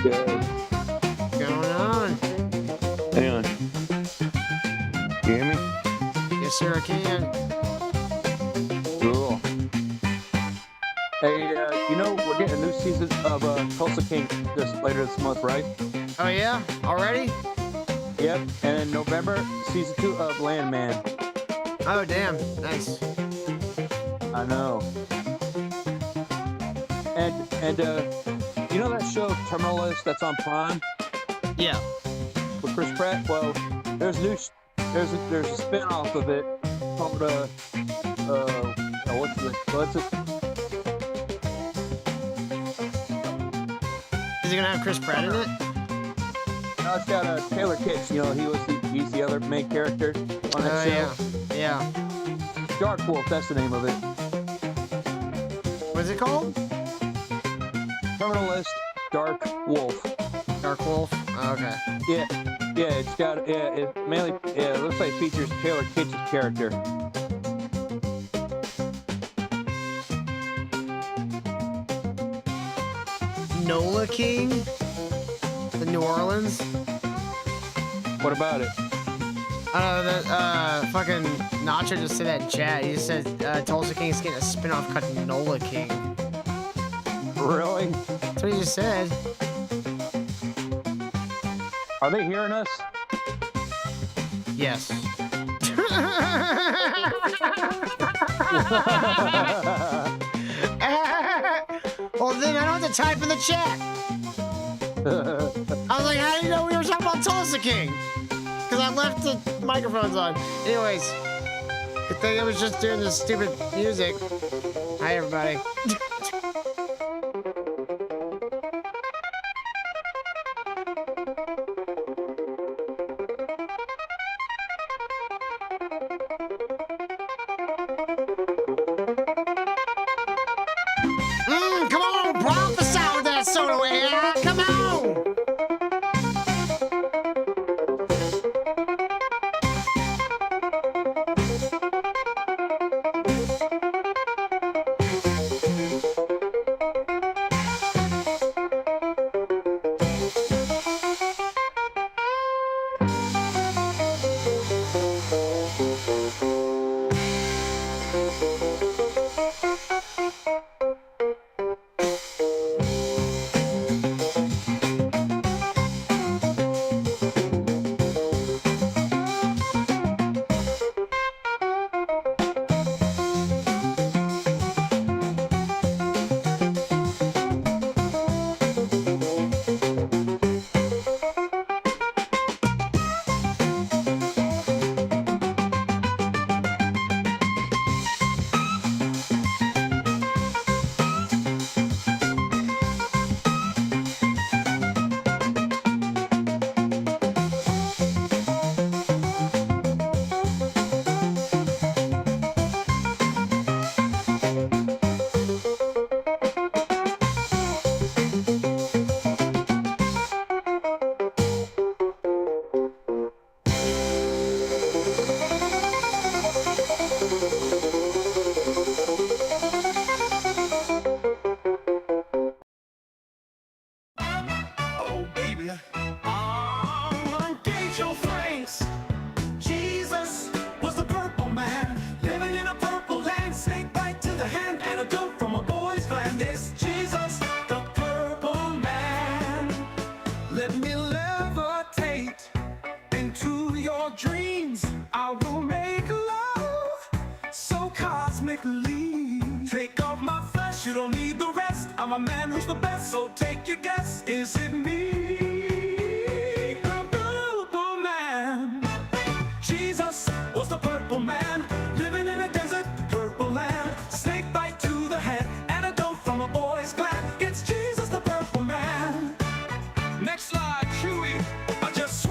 Good. What's going on? Hang on. You hear me? Yes, sir, I can. Cool. Hey, we're getting a new season of Tulsa King later this month, right? Oh, yeah? Already? Yep. And in November, season 2 of Landman. Oh, damn. Nice. I know. And you know that show Terminalist that's on Prime Yeah. with Chris Pratt? Well, there's a spin-off of it called what's it? Is it gonna have Chris Pratt in it? No, it's got Taylor Kitsch. You know, he's the other main character on that show. Yeah. Dark Wolf, that's the name of it. What's it called? Terminalist, Dark Wolf. Dark Wolf? Oh, okay. Yeah, it looks like it features Taylor Kitsch's character. Nola King? The New Orleans? What about it? I don't know, fucking Nacho just said that in chat. He just said Tulsa King is getting a spin-off cut to Nola King. Really? That's what he just said. Are they hearing us? Yes. Well, then I don't have to type in the chat. I was like, how do you know we were talking about Tulsa King? Because I left the microphones on. Anyways, good thing I was just doing this stupid music. Hi, everybody. Come on, prophesy with that soda, yeah? Come on! Take off my flesh, you don't need the rest. I'm a man who's the best, so take your guess. Is it me? The purple man. Jesus was the purple man, living in a desert, purple land. Snake bite to the head, antidote from a boy's glad. It's Jesus the purple man. Next slide, Chewy. I just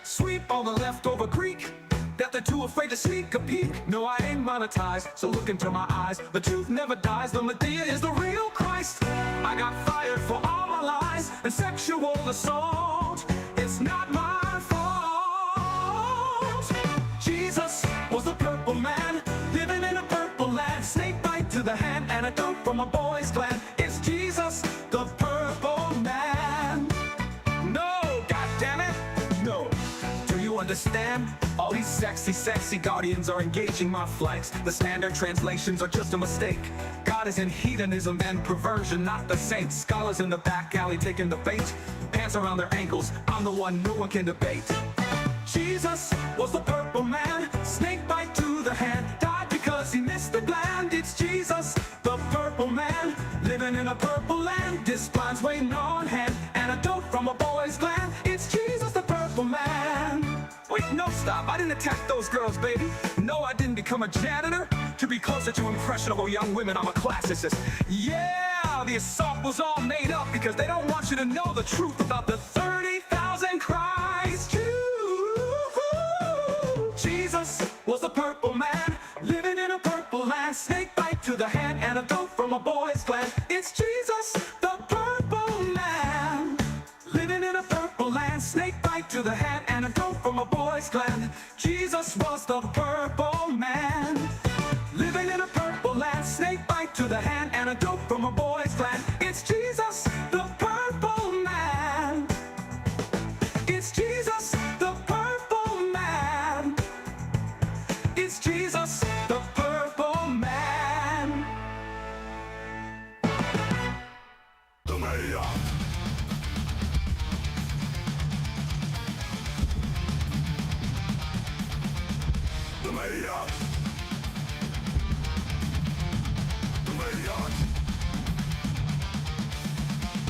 sweep all the leftover Greek that they're too afraid to sneak a peek. No, I ain't monetized, so look into my eyes. The truth never dies, the Medea is the real Christ. I got fired for all my lies and sexual assault. It's not my fault. Jesus was the purple man, living in a purple land. Snake bite to the hand, antidote from a boy's clan. It's Jesus, the purple man. understand? All these sexy guardians are engaging my flags. The standard translations are just a mistake. God is in hedonism and perversion, not the saints. Scholars in the back alley taking the bait. Pants around their ankles, I'm the one no one can debate. Jesus was the purple man, snake bite to the hand, died because he missed the bland. It's Jesus, the purple man, living in a purple land. This blind's waiting on hand, antidote from a boy's gland. It's Jesus, the purple man. Wait, no, stop, I didn't attack those girls, baby. No, I didn't become a janitor to be closer to impressionable young women. I'm a classicist. Yeah, the assault was all made up because they don't want you to know the truth about the 30,000 Christ Jews. Jesus was a purple man, living in a purple land. Snake bite to the hand, antidote from a boy's gland. It's Jesus, the purple man, living in a purple land. Snake bite to the hand, antidote from a boy's gland. Jesus was the purple man, living in a purple land. Snake bite to the hand, antidote from a boy's gland. It's Jesus, the purple man. It's Jesus, the purple man. It's Jesus, the purple man. The mayor. The mayor. The mayor.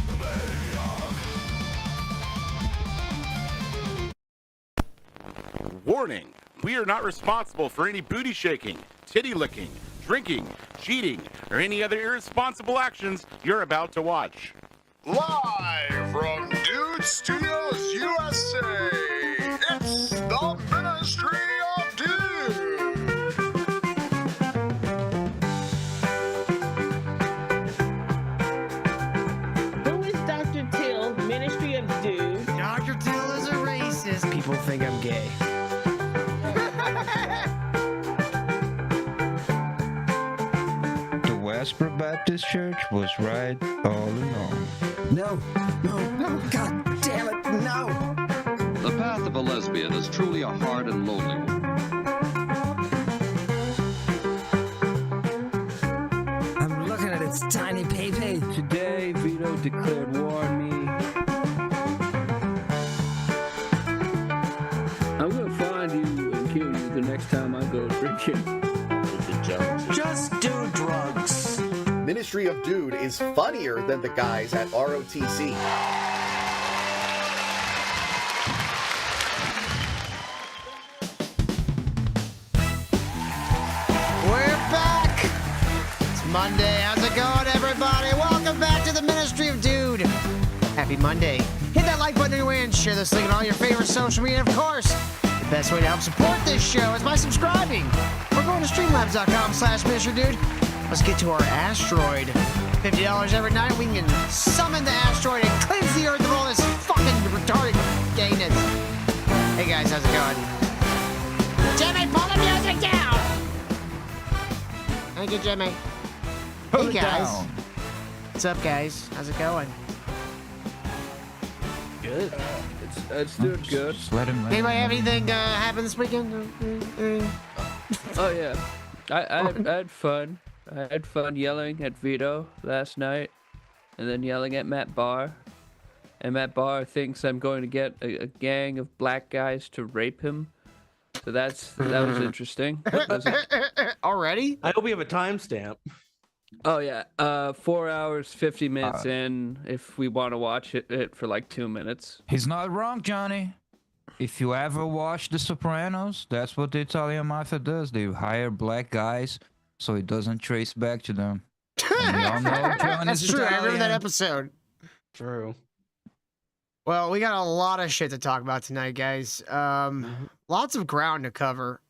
The mayor. Warning, we are not responsible for any booty shaking, titty licking, drinking, cheating, or any other irresponsible actions you're about to watch. Live from Dude Studios USA, it's the Ministry of Dude. Who is Dr. Till, Ministry of Dude? Dr. Till is a racist. People think I'm gay. The Westboro Baptist Church was right all along. No, God damn it, no! The path of a lesbian is truly a hard and lonely one. I'm looking at its tiny pee-pee. Today, Vito declared war on me. I'm gonna find you and kill you the next time I go drinking. Just do drugs. Ministry of Dude is funnier than the guys at ROTC. We're back. It's Monday. How's it going, everybody? Welcome back to the Ministry of Dude. Happy Monday. Hit that like button anyway and share this link on all your favorite social media. And of course, the best way to help support this show is by subscribing. We're going to streamlabs.com/MrDude. Let's get to our asteroid. $50 every night. We can summon the asteroid and cleanse the earth of all this fucking retarded gayness. Hey guys, how's it going? Jimmy, pull the music down! Thank you, Jimmy. Hey guys. What's up, guys? How's it going? Good. It's doing good. Just let him Anybody have anything happen this weekend? Oh yeah, I had fun. I had fun yelling at Vito last night, and then yelling at Matt Barr. And Matt Barr thinks I'm going to get a gang of black guys to rape him. So that was interesting. Already? I hope we have a timestamp. Oh yeah, 4 hours 50 minutes in. If we want to watch it for like 2 minutes. He's not wrong, Johnny. If you ever watch The Sopranos, that's what the Italian mafia does. They hire black guys so it doesn't trace back to them. And we all know Johnny's That's true. I remember that Italian. episode. True. Well, we got a lot of shit to talk about tonight, guys. Lots of ground to cover.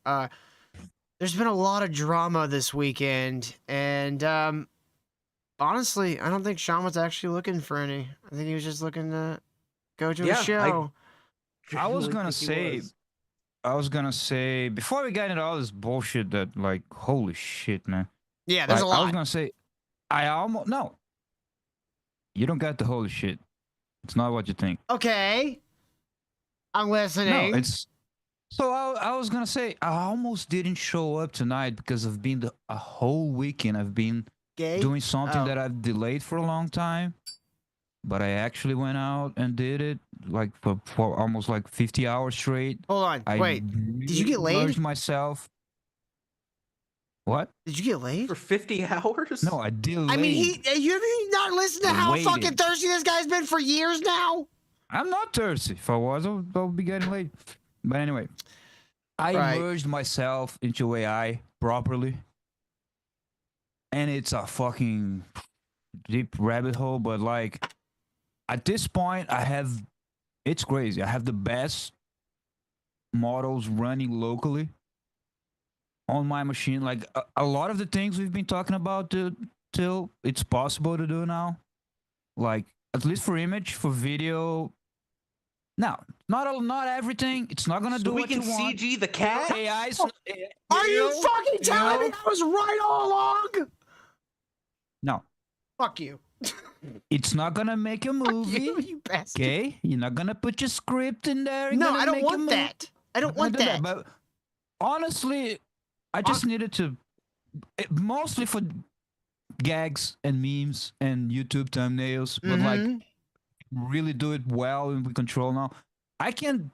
There's been a lot of drama this weekend, and honestly, I don't think Sean was actually looking for any. I think he was just looking to go to a show. I was gonna say before we get into all this bullshit that like holy shit, man. Yeah, there's Like, a lot. I was gonna say no. You don't got the holy shit. It's not what you think. Okay. I'm listening. No, it's So I was gonna say I almost didn't show up tonight because I've been a whole weekend. I've been Gay? doing something Oh. that I've delayed for a long time, but I actually went out and did it like for almost like 50 hours straight. Hold on. I Wait. Did you get laid? immersed myself. What? Did you get laid? For 50 hours? No, I delayed. I mean, have you not listened to how Waited. fucking thirsty this guy's been for years now? I'm not thirsty. If I was, I'll be getting laid. But anyway, I Right. immersed myself into AI properly. And it's a fucking deep rabbit hole, but like at this point it's crazy. I have the best models running locally on my machine. Like a lot of the things we've been talking about till it's possible to do now. Like at least for image, for video. No, not everything. It's not gonna So do we what can you want. CG the cat? AI's. Are you fucking telling me I was right all along? No, Fuck you. it's not gonna make a movie. You bastard. Okay, you're not gonna put your script in there. You're No, gonna I don't make a want movie. that. I don't You're want gonna do that. But honestly, I just needed to, mostly for gags and memes and YouTube thumbnails. But like, really do it well and we control now. I can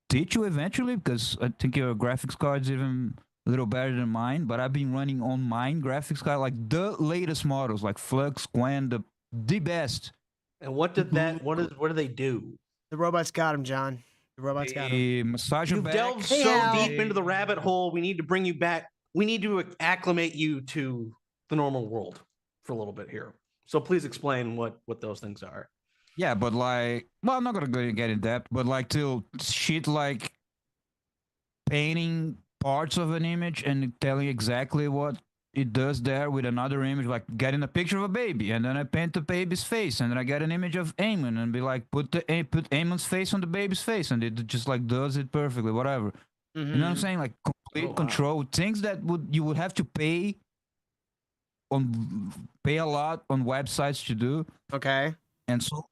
teach you eventually because I think your graphics card's even a little better than mine. But I've been running on mine graphics card, like the latest models, like Flux, Gwen, the best. And what do they do? The robots got him, John. The robots got him. A massage your You've back. delved Hey, so Al. deep into the rabbit hole. We need to bring you back. We need to acclimate you to the normal world for a little bit here. So please explain what those things are. Yeah, but like, well, I'm not gonna go get in depth, but like till shit like painting parts of an image and telling exactly what it does there with another image, like getting a picture of a baby, and then I paint the baby's face, and then I get an image of Eamon and be like, put Eamon's face on the baby's face, and it just like does it perfectly, whatever. You know what I'm saying? Like complete control, things that you would have to pay a lot on websites to do. Okay. And so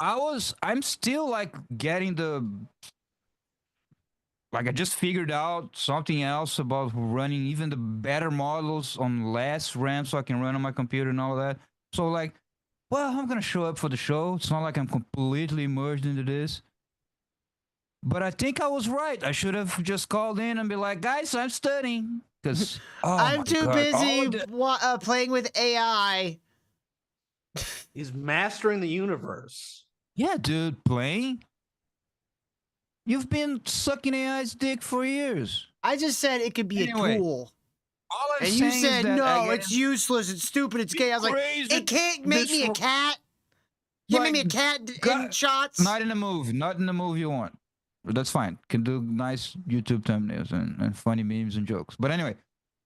I'm still like getting I just figured out something else about running even the better models on less RAM so I can run on my computer and all that. So like, well, I'm going to show up for the show. It's not like I'm completely immersed into this. But I think I was right. I should have just called in and be like, guys, I'm studying. Because I'm too busy playing with AI. He's mastering the universe. Yeah, dude, playing. You've been sucking AI's dick for years. I just said it could be Anyway, a tool. All I'm And you saying said, is that no, it's useless, it's stupid, it's gay. I was like, crazy. it can't make me a cat. Can you make me a cat in shots? Not in the movie. Not in the movie you want. But that's fine. Can do nice YouTube thumbnails and funny memes and jokes. But anyway.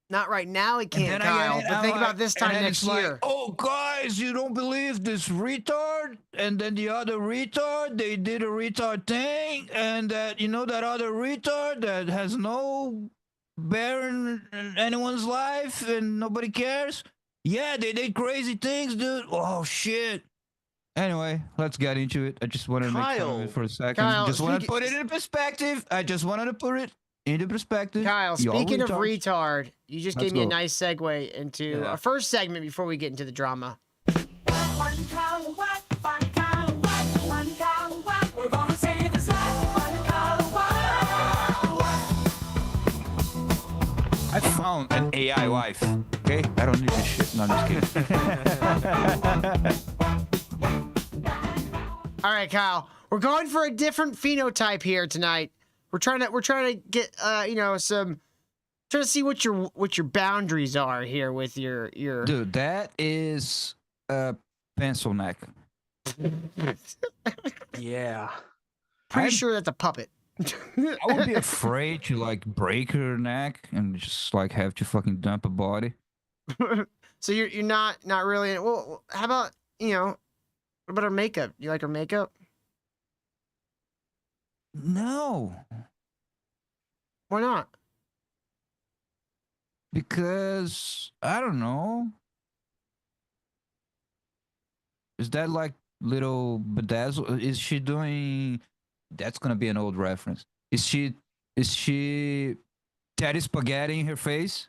Not right now, it And can't, then I Kyle. get it, But I'm think like- about this and time then next it's like, year. oh, guys, you don't believe this retard? And then the other retard, they did a retard thing. And that, that other retard that has no bearing in anyone's life and nobody cares? Yeah, they did crazy things, dude. Oh, shit. Anyway, let's get into it. I just wanted to make fun of it for a second. Kyle, just want to speaking- put it in perspective. I just wanted to put it into perspective. Kyle, Y'all speaking of retards. retard, you just Let's gave me a go. nice segue into our first segment before we get into the drama. One color white, one color white, one color white. We're gonna save this life. One color white. I found an AI wife. Okay, I don't need this shit. No, I'm just kidding. All right, Kyle, we're going for a different phenotype here tonight. We're trying to get trying to see what your boundaries are here with your Dude, that is a pencil neck. Yeah. Pretty sure that's a puppet. I would be afraid to like break her neck and just like have to fucking dump a body. So you're not really. Well, how about what about her makeup? You like her makeup? No, Why not? because I don't know. Is that like little bedazzle? Is she doing? That's gonna be an old reference. Is she Is she Teddy Spaghetti in her face?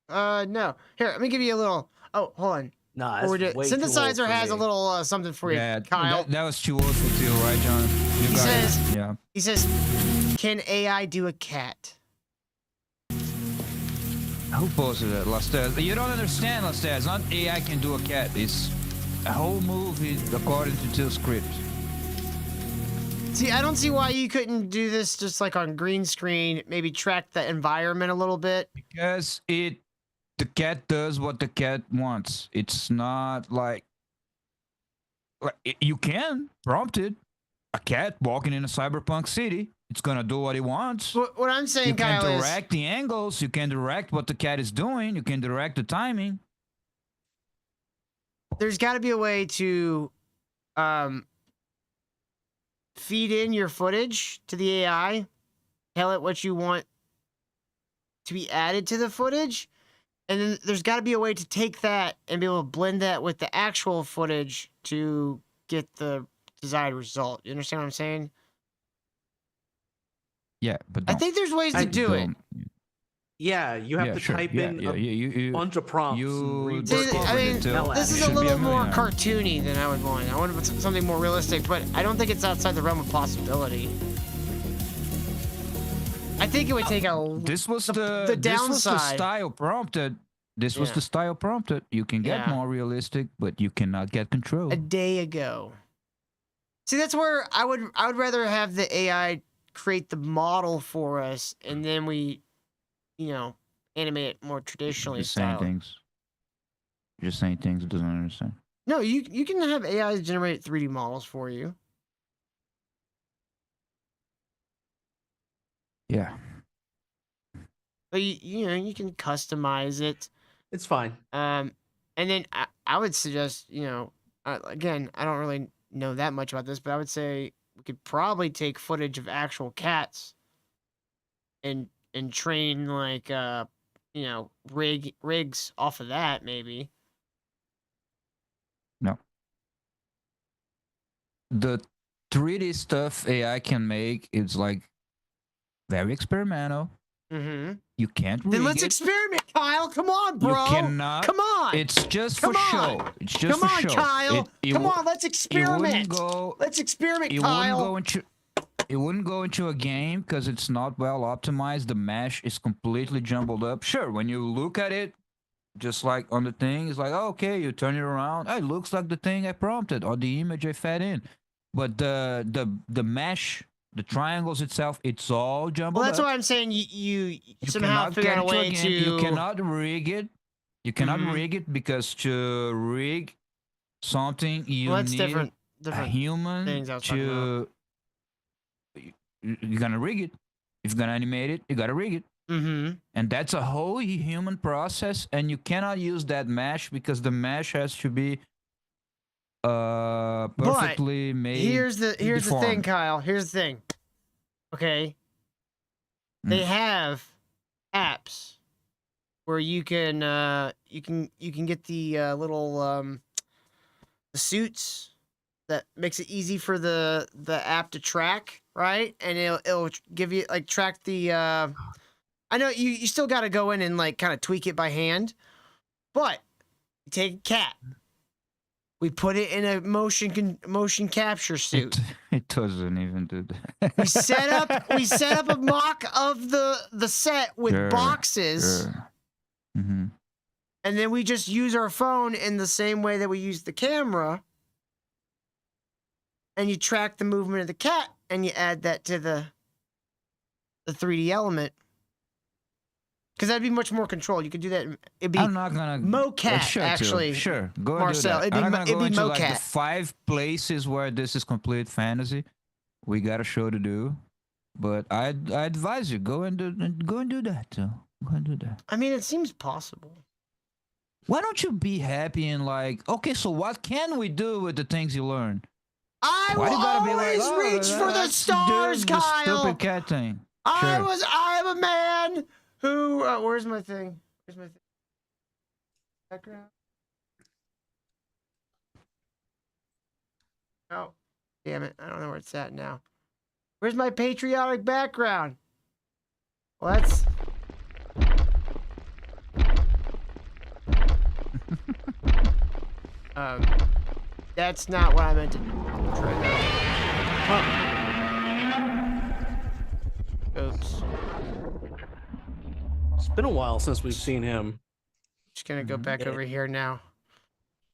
No. Here, let me give you a little. Oh, hold on. Nah, What that's way too old Synthesizer for has a me. little something for you, Yeah, Kyle. that was too old for you, right, John? You He got it. says- Yeah. He says, "Can AI do a cat?" Who posted it? Lastes. You don't understand, Lastes. It's not AI can do a cat. It's a whole movie according to the script. See, I don't see why you couldn't do this just like on green screen, maybe track the environment a little bit. Because the cat does what the cat wants. It's not like you can prompt it. A cat walking in a cyberpunk city, it's gonna do what it wants. What I'm saying, You can Kyle, direct the angles. You can direct what the cat is doing. You can direct the timing. there's got to be a way to feed in your footage to the AI, tell it what you want to be added to the footage, and then there's got to be a way to take that and be able to blend that with the actual footage to get the desired result. You understand what I'm saying? Yeah, but I think there's ways to do it. Yeah, you have to type in a bunch of prompts. and read See, what I mean, Mel this is asked. a little more cartoony than I would want. I want something more realistic, but I don't think it's outside the realm of possibility. I think it would take a. This was the downside. This was the style prompted. This was Yeah. the style prompted. You can get Yeah. more realistic, but you cannot get control. A day ago. See, that's where I would rather have the AI create the model for us, and then we, animate it more traditionally Just saying styled. things. Just saying things it doesn't understand. No, you can have AI generate 3D models for you. Yeah. But you can customize it. It's fine. And then I would suggest, again, I don't really know that much about this, but I would say we could probably take footage of actual cats and train like rigs off of that maybe. No. The 3D stuff AI can make is like very experimental. Mm-hmm. You can't Then rig let's it. experiment, Kyle. Come on, bro. You cannot. Come on. It's just Come for on. show. It's just Come for on, show. Kyle. Come on, let's It experiment. wouldn't go. Let's experiment, It Kyle. wouldn't go into. It wouldn't go into a game because it's not well optimized. The mesh is completely jumbled up. Sure, when you look at it, just like on the thing, it's like, oh, okay, you turn it around. It looks like the thing I prompted or the image I fed in. But the mesh, the triangles itself, it's all jumbled Well, that's up. why I'm saying you somehow cannot figure get out a into way game. to. You cannot rig it. You cannot Mhm. rig it because to rig something, you Well, that's need different a human things I was talking to. You're gonna rig it. If you're gonna animate it, you gotta rig it. Mm-hmm. And that's a whole human process, and you cannot use that mesh because the mesh has to be perfectly made. Here's the thing, deformed. Kyle. Here's the thing. Okay. They have apps where you can get the little the suits that makes it easy for the app to track, right? And it'll give you like track the I know you still got to go in and like kind of tweak it by hand. But you take a cat. We put it in a motion capture suit. It doesn't even do that. We set up a mock of the set with Sure, boxes. sure. Mm-hmm. And then we just use our phone in the same way that we use the camera. And you track the movement of the cat and you add that to the 3D element. Because that'd be much more controlled. You could do that. It'd be I'm not gonna mocap, sure, actually. too. Sure, go Marcel, and do that. it'd be, I'm not gonna go it'd be into like the mocap. 5 places where this is complete fantasy. We got a show to do, but I advise you go and do that too. Go and do that. I mean, it seems possible. Why don't you be happy and like, okay, so what can we do with the things you learn? I Why will you gotta be like, always oh, reach for the let's stars, do the Kyle. stupid cat thing. I Sure. am a man who. Where's my thing? Where's my thing? Background. Oh, damn it! I don't know where it's at now. Where's my patriotic background? Well, that's... That's not what I meant to try that. Oops. It's been a while since we've seen him. Just gonna go back over here now.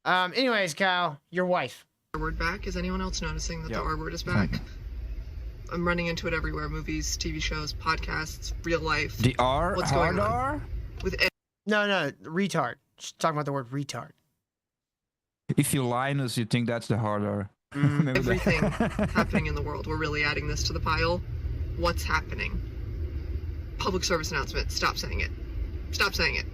Anyways, Kyle, your wife. R-word back. Is anyone else noticing that the R-word is back? I'm running into it everywhere. Movies, TV shows, podcasts, real life. The R? What's going on? R? With No, retard. She's talking about the word retard. If you Linus, you think that's the hard R. everything happening in the world. We're really adding this to the pile. What's happening? Public service announcement. Stop saying it. Stop saying it.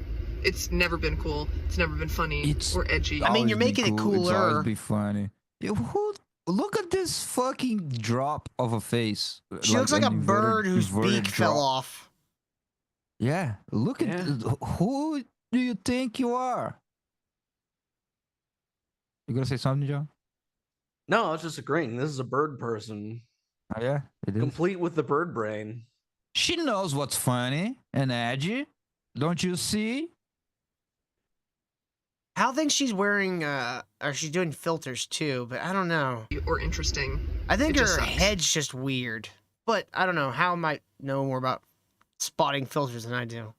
It's never been cool. It's never been funny or edgy. I mean, you're making it cooler. It's always be funny. Look at this fucking drop of a face. She looks like a bird whose beak fell off. Yeah, look at who do you think you are? You gonna say something, Joe? No, I was just agreeing. This is a bird person. Oh yeah, it is. Complete with the bird brain. She knows what's funny and edgy. Don't you see? Hal thinks she's wearing, or she's doing filters too, but I don't know. Or interesting. I think her head's just weird. But I don't know. Hal might know more about spotting filters than I do.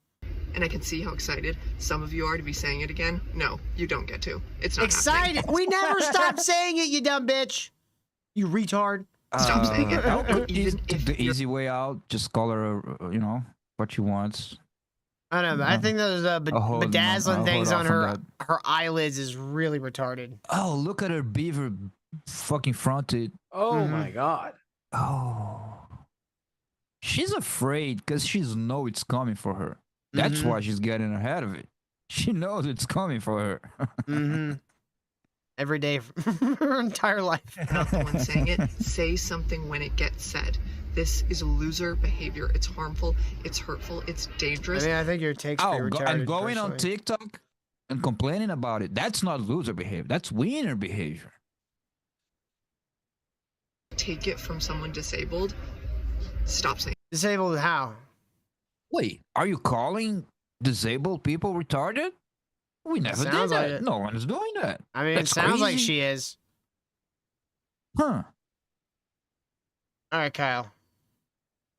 And I can see how excited some of you are to be saying it again. No, you don't get to. It's not excited. happening. We never stop saying it, you dumb bitch. You retard. Stop saying it. The easy way out, just call her, you know, what she wants. I don't know, but I think those bedazzling things on her eyelids is really retarded. Oh, look at her beaver fucking fronted. Oh my god. Oh. She's afraid because she knows it's coming for her. That's why she's getting ahead of it. She knows it's coming for her. Every day her entire life. Not the one saying it. Say something when it gets said. This is loser behavior. It's harmful. It's hurtful. It's dangerous. I mean, I think your take's pretty retarded. And going on TikTok and complaining about it, that's not loser behavior. That's winner behavior. Take it from someone disabled. Stop saying it. Disabled how? Wait, are you calling disabled people retarded? We never did that. Like it. No one is doing that. I mean, That's it sounds like crazy. she is. Huh. All right, Kyle.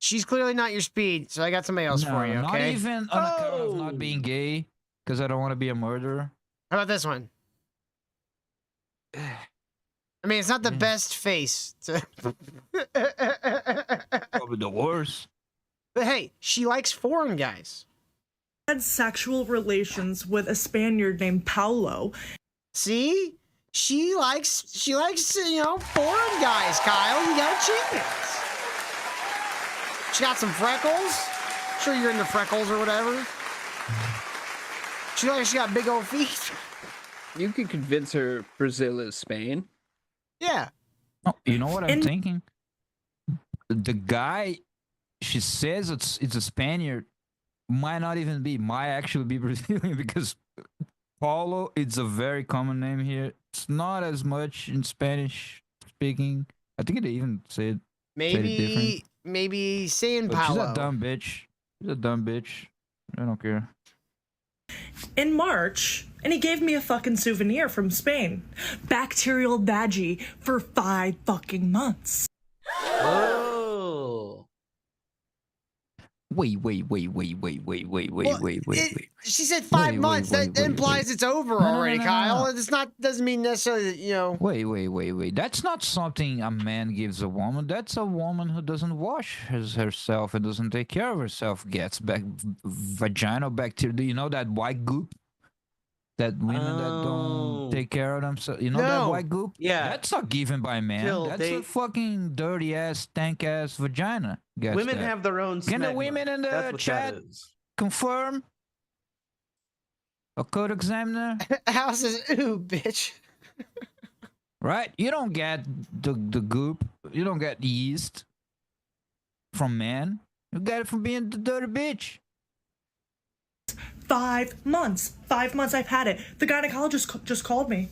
She's clearly not your speed, so I got somebody else for you, okay? Not even on account of not being gay, because I don't want to be a murderer. How about this one? I mean, it's not the best face. Probably the worst. But hey, she likes foreign guys. Had sexual relations with a Spaniard named Paulo. See? She likes, you know, foreign guys, Kyle. You got a chance. She got some freckles. Sure you're into freckles or whatever. She got big old feet. You can convince her Brazil is Spain. Yeah. Oh, you know what I'm thinking? The guy, she says it's a Spaniard, might not even be, might actually be Brazilian, because Paulo, it's a very common name here. It's not as much in Spanish speaking. I think they even said maybe saying Paulo. She's a dumb bitch. She's a dumb bitch. I don't care. In March, and he gave me a fucking souvenir from Spain. Bacterial vaggie for 5 fucking months. Oh. Wait. She said 5 months. That implies it's over already, Kyle. It's not, doesn't mean necessarily that, you know. Wait. That's not something a man gives a woman. That's a woman who doesn't wash herself and doesn't take care of herself. Gets vaginal bacteria. You know that white goop? That women that don't take care of themselves. You know that white goop? Yeah. That's not given by man. That's a fucking dirty ass, stank ass vagina. Women have their own Can the smegma. women in the chat confirm? A code examiner? House is ooh, bitch. Right? You don't get the goop. You don't get the yeast from man. You get it from being the dirty bitch. 5 months. 5 months I've had it. The gynecologist just called me.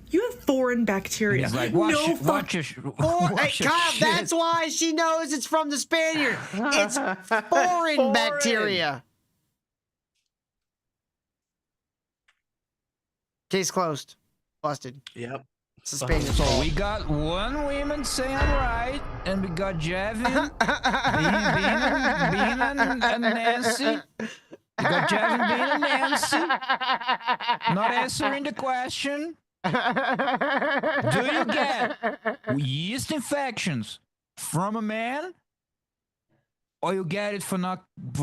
You have foreign bacteria. He's like, no watch your Hey, Kyle, shit. that's why she knows it's from the Spaniard. It's foreign bacteria. Case closed. Busted. Yep. Suspended. So we got one woman saying right, and we got Javin, Bean and Nancy. We got Javin, Bean and Nancy not answering the question. Do you get yeast infections from a man, or you get it for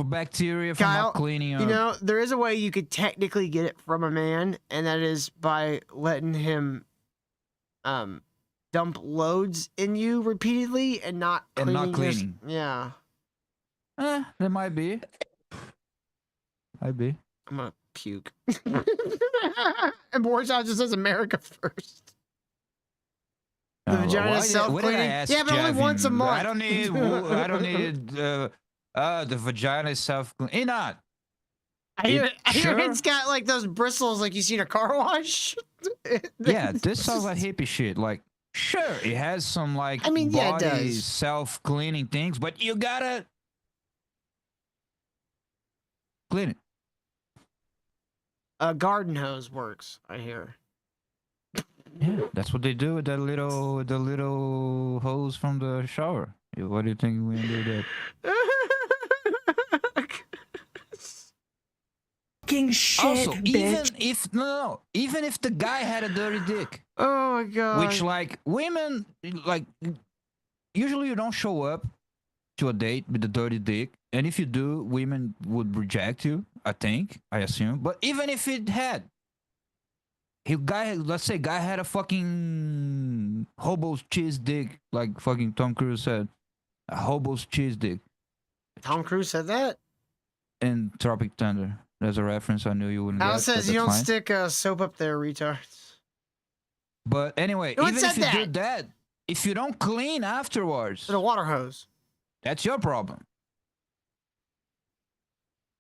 bacteria from Kyle, not cleaning up? you know, there is a way you could technically get it from a man, and that is by letting him dump loads in you repeatedly and not cleaning. Yeah. There might be. Might be. I'm gonna puke. And Borisov just says America first. The vagina is self-cleaning. Yeah, but only once a month. I don't need. The vagina is self-cleaning. Not. I hear it's got like those bristles like you see in a car wash. Yeah, this sounds like hippie shit. Like, sure, it has some like body self-cleaning things, but you gotta clean it. A garden hose works, I hear. Yeah, that's what they do with the little hose from the shower. What do you think we do that? Shit, also, bitch. even if the guy had a dirty dick. Oh my god. Which like women like usually you don't show up to a date with a dirty dick, and if you do, women would reject you. I assume. But even if it had, let's say guy had a fucking hobo's cheese dick, like fucking Tom Cruise said, a hobo's cheese dick. Tom Cruise said that in Tropic Thunder. There's a reference I knew you wouldn't get. Al says you don't stick soap up there, retards. But anyway, even if you did that, if you don't clean afterwards, with a water hose, that's your problem.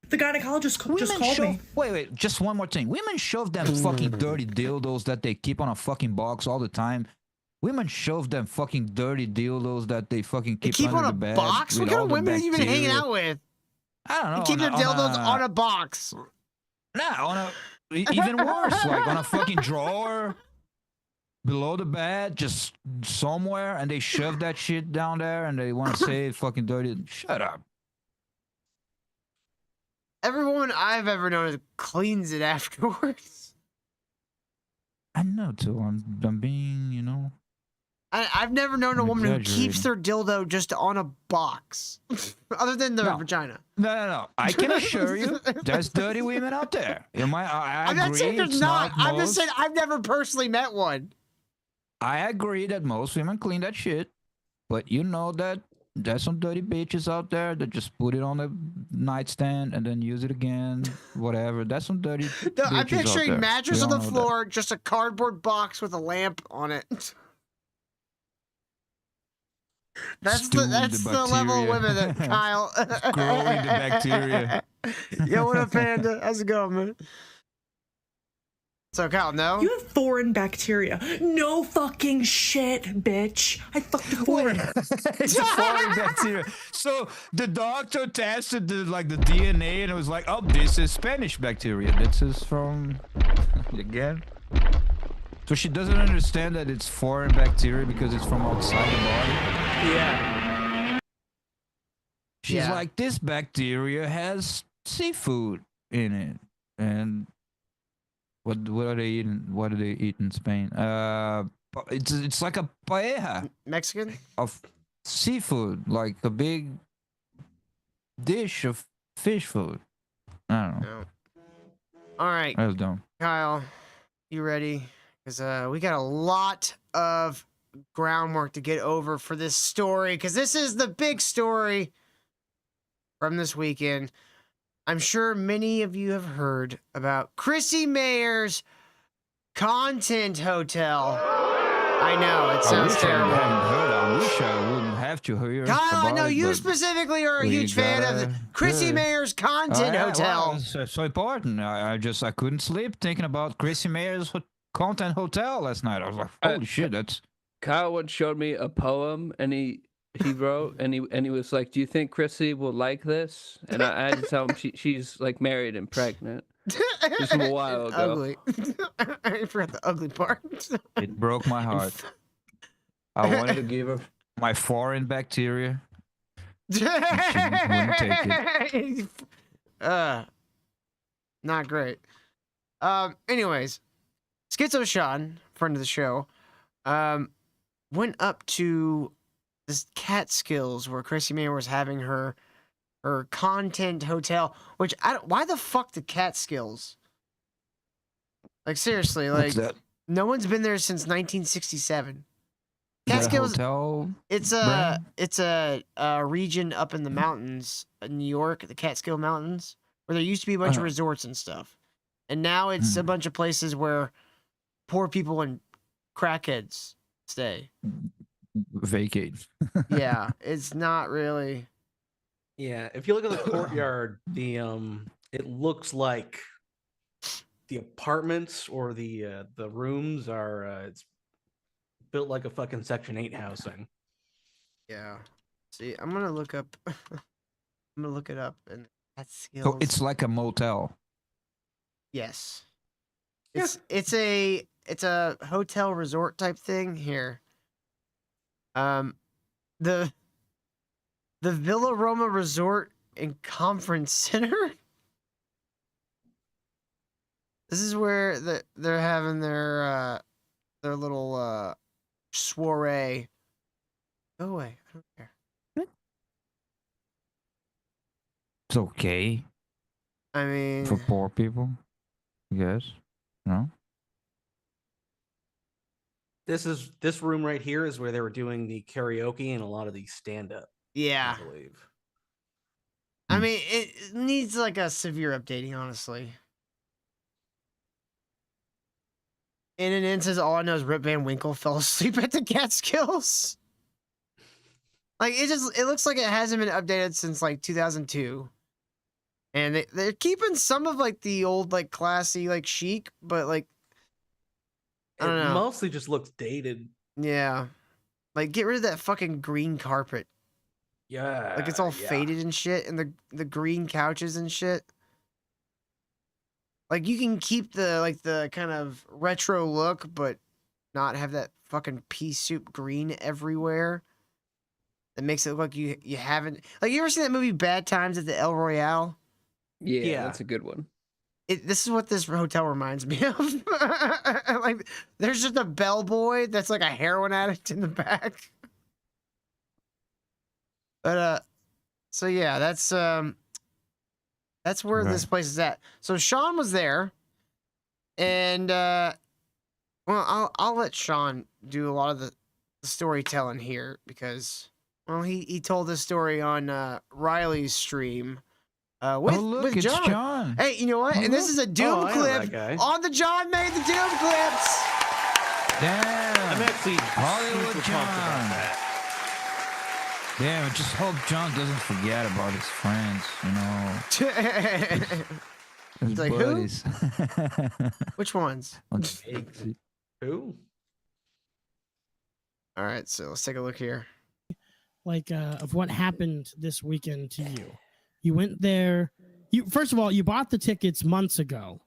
The gynecologist just called me. Wait, just one more thing. Women shove them fucking dirty dildos that they keep on a fucking box all the time. Women shove them fucking dirty dildos that they fucking keep under the bed. Box? What kind of women have you been hanging out with? I don't know. You keep your dildos on a box. Nah, on a even worse, like on a fucking drawer below the bed, just somewhere, and they shove that shit down there, and they want to say fucking dirty. Shut up. Every woman I've ever known cleans it afterwards. I know too. I'm being, you know. I've never known a woman who keeps their dildo just on a box, other than the vagina. No. I can assure you, there's dirty women out there. I'm not saying there's not. I'm just saying I've never personally met one. I agree that most women clean that shit, but you know that there's some dirty bitches out there that just put it on the nightstand and then use it again, whatever. That's some dirty bitches I'm picturing out there. mattress on the floor, just a cardboard box with a lamp on it. That's the level of women that Kyle growing the bacteria. Yo, what up, Panda? How's it going, man? So, Kyle, no? You have foreign bacteria. No fucking shit, bitch. I fucked a foreign. It's a foreign bacteria. So the doctor tested the DNA and it was like, oh, this is Spanish bacteria. This is from again. So she doesn't understand that it's foreign bacteria because it's from outside the body. Yeah. She's like, this bacteria has seafood in it, and what are they eating? What do they eat in Spain? It's like a paella. Mexican? Of seafood, like a big dish of fish food. I don't know. No. All right. That was dumb. Kyle, you ready? Because we got a lot of groundwork to get over for this story, because this is the big story from this weekend. I'm sure many of you have heard about Chrissy Mayer's Content Hotel. I know, it sounds terrible. I wish I wouldn't have to hear. Kyle, I know you specifically are a huge fan of Chrissy Mayer's Content Hotel. Well, it's so important. I couldn't sleep thinking about Chrissy Mayer's content hotel last night. I was like, holy shit, that's. Kyle once showed me a poem, and he wrote, and he was like, "Do you think Chrissy will like this?" And I had to tell him she's like married and pregnant. This was a while ago. Ugly. I forgot the ugly part. It broke my heart. I wanted to give her my foreign bacteria. And she wouldn't take it. Not great. Anyways, Schizo Sean, friend of the show, went up to this Catskills where Chrissy Mayer was having her content hotel. Which why the fuck the Catskills? Like seriously, like no one's been there since 1967. Catskills. Hotel it's a region up in the mountains in New York, the Catskill Mountains, where there used to be a bunch of resorts and stuff, and now it's a bunch of places where poor people and crackheads stay. Vacate. Yeah, it's not really. Yeah, if you look at the courtyard, it looks like the apartments or the rooms are it's built like a fucking Section 8 housing. Yeah. See, I'm gonna look up. I'm gonna look it up, and that's So it's like a motel. Yes. It's a hotel resort type thing here. The Villa Roma Resort and Conference Center. This is where they're having their little soiree. Go away. I don't care. It's okay. I mean, for poor people, I guess. No. This room right here is where they were doing the karaoke and a lot of the stand-up. Yeah. I believe. I mean, it needs like a severe updating, honestly. And it says, all I know is Rip Van Winkle fell asleep at the Catskills. Like, it looks like it hasn't been updated since like 2002. And they're keeping some of like the old, like classy, like chic, but like, I don't know. It mostly just looks dated. Yeah. Like, get rid of that fucking green carpet. Yeah. Like, it's all faded and shit, and the green couches and shit. Like, you can keep the kind of retro look, but not have that fucking pea soup green everywhere. That makes it look like you haven't... Like, you ever seen that movie Bad Times at the El Royale? Yeah, that's a good one. This is what this hotel reminds me of. Like, there's just a bellboy that's like a heroin addict in the back. But so yeah, that's where this place is at. So Sean was there, and well, I'll let Sean do a lot of the storytelling here because he told this story on Riley's stream. With it's John. John. Hey, you know what? And this is a Doom clip on the John Made the Doom clips. Damn. I'm actually Hollywood super John. pumped about that. Damn, I just hope John doesn't forget about his friends, His He's like, buddies. Which ones? Who? All right, so let's take a look here. Like of what happened this weekend to you. You went there. First of all, you bought the tickets months ago.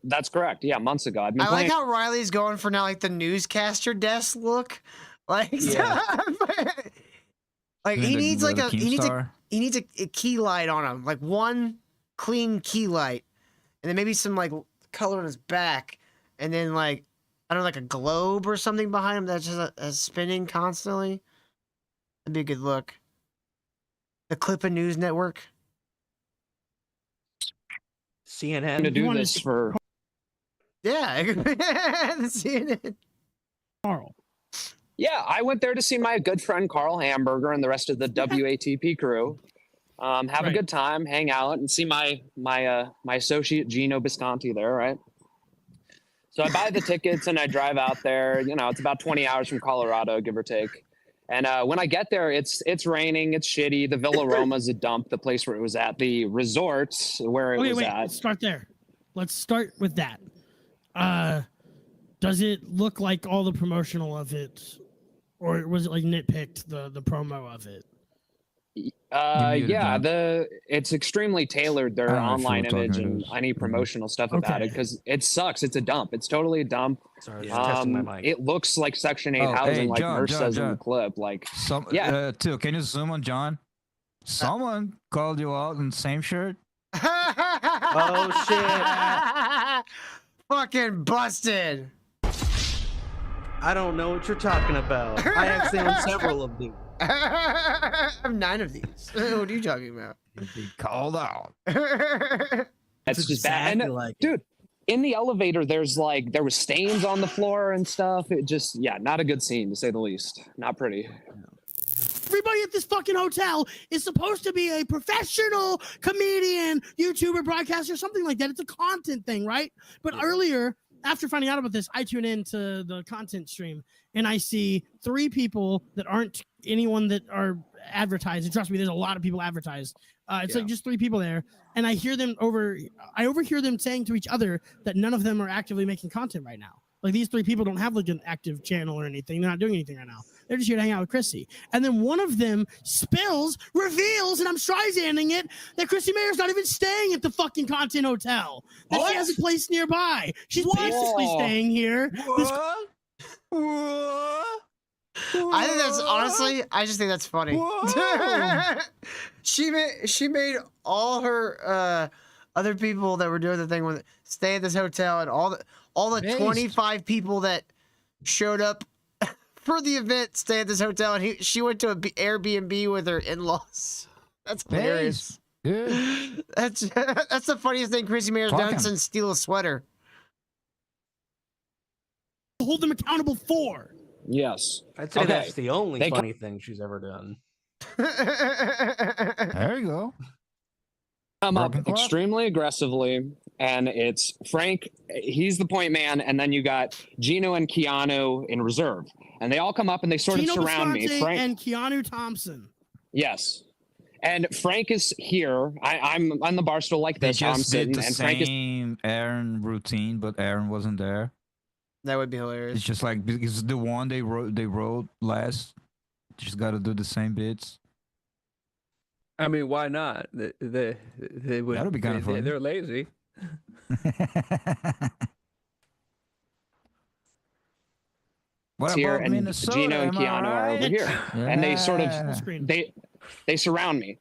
That's correct. Yeah, months ago. I like how Riley's going for now, like the newscaster desk look. Like, like he needs like he needs a key light on him, like one clean key light, and then maybe some like color on his back, and then like I don't know, like a globe or something behind him that's just spinning constantly. That'd be a good look. The Clipper News Network. CNN. I'm gonna do this for. Yeah, the CNN. Carl. Yeah, I went there to see my good friend Carl Hamburger and the rest of the WATP crew. Have a good time, hang out, and see my associate Geno Bisconti there, right? So I buy the tickets and I drive out there. You know, it's about 20 hours from Colorado, give or take. And when I get there, it's raining, it's shitty. The Villa Roma's a dump, the place where it was at. The resort where it was at. Let's start there. Let's start with that. Does it look like all the promotional of it, or was it like nitpicked the promo of it? Yeah, it's extremely tailored, their online image and any promotional stuff about it, because it sucks. It's a dump. It's totally a dump. Sorry, just testing my mic. It looks like Section 8 Oh, housing, hey, like John, Merch John, says in the John. clip. Like, yeah. Too, can you zoom on John? Someone called you out in the same shirt. Oh shit! Fucking busted. I don't know what you're talking about. I actually own several of these. I have 9 of these. What are you talking about? You'd be called out. That's just bad. And, like dude, in the elevator, there was stains on the floor and stuff. It just, not a good scene, to say the least. Not pretty. Everybody at this fucking hotel is supposed to be a professional comedian, YouTuber, broadcaster, something like that. It's a content thing, right? But earlier, after finding out about this, I tune into the content stream and I see 3 people that aren't anyone that are advertising. Trust me, there's a lot of people advertised. It's like just 3 people there, and I overhear them saying to each other that none of them are actively making content right now. Like, these 3 people don't have like an active channel or anything. They're not doing anything right now. They're just here to hang out with Chrissy. And then one of them reveals, and I'm Streisanding it, that Chrissy Mayer's not even staying at the fucking content hotel. That she has a place nearby. She's basically staying here. I think that's honestly, I just think that's funny. She made all her other people that were doing the thing with stay at this hotel, and all the 25 people that showed up for the event stay at this hotel, and she went to an Airbnb with her in-laws. That's hilarious. That's the funniest thing Chrissy Mayer's done since steal a sweater. Hold them accountable for. Yes. I'd say that's the only funny thing she's ever done. There you go. Come up extremely aggressively, and it's Frank, he's the point man, and then you got Geno and Keanu in reserve. And they all come up and they sort of surround me. Frank and Keanu Thompson. Yes. And Frank is here. I'm on the bar stool like this. They just did the and Frank is same Aaron routine, but Aaron wasn't there. That would be hilarious. It's just like, because the one they wrote last, just got to do the same bits. I mean, why not? They would. That'll be kind of fun. They're lazy. What here, about and Minnesota? Geno and Keanu are over here, and they sort of they surround me,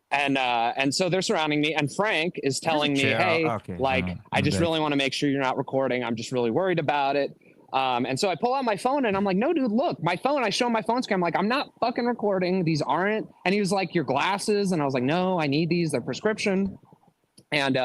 and so they're surrounding me, and Frank is telling me, hey, I just really want to make sure you're not recording. I'm just really worried about it. And so I pull out my phone and I'm like, no, dude, look, my phone. I show him my phone screen. I'm like, I'm not fucking recording. These aren't. And he was like, your glasses. And I was like, no, I need these. They're prescription. And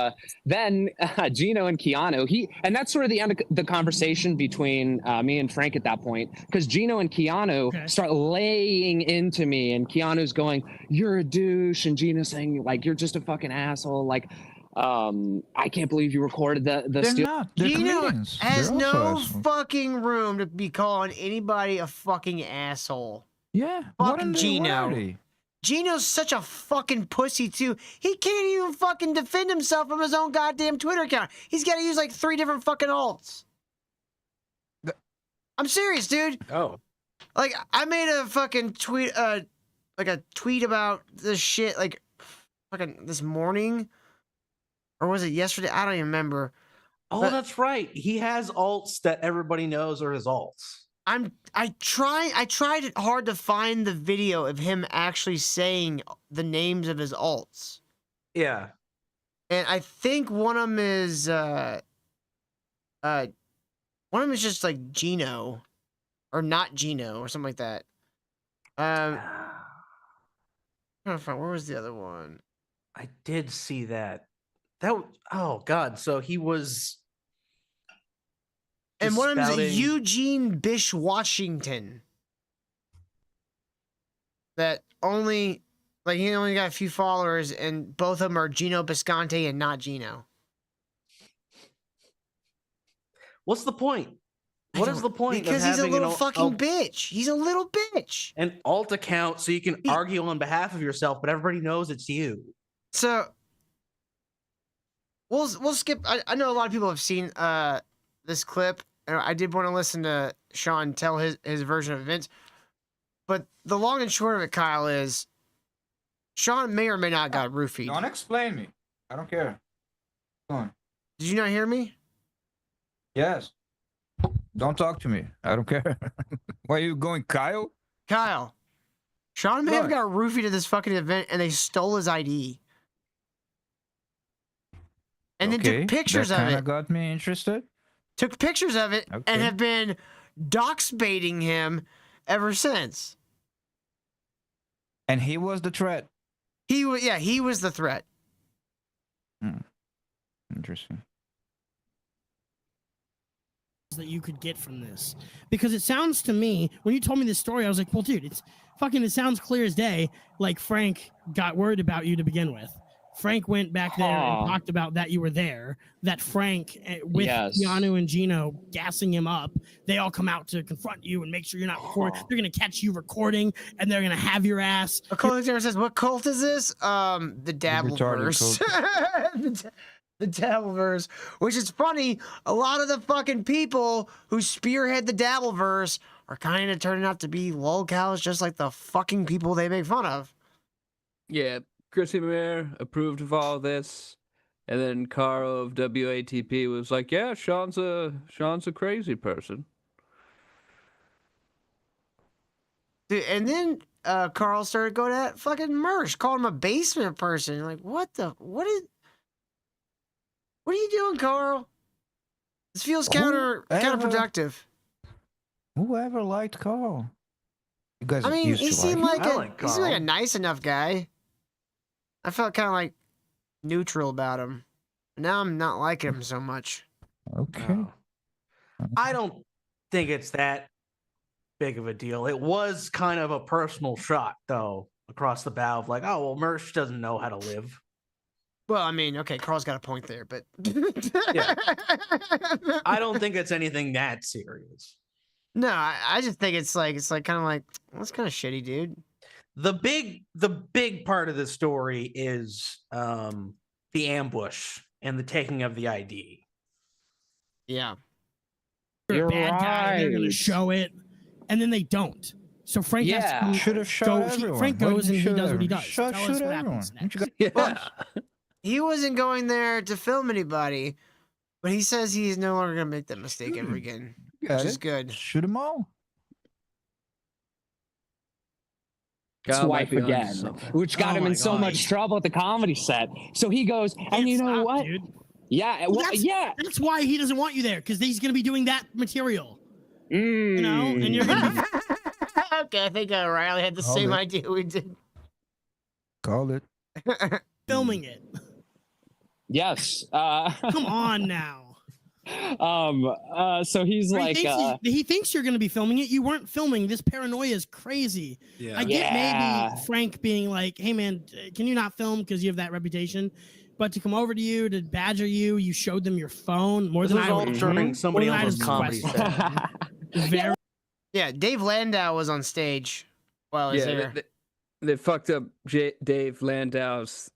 then Geno and Keanu, and that's sort of the end of the conversation between me and Frank at that point, because Geno and Keanu start laying into me, and Keanu's going, you're a douche, and Geno's saying, like, you're just a fucking asshole. Like, I can't believe you recorded the Geno has no fucking room to be calling anybody a fucking asshole. Yeah, fucking Geno. Geno's such a fucking pussy too. He can't even fucking defend himself from his own goddamn Twitter account. He's got to use like 3 different fucking alts. I'm serious, dude. Oh. Like, I made a fucking tweet, like a tweet about this shit, like, fucking this morning. Or was it yesterday? I don't even remember. Oh, that's right. He has alts that everybody knows are his alts. I tried hard to find the video of him actually saying the names of his alts. Yeah. And I think one of them is just like Geno or not Geno or something like that. I'm trying to find, where was the other one? I did see that. Oh god, so he was. And one of them is Eugene Bish Washington. That only, like, he only got a few followers, and both of them are Geno Bisconte and not Geno. What's the point? What is the point? Because he's a little fucking bitch. He's a little bitch. An alt account so you can argue on behalf of yourself, but everybody knows it's you. So we'll skip. I know a lot of people have seen this clip. and I did want to listen to Sean tell his version of events. But the long and short of it, Kyle, is Sean may or may not got roofied. Don't explain me. I don't care. Go on. Did you not hear me? Yes. Don't talk to me. I don't care. Why are you going, Kyle? Kyle, Sean may have What? got roofied at this fucking event, and they stole his ID. And then took pictures that of kinda it. got me interested. Took pictures of it Okay. and have been dox baiting him ever since. And he was the threat. He was the threat. Interesting. That you could get from this, because it sounds to me, when you told me this story, I was like, well, dude, it sounds clear as day, like Frank got worried about you to begin with. Frank went back there and talked about that you were there, that Frank, with Keanu and Geno gassing him up, they all come out to confront you and make sure you're not recording. They're going to catch you recording, and they're going to have your ass. A cult says, what cult is this? The Dabbleverse. The Dabbleverse, which is funny. A lot of the fucking people who spearhead the Dabbleverse are kind of turning out to be lolcows, just like the fucking people they make fun of. Yeah, Chrissy Mayer approved of all this, and then Carl of WATP was like, "Yeah, Sean's a crazy person." Dude, and then Carl started going at fucking Mersh, calling him a basement person. Like, what are you doing, Carl? This feels counterproductive. Whoever liked Carl? You guys I mean, used he to seemed like like he seemed like a nice enough guy. I felt kind of like neutral about him. Now I'm not liking him so much. Okay. I don't think it's that big of a deal. It was kind of a personal shot, though, across the bow of like, oh, well, Mersh doesn't know how to live. Well, I mean, okay, Carl's got a point there, but Yeah. I don't think it's anything that serious. No, I just think it's like kind of like, well, that's kind of shitty, dude. The big part of the story is the ambush and the taking of the ID. Yeah. You're a bad guy, they're going to show it, and then they don't. So Frank has to should have shot everyone. Frank Why goes didn't and you he does shoot what he does. everyone? Tell us Shoot what everyone. happens next. Well, he wasn't going there to film anybody, but he says he's no longer going to make that mistake ever again, which is good. Shoot them all. That's Kyle why might be onto again, something. which got him in so much trouble at the comedy set. So he goes, and you know what? Dude. Yeah, well, yeah. That's why he doesn't want you there, because he's going to be doing that material. You know, and you're going to be Okay, I think Riley had the Called same it. idea we did. Called it. filming it. Yes. Come on now. So he's like, he thinks you're going to be filming it. You weren't filming. This paranoia is crazy. Yeah. I get maybe Frank being like, "Hey man, can you not film because you have that reputation?" But to come over to you to badger you, you showed them your phone more This than was I all would. during somebody More than I else's just comedy requested. set. Very Yeah, Dave Landau was on stage while I was there. They fucked up Dave Landau's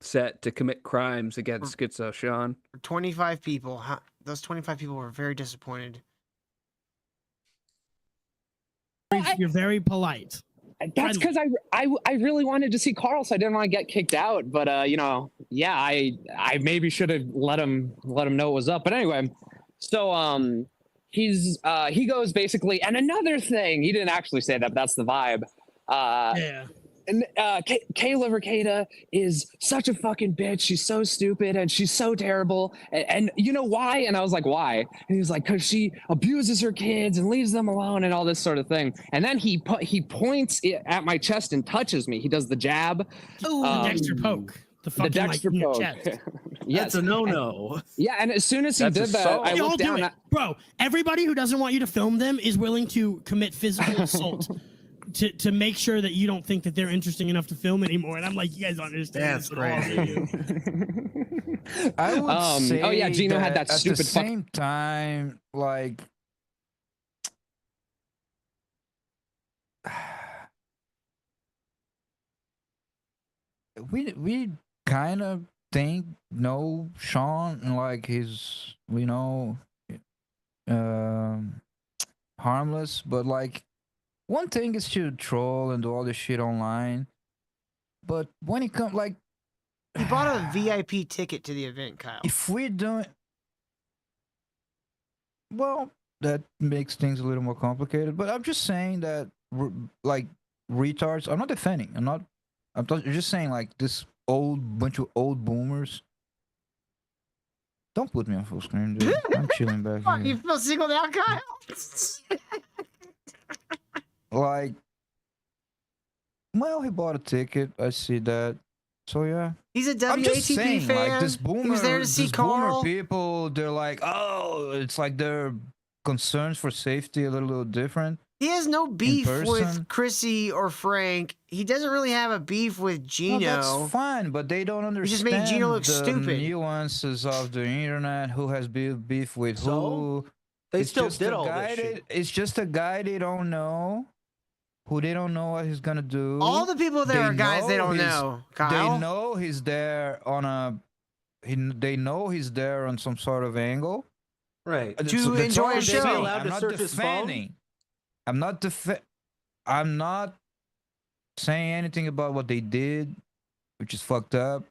set to commit crimes against Schizo Sean. 25 people. Those 25 people were very disappointed. You're very polite. that's because I really wanted to see Carl, so I didn't want to get kicked out. But you know, yeah, I maybe should have let him know what was up. But anyway, so he goes basically, and another thing, he didn't actually say that, but that's the vibe. Yeah. And Kayla Ricada is such a fucking bitch. She's so stupid and she's so terrible. And you know why? And I was like, why? And he was like, because she abuses her kids and leaves them alone and all this sort of thing. And then he points it at my chest and touches me. He does the jab. Oh, the Dexter poke. The fucking Dexter like, in your poke. chest. Yes. That's a no-no. Yeah, and as soon as he That's did that, assault. I They all looked do down. it. Bro, everybody who doesn't want you to film them is willing to commit physical assault to make sure that you don't think that they're interesting enough to film anymore. And I'm like, you guys don't understand. That's this at all, crazy. do you? I would say oh yeah, Geno had that at stupid the same time, like we kind of know Sean and like his, you know, um, harmless, but like one thing is to troll and do all this shit online, but when it comes like He bought a VIP ticket to the event, Kyle. if we're doing well, that makes things a little more complicated. But I'm just saying that like retards. I'm not defending. I'm just saying like this old bunch of old boomers. Don't put me on full screen, dude. I'm chilling back Fuck, here. you feel singled out, Kyle? Like, well, he bought a ticket. I see that. So yeah. He's a I'm just WATP saying, fan. like this boomer, He was there to see this boomer Carl. people, they're like, oh, it's like their concerns for safety a little different. He has no beef person. with Chrissy or Frank. He doesn't really have a beef with Geno. No, that's fine, but they don't understand just made Geno look the stupid. nuances of the internet, who has beef with who. They It's still just did a all guy this shit. It's just a guy they don't know, who they don't know what he's gonna do. All the people there are guys they don't know, Kyle. They know he's there on a. They know he's there on some sort of angle. Right. To enjoy a show. I'm not defending. I'm not saying anything about what they did, which is fucked up.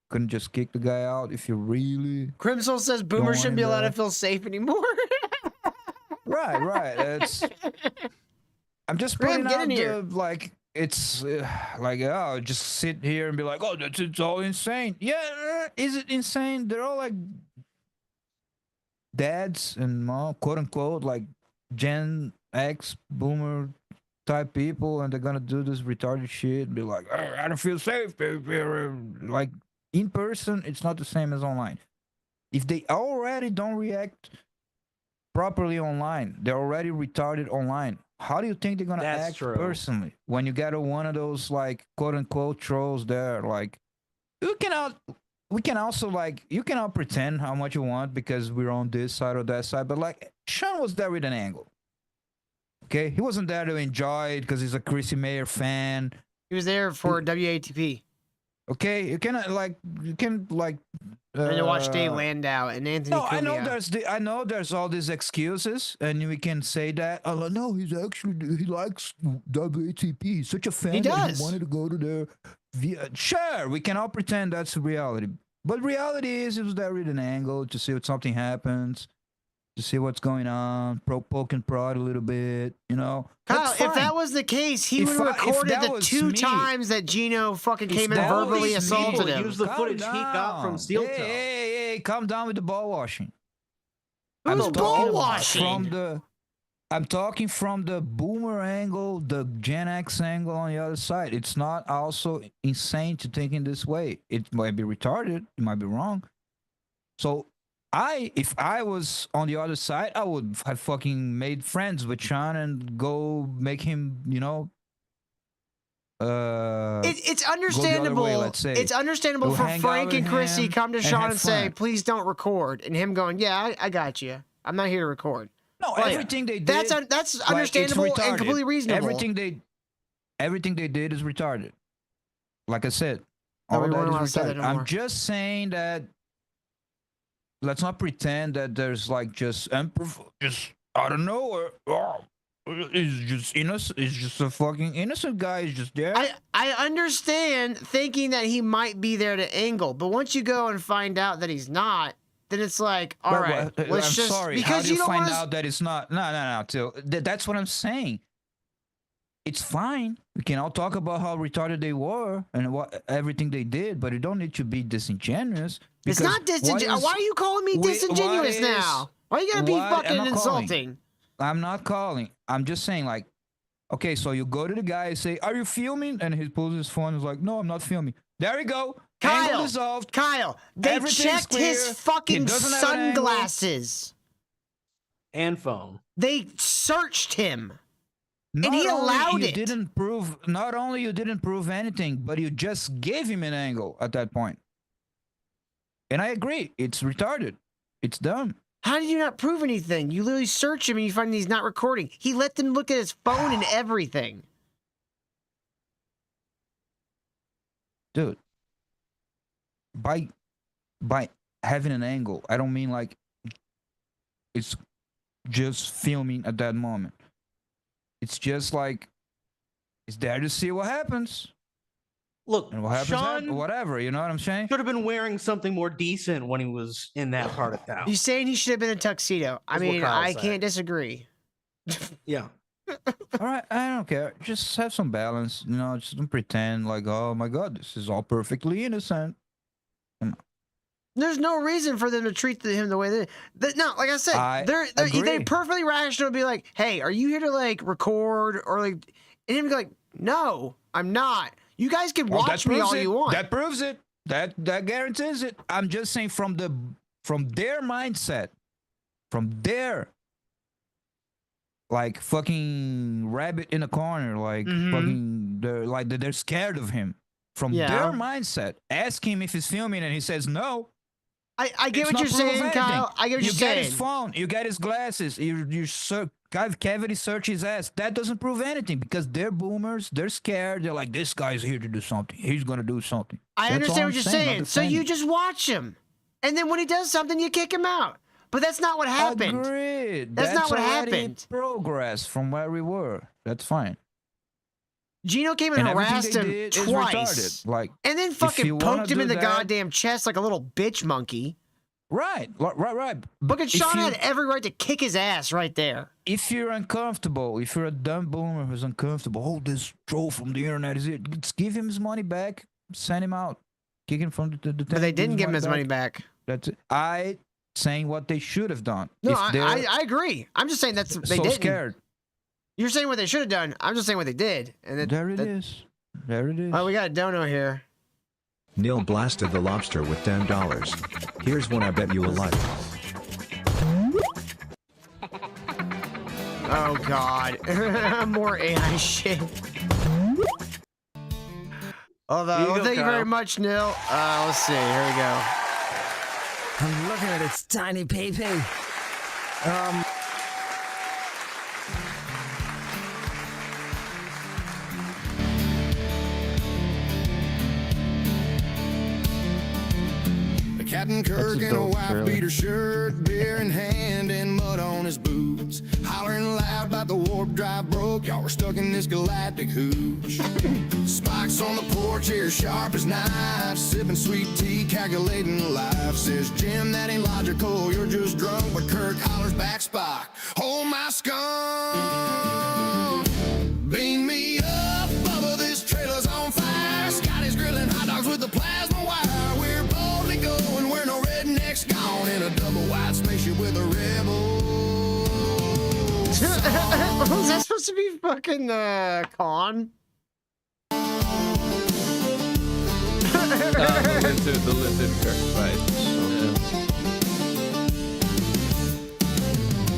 Couldn't just kick the guy out if you really. Crimson says Boomer shouldn't be allowed to feel safe anymore. Right. It's. I'm just Grim, putting get out in here. like it's like oh, just sit here and be like, oh, it's all insane. Yeah, is it insane? They're all like dads and mom, quote unquote, like Gen X boomer type people, and they're gonna do this retarded shit and be like, oh, I don't feel safe. Like in person, it's not the same as online. If they already don't react properly online, they're already retarded online. How do you think they're gonna act personally when you got one of those like quote unquote trolls there? Like we can also like you can all pretend how much you want because we're on this side or that side, but like Sean was there with an angle. Okay, he wasn't there to enjoy it because he's a Chrissy Mayer fan. He was there for WATP. Okay, you can And to watch Dave Landau and Anthony. No, Cumia. I know there's all these excuses, and we can say that. Oh no, he likes WATP. He's such a fan. He that does. He wanted to go to there. Sure, we can all pretend that's reality, but reality is it was there with an angle to see if something happens, to see what's going on, poke and prod a little bit, you know. Kyle, That's if fine. that was the case, he If would have I- if recorded that the was two me- times that Geno fucking If came and that verbally was assaulted me- him. Use the Calm footage he got from down. Steel Toe. Hey, calm down with the ball washing. Who's talking ball about washing? I'm talking from the boomer angle, the Gen X angle on the other side. It's not also insane to think in this way. It might be retarded. It might be wrong. So if I was on the other side, I would have fucking made friends with Sean and go make him, you know. It's go the other understandable. way, let's say. It's understandable Go for hang out Frank with and Chrissy him come to and Sean have and say, fun. "Please don't record," and him going, "Yeah, I got you. I'm not here to record." No, Like, everything they did. That's like, it's understandable and retarded. completely reasonable. Everything they did is retarded. Like I said, No, all we that weren't is allowed to say retarded. that no more. I'm just saying that. Let's not pretend that there's like just out of nowhere. Oh, it's just innocent. It's just a fucking innocent guy. He's just there. I understand thinking that he might be there to angle, but once you go and find out that he's not, then it's like, all right, let's I'm just sorry. because How do you don't find want out that it's not? No. Till that's what I'm saying. It's fine. We can all talk about how retarded they were and what everything they did, but you don't need to be disingenuous. It's not disingenuous. Why are you calling me disingenuous now? Why you gotta be fucking insulting? I'm not calling. I'm just saying, like, okay, so you go to the guy and say, "Are you filming?" And he pulls his phone and is like, "No, I'm not filming." There we go. Angle dissolved. Kyle, they Everything's checked his clear. He fucking doesn't have an angle. sunglasses. And phone. They searched him. Not And he only allowed you it. Didn't prove. Not only you didn't prove anything, but you just gave him an angle at that point. And I agree, it's retarded. It's dumb. How did you not prove anything? You literally search him and you find he's not recording. He let them look at his phone and everything. Dude, by having an angle, I don't mean like it's just filming at that moment. It's just like it's there to see what happens. Look, And what happens, Sean whatever. You know what I'm saying? should have been wearing something more decent when he was in that part of town. You saying he should have been in a tuxedo? I That's what mean, Kyle I said. can't disagree. Yeah. All right, I don't care. Just have some balance. You know, just don't pretend like, oh my God, this is all perfectly innocent. There's no reason for them to treat him the way they. No, like I said, they're agree. perfectly rational to be like, "Hey, are you here to like record or like?" And him be like, "No, I'm not. You guys can Well, watch me all you want." That proves it. That guarantees it. I'm just saying from their mindset, from their like fucking rabbit in a corner, like fucking they're scared of him. From their mindset, ask him if he's filming and he says no. I get It's what you're not proof of saying, Kyle. I get what you you're get saying. his phone, you get his glasses, you cavity search his ass. That doesn't prove anything because they're boomers. They're scared. They're like, this guy's here to do something. He's gonna do something. I That's all understand I'm what you're saying. saying. So you just watch him, and then when he does something, you kick him out. But that's not what happened. Agreed. That's not what already happened. Progress from where we were. That's fine. Geno came and harassed him twice, Like, and then if fucking you wanna poked him in do the that- goddamn chest like a little bitch monkey. Right. Fucking if Sean you- had every right to kick his ass right there. If you're uncomfortable, if you're a dumb boomer who's uncomfortable, oh, this troll from the internet is here. Just give him his money back. Send him out. Kick him from the But they didn't give him his money back. That's it. I saying what they should have done. No, If I agree. I'm just saying that's they so didn't. scared. You're saying what they should have done. I'm just saying what they did. And There it is. There it is. Oh, we got a dono here. Neil blasted the lobster with $10. Here's one I bet you will like. Oh God, more AI shit. Although, thank you very much, Neil. Let's see. Here we go. I'm looking at its tiny pee-pee. Captain Kirk in a white beater shirt, beer in hand and mud on his boots, hollering loud about the warp drive broke. Y'all were stuck in this galactic hooch. Spikes on the porch, here sharp as knives, sipping sweet tea, calculating life. Says Jim, that ain't logical, you're just drunk. But Kirk hollers back, Spock, hold my skunk. Beam me up, Bubba, this trailer's on fire. Scotty's grilling hot dogs with the plasma wire. We're boldly going, we're no rednecks gone in a double wide spaceship with a rebel. Was that supposed to be fucking Con? The lizard Kirk fight.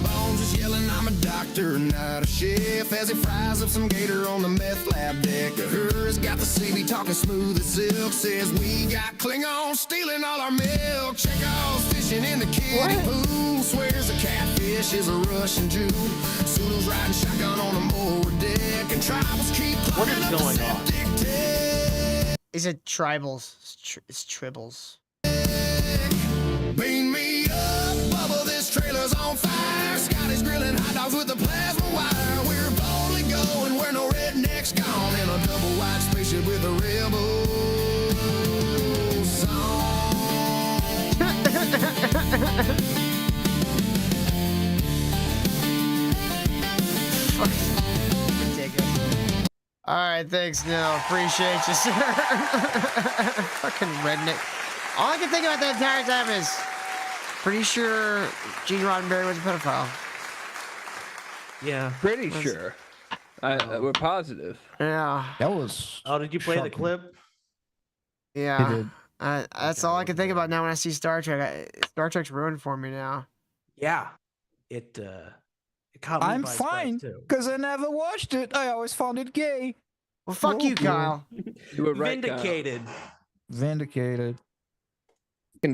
Bones is yelling, I'm a doctor, not a chef, as he fries up some gator on the meth lab deck. Her's got the CB talking smooth as silk. Says we got Klingons stealing all our milk. Chekhov's fishing in the kiddie pool. Swears a catfish is a Russian Jew. Sulu's riding shotgun on the mower deck. And tribals keep What is plugging up the going on? septic tank. He said tribals. It's tribbles. Beam me up, Bubba, this trailer's on fire. Scotty's grilling hot dogs with the plasma wire. We're boldly going, we're no rednecks gone in a double wide spaceship with a rebel song. Ridiculous. All right, thanks, Neil. Appreciate you, sir. Fucking redneck. All I can think about that entire time is pretty sure Gene Roddenberry was a pedophile. Yeah. Pretty sure. We're positive. Yeah. That was. Oh, did you play the shocking. clip? Yeah. That's all I can think about now when I see Star Trek. Star Trek's ruined for me now. Yeah. It caught me I'm by surprise, fine too. because I never watched it. I always found it gay. Well, fuck you, Kyle. You were right, Vindicated. Vindicated.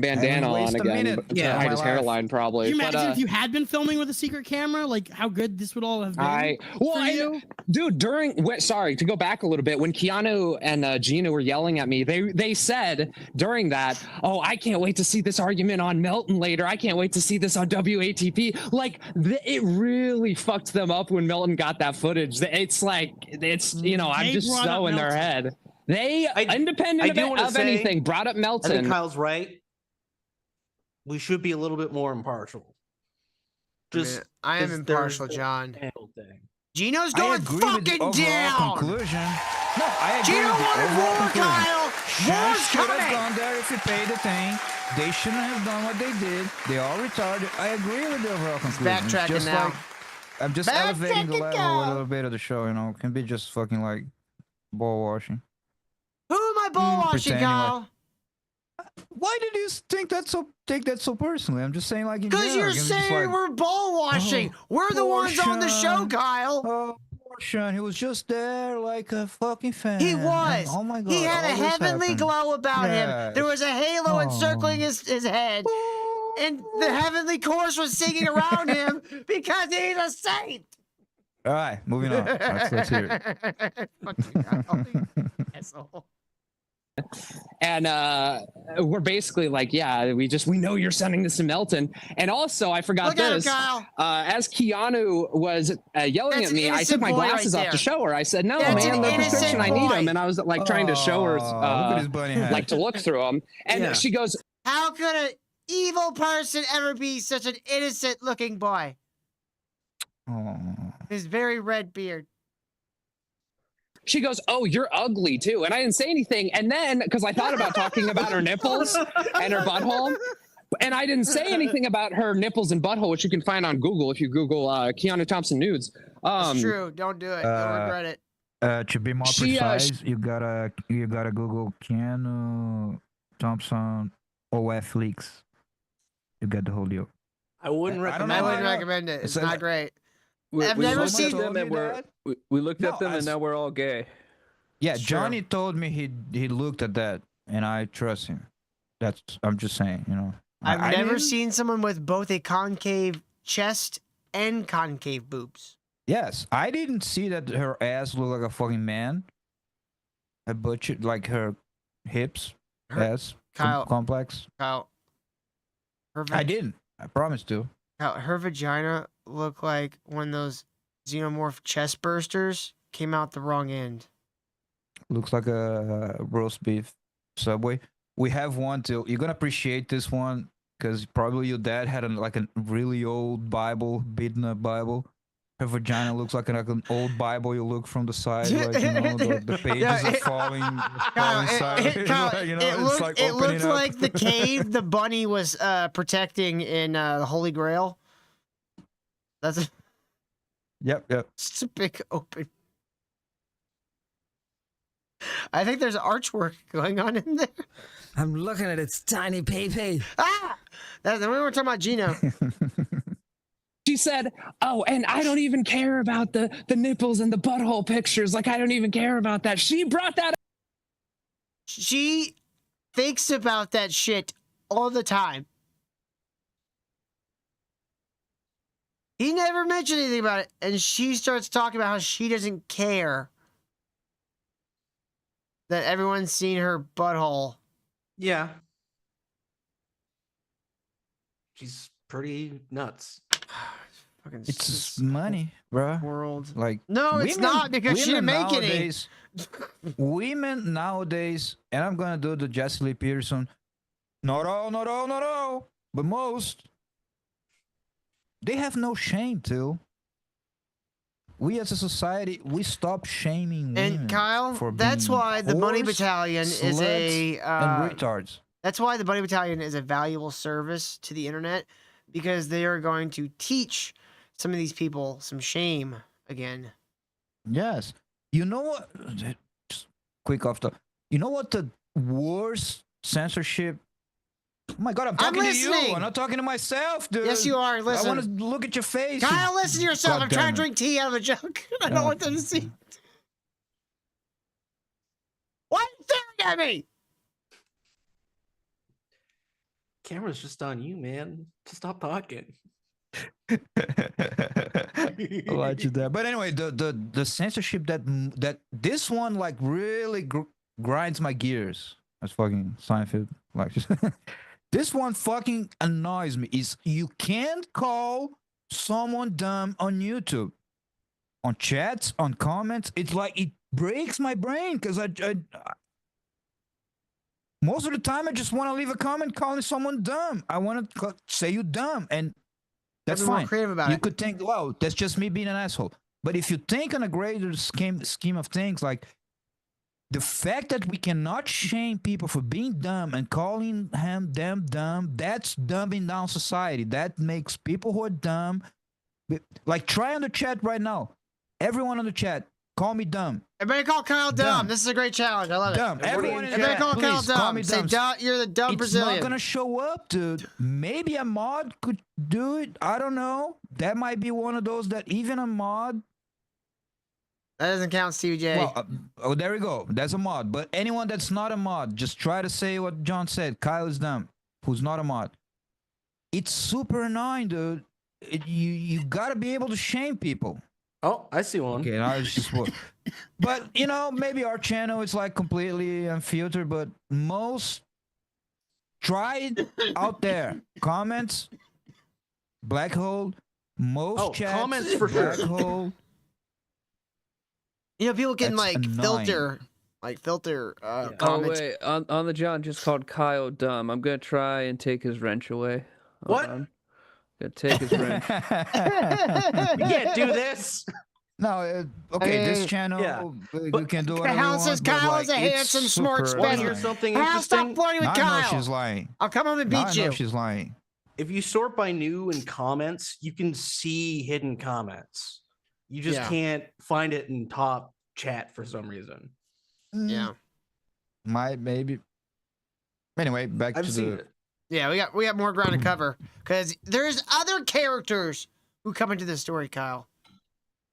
fucking bandana waste on a again. minute To hide his life. hairline, probably. Could you But, imagine if you had been filming with a secret camera, like how good this would all have been? Dude, sorry to go back a little bit, when Keanu and Geno were yelling at me, they said during that, "Oh, I can't wait to see this argument on Melton later. I can't wait to see this on WATP." Like it really fucked them up when Melton got that footage. It's like I'm They just brought so up in their Melton. head. They independent of anything brought up Melton. I think Kyle's right. We should be a little bit more impartial. Just I am 'cause impartial, there's the John. handle thing. Geno's I going agree with the fucking overall down. conclusion. No, I agree Geno with the wanted overall war, conclusion. Kyle. Sean War's should have coming. gone there if he paid the thing. They shouldn't have done what they did. They all retarded. I agree with the overall conclusion. It's backtracking just now. like, I'm just elevating the Backtracking level now. a little bit of the show, you know. It can be just fucking like ball washing. Who am I ball washing, pretending like- Kyle? Why did you take that so personally? I'm just saying like in Because general, you're it can be just saying like, we're ball washing. We're the ones on the show, Kyle. Oh, poor Sean, he was just there like a fucking fan. He And, was. oh my god. He had a all this heavenly happened. glow about him. There was a halo encircling his head. And the heavenly chorus was singing around him because he's a saint. All right, moving on. Let's hear it. Fuck you, Kyle. Asshole. And we're basically like, yeah, we know you're sending this to Melton. And also, I forgot Look at him, this. Kyle. As Keanu was yelling That's at me, an I innocent took my boy glasses right off there. to show her. I said, "No, That's man, an they're innocent prescription. I need boy. them." And I was like trying to show her, look at his bunny hat. like to look through them. And Yeah. she goes, How could an evil person ever be such an innocent looking boy? Oh. His very red beard. She goes, "Oh, you're ugly too." And I didn't say anything. And then, because I thought about talking about her nipples and her butthole, and I didn't say anything about her nipples and butthole, which you can find on Google if you Google Keanu Thompson nudes. It's true. Don't do it. You'll regret it. To be more She, precise, you gotta Google Keanu Thompson OF leaks. You got the whole deal. I wouldn't recommend. I wouldn't recommend it. It's not great. I've we never looked seen at them and we looked at them and now we're all gay. Yeah, Sure. Johnny told me he looked at that, and I trust him. I'm just saying, you know. I've I never didn't- seen someone with both a concave chest and concave boobs. Yes, I didn't see that her ass looked like a fucking man. Her butcher, like her hips, ass, Kyle. complex. Kyle. I didn't. I promised to. Kyle, her vagina looked like one of those xenomorph chest bursters. Came out the wrong end. Looks like a roast beef Subway. We have one too. You're gonna appreciate this one because probably your dad had like a really old Bible, beaten up Bible. Her vagina looks like an old Bible. You look from the side, like, you know, the pages are falling sideways. Kyle, You know, it it's looked, like it opening looked up. like the cave the bunny was protecting in the Holy Grail. That's a, Yep. it's a big open. I think there's artwork going on in there. I'm looking at its tiny pee-pee. Ah! We were talking about Geno. she said, "Oh, and I don't even care about the nipples and the butthole pictures. Like, I don't even care about that." She brought that up. She thinks about that shit all the time. He never mentioned anything about it, and she starts talking about how she doesn't care that everyone's seen her butthole. Yeah. She's pretty nuts. It's just money, bro. World. Like No, it's not, because she didn't make any. nowadays, women nowadays, and I'm gonna do the Jesse Lee Peterson. Not all, but most. They have no shame, too. We as a society, we stop shaming women. And Kyle, for that's being why the Bunny whores, Battalion is a sluts, and retards. That's why the Bunny Battalion is a valuable service to the internet, because they are going to teach some of these people some shame again. Yes. You know what? Just quick off the. You know what the worst censorship? Oh my God, I'm talking to you. listening. I'm not talking to myself, dude. Yes, you are. Listen. I want to look at your face. Kyle, listen to yourself. God I'm trying damn to it. drink tea out of a jug. I don't want them to see. Why are you staring at me? camera's just on you, man. Just stop talking. I'll let you there. But anyway, the censorship that this one like really grinds my gears. That's fucking Seinfeld. Like this one fucking annoys me. Is you can't call someone dumb on YouTube, on chats, on comments. It's like it breaks my brain because I most of the time I just want to leave a comment calling someone dumb. I want to say you dumb and. That's Be more fine. creative about you it. could think, well, that's just me being an asshole. But if you think on a greater scheme of things, like the fact that we cannot shame people for being dumb and calling them dumb, that's dumbing down society. That makes people who are dumb, like try on the chat right now. Everyone on the chat, call me dumb. Everybody call Kyle dumb. This is a great challenge. I love it. Dumb. Everyone in the Everybody chat, call Kyle please, call dumb. me Say, dumb. you're the dumb It's Brazilian. not gonna show up, dude. Maybe a mod could do it. I don't know. That might be one of those that even a mod. That doesn't count, CJ. Well, oh, there we go. That's a mod. But anyone that's not a mod, just try to say what John said. Kyle is dumb. Who's not a mod? It's super annoying, dude. You gotta be able to shame people. Oh, I see one. Okay, I was just. But you know, maybe our channel is like completely unfiltered. But most try it out there. Comments, black hole. Most chats, comments for black sure. hole. You know, people can That's like annoying. filter Oh comments. wait, on the John just called Kyle dumb. I'm gonna try and take his wrench away. Hold What? on. Gonna take his wrench. You can't do this. No, okay, this channel, yeah. we can do whatever Hal we says want, but, Kyle like, is a it's handsome, smart super Want to spender. hear something Hal, interesting? stop flirting with Now I Kyle. know she's lying. I'll come home and Now beat I know you. she's lying. If you sort by new and comments, you can see hidden comments. You just Yeah. can't find it in top chat for some reason. Yeah. Maybe. Anyway, back I've to seen the. it. Yeah, we got more ground to cover because there's other characters who come into this story, Kyle.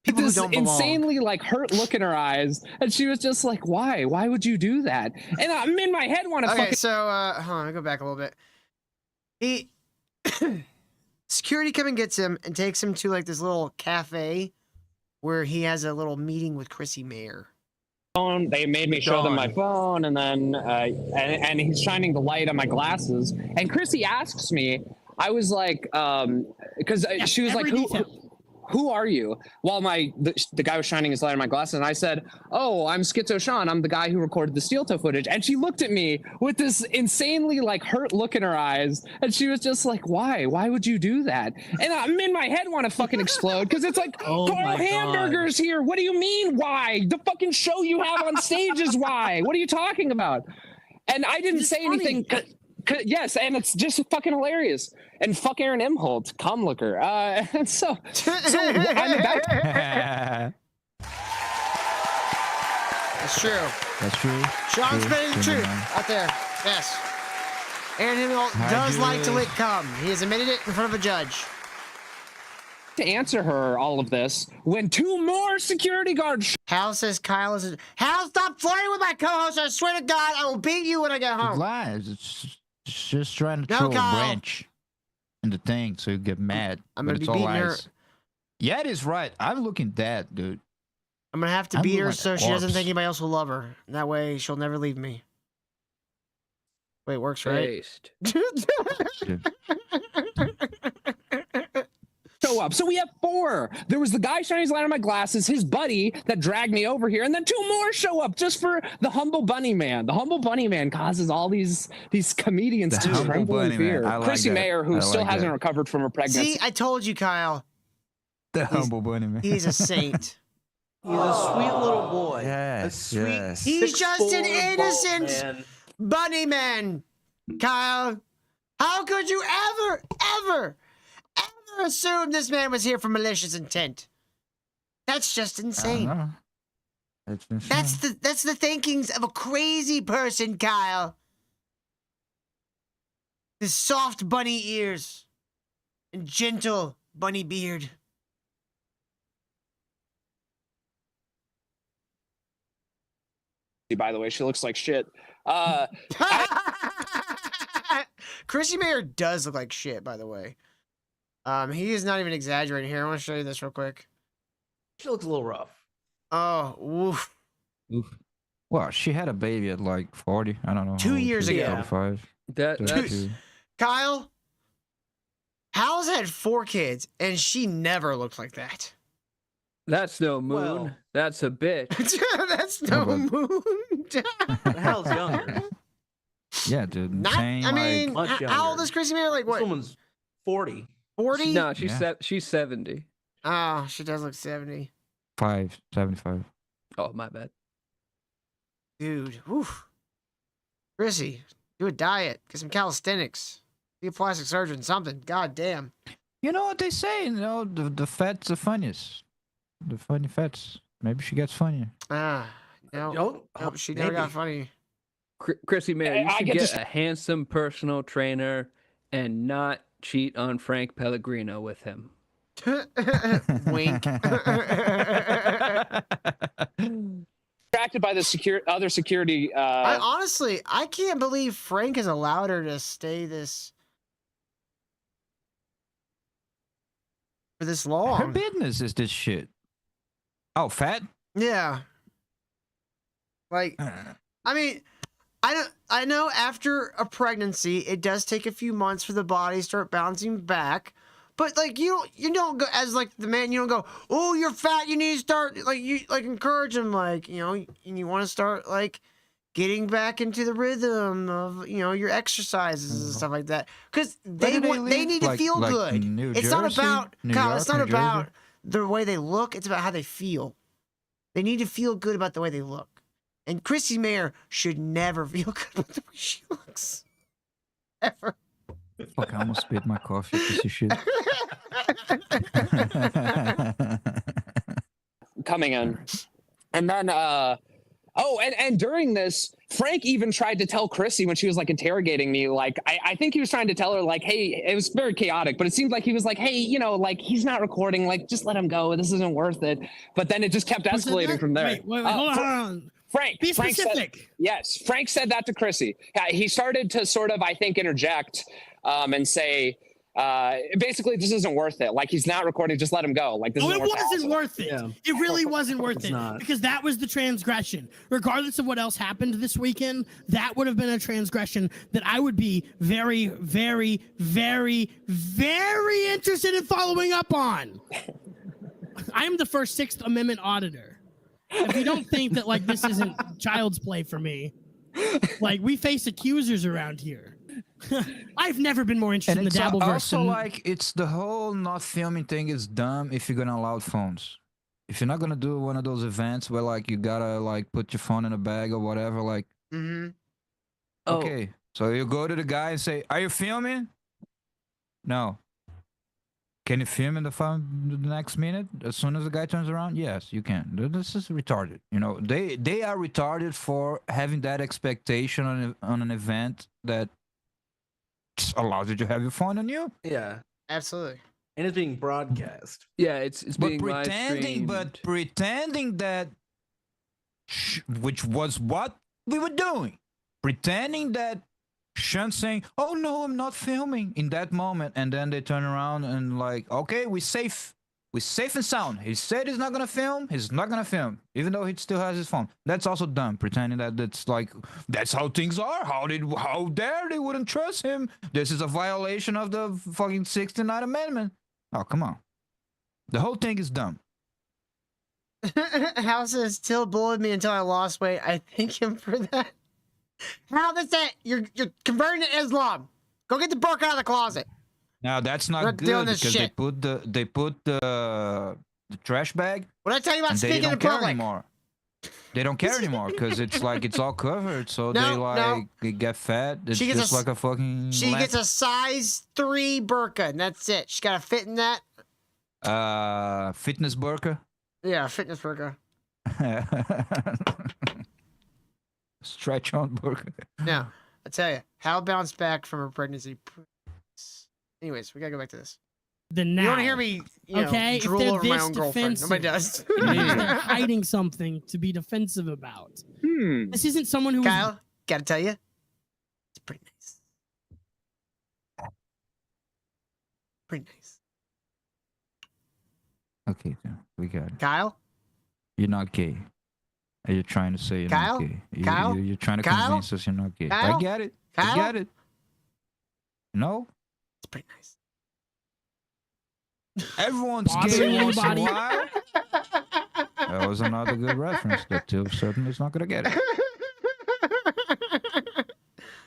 People who This don't belong. insanely like hurt look in her eyes, and she was just like, "Why? Why would you do that?" And I'm in my head want to Okay, fucking. so hold on, I'll go back a little bit. He security come and gets him and takes him to like this little cafe where he has a little meeting with Chrissy Mayer. Phone. They made me show them my phone, and then and he's shining the light on my glasses. And Chrissy asks me, I was like, because she was like, who are you? While the guy was shining his light on my glasses, and I said, "Oh, I'm Schizo Sean. I'm the guy who recorded the steel toe footage." And she looked at me with this insanely like hurt look in her eyes, and she was just like, "Why? Why would you do that?" And I'm in my head want to fucking explode because it's like, Oh Carl my God. Hamburger's here. What do you mean? Why? The fucking show you have on stage is why. What are you talking about? And I didn't say anything. Yes, and it's just fucking hilarious. And fuck Aaron Emholt, cum looker. And so I'm about to... That's true. That's true. Sean's True. spitting the True. truth out there. Yes. Aaron Himmelholt Hi, does like to Julius. lick cum. He has admitted it in front of a judge. to answer her all of this when two more security guards. Hal says Kyle is. Hal, stop flirting with my co-host. I swear to God, I will beat you when I get home. Lies. It's just trying to No, throw a Kyle. wrench in the thing so you get mad. I'm but gonna it's be all beating her. lies. Yeah, it is right. I'm looking dead, dude. I'm gonna have to I'm beat her like a so she doesn't corpse. think anybody else will love her. That way, she'll never leave me. Wait, it works, right? Based. Show up. So we have four. There was the guy shining his light on my glasses, his buddy that dragged me over here, and then two more show up just for the humble bunny man. The humble bunny man causes all these comedians The to humble tremble in bunny man. fear. I like Chrissy that. Mayer, who I still like hasn't that. recovered from her pregnancy. See, I told you, Kyle. The humble bunny man. He's a saint. He's a sweet little boy. Yes, A sweet yes. He's just an 6'4" innocent bald man. bunny man, Kyle. How could you ever assume this man was here for malicious intent? That's just insane. That's the thinkings of a crazy person, Kyle. His soft bunny ears and gentle bunny beard. By the way, she looks like shit. Chrissy Mayer does look like shit, by the way. He is not even exaggerating here. I want to show you this real quick. She looks a little rough. Oh, woof. Oof. Well, she had a baby at like 40. I don't know. 2 years ago. 45. That's Kyle, Hal's had 4 kids, and she never looked like that. That's no moon. Well. That's a bitch. That's no moon. Hal's younger. Yeah, dude. Not, Same, I mean, much how old younger. is Chrissy Mayer? Like This what? woman's 40. 40? No, she's Yeah. she's 70. Oh, she does look 70. 75. Oh, my bad. Dude, woof. Chrissy, do a diet. Get some calisthenics. Be a plastic surgeon, something. God damn. You know what they say? You know, the fat's the funniest. The funny fats. Maybe she gets funnier. No, Nope. nope, she never got funny. Chrissy Mayer, you I should get get to- a handsome personal trainer and not cheat on Frank Pellegrino with him. Wink. Distracted by the other security. I honestly, I can't believe Frank has allowed her to stay this for this Her long. business is this shit. Oh, fat? Yeah. Like, I mean, I know after a pregnancy, it does take a few months for the body to start bouncing back. But like you don't go as like the man, you don't go, oh, you're fat, you need to start you encourage him, like, you want to start like getting back into the rhythm of your exercises and stuff like that. Because they need to feel good. New It's not Jersey? about New Kyle, York, it's not New about Jersey? the way they look, it's about how they feel. They need to feel good about the way they look. And Chrissy Mayer should never feel good about the way she looks. Ever. Fuck, I almost spit my coffee, piece of shit. Coming in. And then and during this, Frank even tried to tell Chrissy when she was like interrogating me, like I think he was trying to tell her, like, hey, it was very chaotic, but it seemed like he was like, hey, like he's not recording, like just let him go, this isn't worth it. But then it just kept escalating from there. Wait, hold on. Frank, Be Frank specific. said, yes, Frank said that to Chrissy. He started to sort of, I think, interject and say, basically, this isn't worth it. Like, he's not recording, just let him go. Like, this Oh, isn't it worth wasn't worth it. Yeah. It really wasn't worth It's it not. because that was the transgression. Regardless of what else happened this weekend, that would have been a transgression that I would be very, very, very, very interested in following up on. I am the first Sixth Amendment auditor. If you don't think that like this isn't child's play for me, like we face accusers around here. I've never been more interested in the Dabbleverse. Also, than- like, it's the whole not filming thing is dumb if you're gonna allow phones. If you're not gonna do one of those events where like you gotta like put your phone in a bag or whatever, like, okay, so you go to the guy and say, "Are you filming?" No. Can you film in the next minute as soon as the guy turns around? Yes, you can. This is retarded. They are retarded for having that expectation on an event that allows you to have your phone on you. Yeah. Absolutely. And it's being broadcast. Yeah, it's being pretending that, which was what we were doing, pretending that Sean's saying, "Oh no, I'm not filming" in that moment, and then they turn around and like, "Okay, we're safe and sound. He said he's not gonna film. He's not gonna film, even though he still has his phone." That's also dumb, pretending that that's like that's how things are. How dare they wouldn't trust him? This is a violation of the fucking 69th Amendment. Oh, come on. The whole thing is dumb. Hal says, Till bullied me until I lost weight. I thank him for that. Hal, that's it. You're converting to Islam. Go get the book out of the closet. Now that's We're not not doing good this because shit. they put the trash bag. What did I tell you about and they speaking don't in care public? anymore. They don't care anymore because it's like it's all covered, so they get fat. It's just like a fucking. She gets a size 3 burqa, and that's it. She got to fit in that. Fitness burqa. Yeah, fitness burqa. Stretch on burqa. No, I tell you, Hal bounced back from her pregnancy. Anyways, we gotta go back to this. The now. You want to hear me? Okay, if drool they're over my this own girlfriend. defensive, Nobody does. it means they're hiding something to be defensive about. This isn't someone who. Kyle, gotta tell you, it's pretty nice. Pretty nice. Okay, we got it. Kyle? You're not gay. Are you trying to say you're Kyle? not gay? Kyle? You're trying to Kyle? convince us you're not gay. Kyle? I get it. Kyle? I get it. No? It's pretty nice. Everyone's Bothering gay once in a anybody? while. That was another good reference that Till certainly is not going to get it.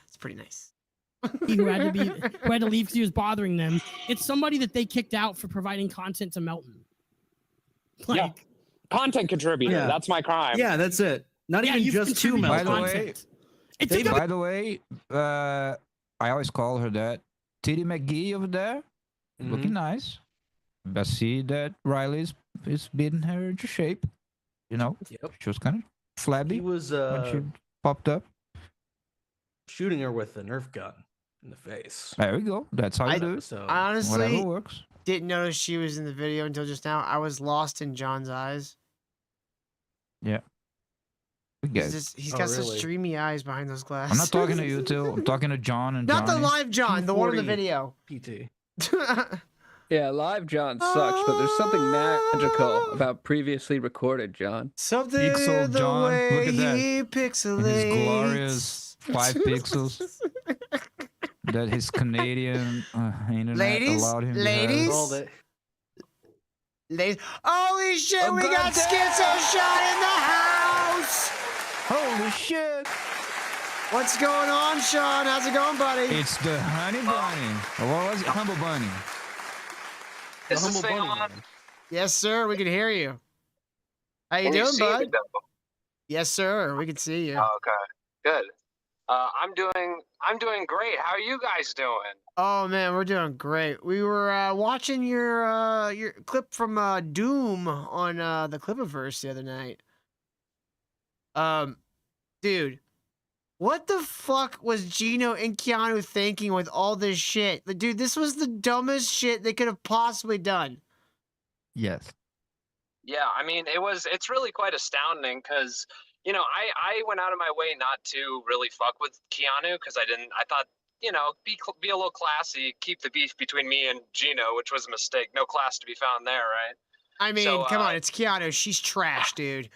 It's pretty nice. who had to leave because he was bothering them. It's somebody that they kicked out for providing content to Melton. Like, Yeah. Content contributor. Yeah. That's my crime. Yeah, that's it. Not Yeah, even you've just two contributed By the Melton. way, content. It's by the way, I always call her that. Titty McGee over there, looking nice. I see that Riley is beating her into shape. You know, she was kind of flabby He was when she popped up. shooting her with a Nerf gun in the face. There we go. That's how you do it. So I honestly Whatever works. didn't notice she was in the video until just now. I was lost in John's eyes. Yeah. We get it. He's got such dreamy eyes behind those glasses. I'm not talking to you, Till. I'm talking to John and Not the Johnny. live John, the one in the P40 video. PT. Yeah, live John sucks, but there's something magical about previously recorded John. Something Pixel the John, way look at that. he And pixelates. his glorious 5 pixels that his Canadian internet Ladies, allowed him ladies, to have. ladies. Holy shit, Oh, we got goddamn. Schizo Shot in the house. Holy shit. What's going on, Sean? How's it going, buddy? It's the Honey Bunny. Or what was it? Humble Bunny. The humble bunny. Man. Yes, sir. We can hear you. How you doing, bud? Yes, sir. We can see you. Okay, good. I'm doing great. How are you guys doing? Oh man, we're doing great. We were watching your clip from Doom on the Clipiverse the other night. Dude, what the fuck was Geno and Keanu thinking with all this shit? Like, dude, this was the dumbest shit they could have possibly done. Yes. Yeah, I mean, it's really quite astounding because, you know, I went out of my way not to really fuck with Keanu because I thought, you know, be a little classy, keep the beef between me and Geno, which was a mistake. No class to be found there, right? I mean, So, come on, it's Keanu. She's trash, dude.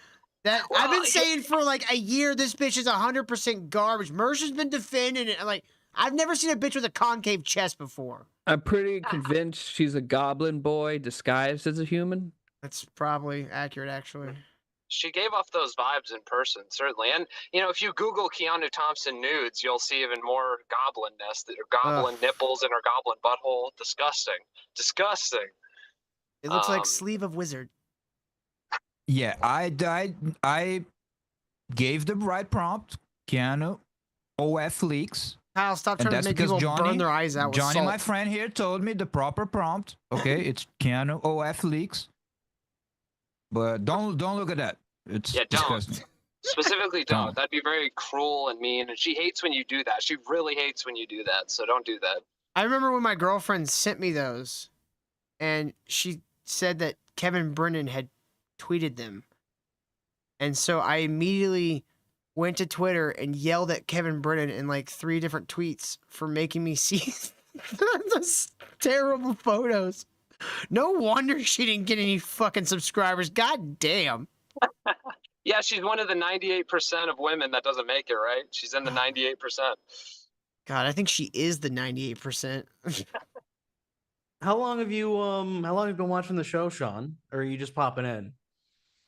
I've Well, been saying for like a year, this bitch is 100% garbage. Mercer's been defending it. Like, I've never seen a bitch with a concave chest before. I'm pretty convinced she's a goblin boy disguised as a human. That's probably accurate, actually. She gave off those vibes in person, certainly. And, you know, if you Google Keanu Thompson nudes, you'll see even more goblinness, goblin nipples in her goblin butthole. Disgusting. Disgusting. It looks like Sleeve of Wizard. Yeah, I gave the right prompt. Keanu, OF leaks. Kyle, stop And trying to that's make because people burn their eyes out with Johnny, salt. my friend here, told me the proper prompt. Okay, it's Keanu, OF leaks. But don't look at that. It's disgusting. Don't. Specifically don't. That'd be very cruel and mean. And she hates when you do that. She really hates when you do that. So don't do that. I remember when my girlfriend sent me those, and she said that Kevin Brennan had tweeted them. And so I immediately went to Twitter and yelled at Kevin Brennan in like 3 different tweets for making me see those terrible photos. No wonder she didn't get any fucking subscribers. God damn. Yeah, she's one of the 98% of women that doesn't make it, right? She's in the 98%. God, I think she is the 98%. How long have you been watching the show, Sean? Or are you just popping in?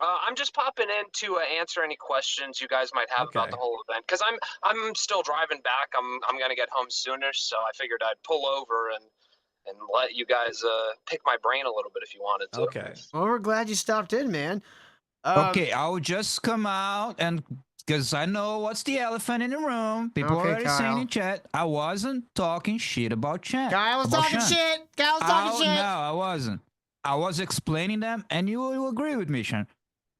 I'm just popping in to answer any questions you guys might have about the whole event because I'm still driving back. I'm gonna get home sooner, so I figured I'd pull over and let you guys pick my brain a little bit if you wanted to. Okay. Well, we're glad you stopped in, man. Okay, I will just come out and because I know what's the elephant in the room. People Okay, already saying Kyle. in chat, I wasn't talking shit about chat. Kyle was about talking Sean. shit. Kyle was talking shit. No, I wasn't. I was explaining them, and you will agree with me, Sean.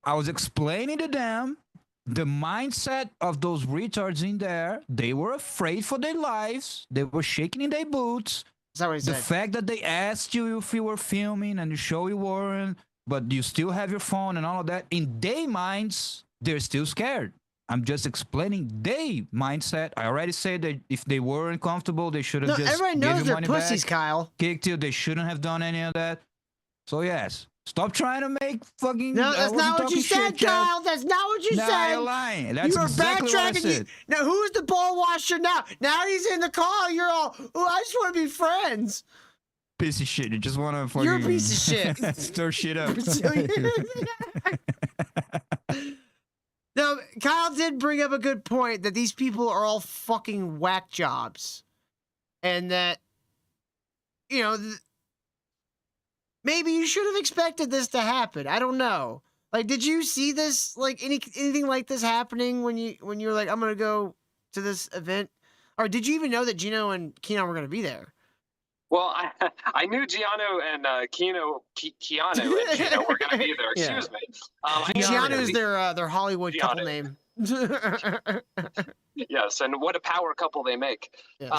I was explaining to them the mindset of those retards in there. They were afraid for their lives. They were shaking in their boots. Is that what he The said? fact that they asked you if you were filming and you show you weren't, but you still have your phone and all of that, in their minds, they're still scared. I'm just explaining their mindset. I already said that if they were uncomfortable, they should have No, just everybody gave knows you they're money pussies, back. Kyle. Kicked you. They shouldn't have done any of that. So yes, stop trying to make fucking. No, I that's wasn't not what talking you said, shit, Chad. Kyle. That's not what you Nah, said. you're lying. That's you were exactly what I backtracking. said. Now, who's the ball washer now? Now he's in the call. You're all, oh, I just want to be friends. Piece of shit. You just want to fucking. You're a piece of shit. Stir shit up. No, Kyle did bring up a good point that these people are all fucking whack jobs. And that, you know, maybe you should have expected this to happen. I don't know. Like, did you see this, like, anything like this happening when you were like, I'm going to go to this event? Or did you even know that Geno and Keanu were going to be there? Well, I knew Giano and Keanu and Geno were going to be there. Yeah. Excuse me. Keanu's their Hollywood couple name. Yes, and what a power couple they make. Yes.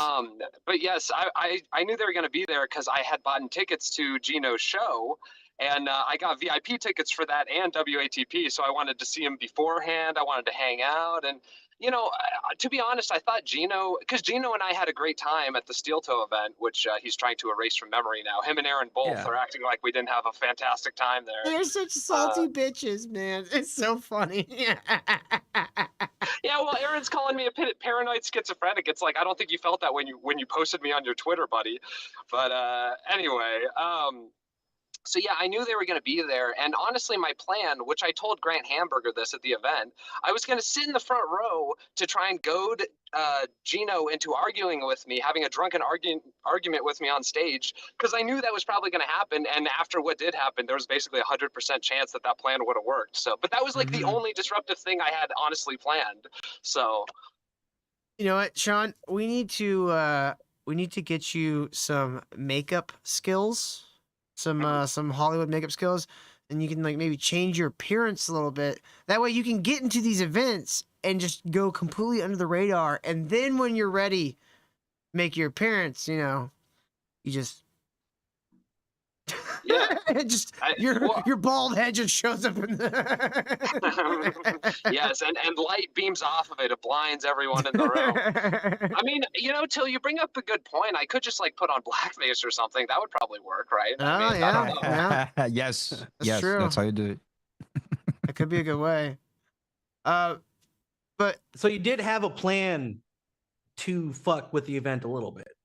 But yes, I knew they were going to be there because I had bought tickets to Geno's show, and I got VIP tickets for that and WATP, so I wanted to see him beforehand. I wanted to hang out, and you know, to be honest, I thought Geno, because Geno and I had a great time at the Steel Toe event, which he's trying to erase from memory now. Him and Aaron both are acting like we didn't have a fantastic time there. They're such salty bitches, man. It's so funny. Yeah, well, Aaron's calling me a paranoid schizophrenic. It's like, I don't think you felt that when you posted me on your Twitter, buddy. But anyway, so yeah, I knew they were going to be there. And honestly, my plan, which I told Grant Hamburger this at the event, I was going to sit in the front row to try and goad Geno into arguing with me, having a drunken argument with me on stage, because I knew that was probably going to happen. And after what did happen, there was basically 100% chance that plan would have worked. So, but that was like the only disruptive thing I had honestly planned. So, you know what, Sean? We need to get you some makeup skills. Some Hollywood makeup skills, and you can like maybe change your appearance a little bit. That way you can get into these events and just go completely under the radar. And then when you're ready, make your appearance. You know, you just your bald head just shows up in the yes, and light beams off of it. It blinds everyone in the room. I mean, you know, Till, you bring up a good point. I could just like put on blackface or something. That would probably work, right? I mean, I don't know. Yes, that's true. That's how you do it. It could be a good way. But so you did have a plan to fuck with the event a little bit.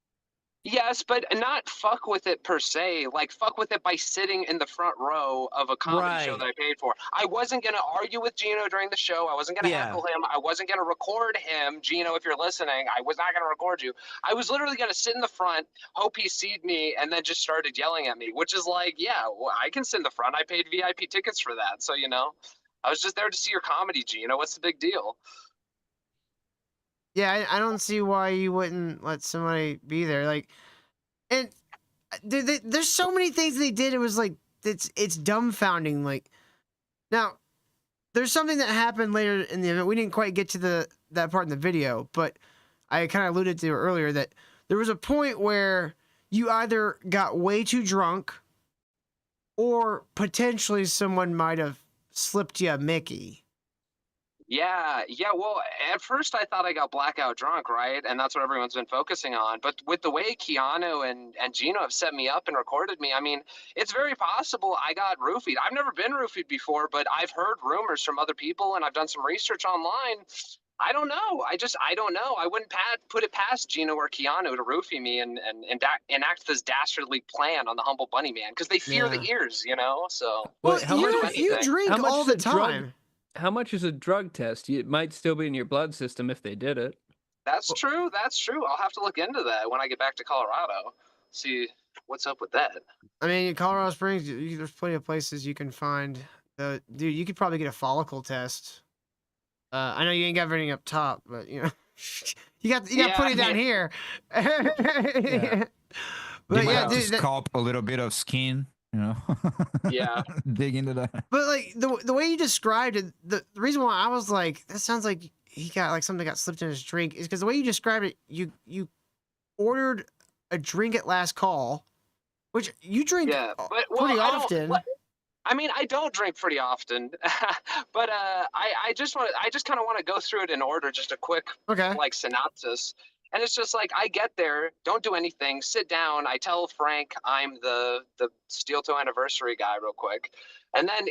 Yes, but not fuck with it per se. Like, fuck with it by sitting in the front row of a comedy show that I paid for. I wasn't going to argue with Geno during the show. I wasn't going to heckle him. I wasn't going to record him. Geno, if you're listening, I was not going to record you. I was literally going to sit in the front, hope he seed me, and then just started yelling at me, which is like, yeah, well, I can sit in the front. I paid VIP tickets for that. So, you know, I was just there to see your comedy, Geno. What's the big deal? Yeah, I don't see why you wouldn't let somebody be there. Like, and there's so many things they did. It was like it's dumbfounding. Like, now there's something that happened later in the event. We didn't quite get to that part in the video, but I kind of alluded to earlier that there was a point where you either got way too drunk, or potentially someone might have slipped you a Mickey. Yeah. Well, at first I thought I got blackout drunk, right? And that's what everyone's been focusing on. But with the way Keanu and Geno have set me up and recorded me, I mean, it's very possible I got roofied. I've never been roofied before, but I've heard rumors from other people, and I've done some research online. I don't know. I don't know. I wouldn't put it past Geno or Keanu to roofie me and enact this dastardly plan on the humble bunny man, because they fear the ears, you know? So, well, you drink all the time. How much is a drug test? It might still be in your blood system if they did it. That's true. I'll have to look into that when I get back to Colorado. See what's up with that. I mean, in Colorado Springs, there's plenty of places you can find. Dude, you could probably get a follicle test. I know you ain't got everything up top, but you know, you got plenty down here. But yeah, dude, scalp a little bit of skin. You know, yeah, dig into that. But like the way you described it, the reason why I was like, that sounds like he got like something got slipped in his drink, is because the way you described it, you ordered a drink at last call, which you drink pretty often. I mean, I don't drink pretty often, but I just kind of want to go through it in order, just a quick like synopsis. And it's just like I get there, don't do anything, sit down. I tell Frank I'm the Steel Toe Anniversary guy, real quick, and then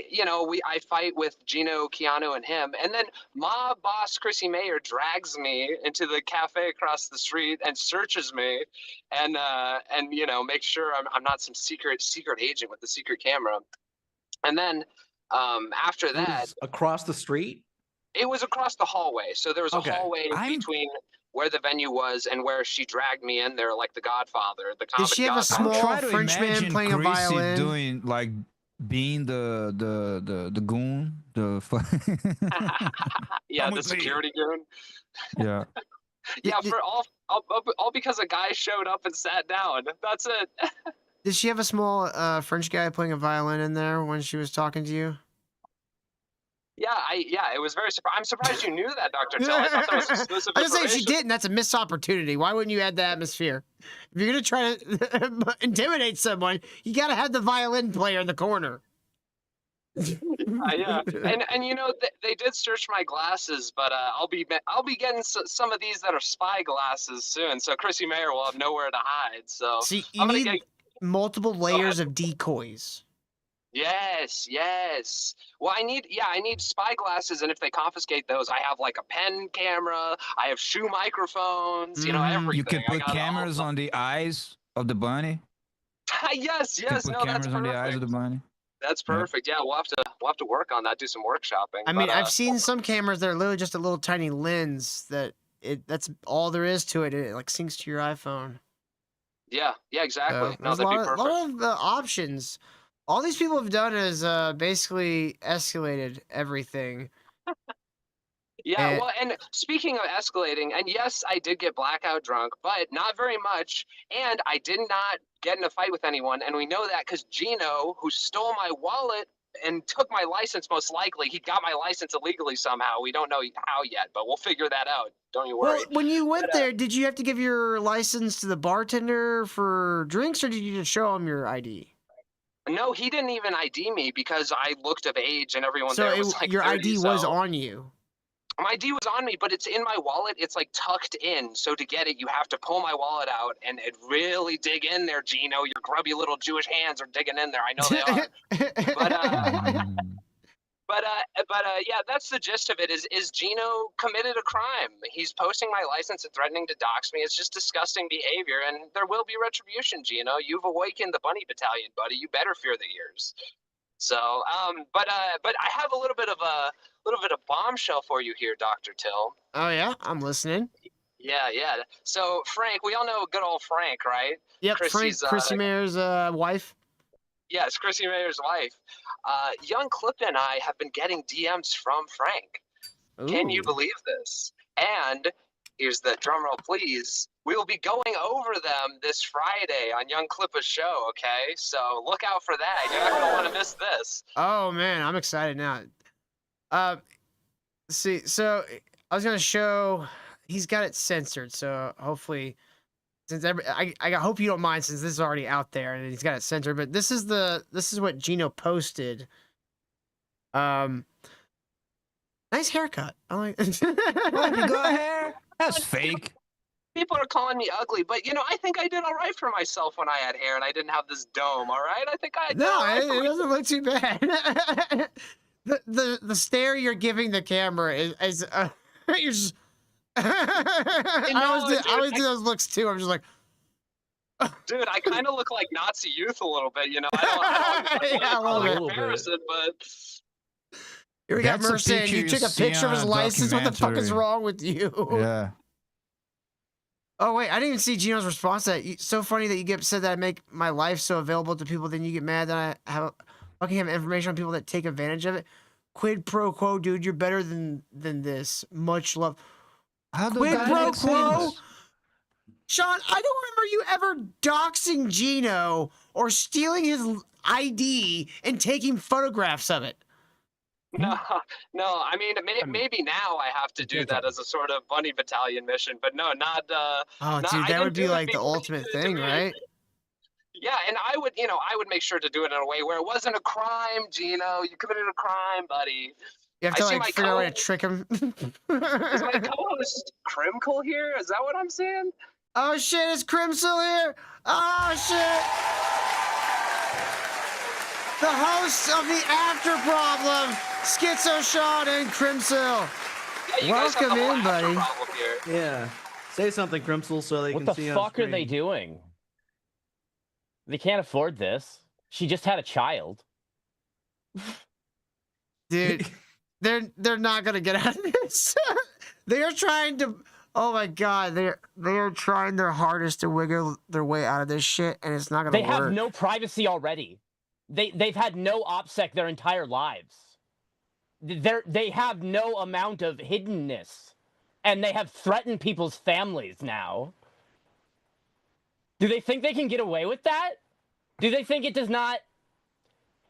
I fight with Geno, Keanu, and him, and then mob boss Chrissy Mayer drags me into the cafe across the street and searches me, and makes sure I'm not some secret agent with the secret camera. And then after that, across the street. It was across the hallway. So there was a hallway between where the venue was and where she dragged me in there, like the Godfather, the comedy. Did she have a small Frenchman playing a violin? Doing like being the goon, the yeah, the security goon. Yeah. Yeah, for all because a guy showed up and sat down. That's it. Did she have a small French guy playing a violin in there when she was talking to you? Yeah, it was very surprising. I'm surprised you knew that, Dr. Till. I thought that was exclusive I was saying information. she didn't. That's a missed opportunity. Why wouldn't you add the atmosphere? If you're gonna try to intimidate someone, you gotta have the violin player in the corner. Yeah, and they did search my glasses, but I'll be getting some of these that are spy glasses soon. So Chrissy Mayer will have nowhere to hide. So see, you need multiple layers of decoys. Yes. Well, I need spy glasses, and if they confiscate those, I have like a pen camera, I have shoe microphones, everything. You could put cameras on the eyes of the bunny. yes. You could put cameras on the eyes of the bunny. That's perfect. Yeah, we'll have to work on that. Do some workshopping. I mean, I've seen some cameras that are literally just a little tiny lens that's all there is to it. It like syncs to your iPhone. Yeah, exactly. There's a lot of options. All these people have done is basically escalated everything. Yeah, and speaking of escalating, and yes, I did get blackout drunk, but not very much, and I did not get in a fight with anyone, and we know that because Geno, who stole my wallet and took my license, most likely, he got my license illegally somehow. We don't know how yet, but we'll figure that out. Don't you worry. Well, when you went there, did you have to give your license to the bartender for drinks, or did you just show him your ID? No, he didn't even ID me because I looked of age and everyone there was like your 30, ID was on you. My ID was on me, but it's in my wallet. It's like tucked in. So to get it, you have to pull my wallet out and it really dig in there, Geno. Your grubby little Jewish hands are digging in there. I know they are. But yeah, that's the gist of it. Is Geno committed a crime? He's posting my license and threatening to dox me. It's just disgusting behavior, and there will be retribution, Geno. You've awakened the Bunny Battalion, buddy. You better fear the ears. So, but I have a little bit of bombshell for you here, Dr. Till. Oh yeah, I'm listening. Yeah. So Frank, we all know good old Frank, right? Yep, Chrissy Mayer's wife. Yes, Chrissy Mayer's wife. Young Clip and I have been getting DMs from Frank. Ooh. Can you believe this? And here's the drum roll, please. We will be going over them this Friday on Young Clippa's show, okay? So look out for that. You're not going to want to miss this. Oh, man, I'm excited now. See, so I was going to show... He's got it censored, so hopefully... I hope you don't mind since this is already out there and he's got it censored, but this is what Geno posted. Nice haircut. I like you got hair? That's fake. People are calling me ugly, but I think I did all right for myself when I had hair and I didn't have this dome. All right, I think I did. No, it doesn't look too bad. the stare you're giving the camera is you're just. I always do those looks too. I'm just like, dude, I kind of look like Nazi youth a little bit, I don't a little comparison, but here we got Merson. You took a picture of his license. What the fuck is wrong with you? Yeah. Oh wait, I didn't even see Geno's response to that. So funny that you get said that I make my life so available to people, then you get mad that I have information on people that take advantage of it. Quid pro quo, dude. You're better than this. Much love. Quid pro quo? Sean, I don't remember you ever doxing Geno or stealing his ID and taking photographs of it. No. I mean, maybe now I have to do that as a sort of Bunny Battalion mission, but no, not. Dude, that would be like the ultimate thing, right? Yeah, and I would, I would make sure to do it in a way where it wasn't a crime, Geno. You committed a crime, buddy. You have to like figure out a way to trick him. Is my co-host Crimkle here? Is that what I'm saying? Oh shit, is Crimsel here? Oh shit! The hosts of the After Problem, Schizo Sean and Crimsel. Yeah, you guys have Welcome the whole in, After buddy. Problem here. Yeah. Say something, Crimsel, so they What can see the on fuck are they screen. doing? They can't afford this. She just had a child. Dude, they're not gonna get out of this. They are trying to. Oh my god, they are trying their hardest to wiggle their way out of this shit, and it's not gonna They work. have no privacy already. They've had no OPSEC their entire lives. They have no amount of hiddenness, and they have threatened people's families now. Do they think they can get away with that? Do they think it does not?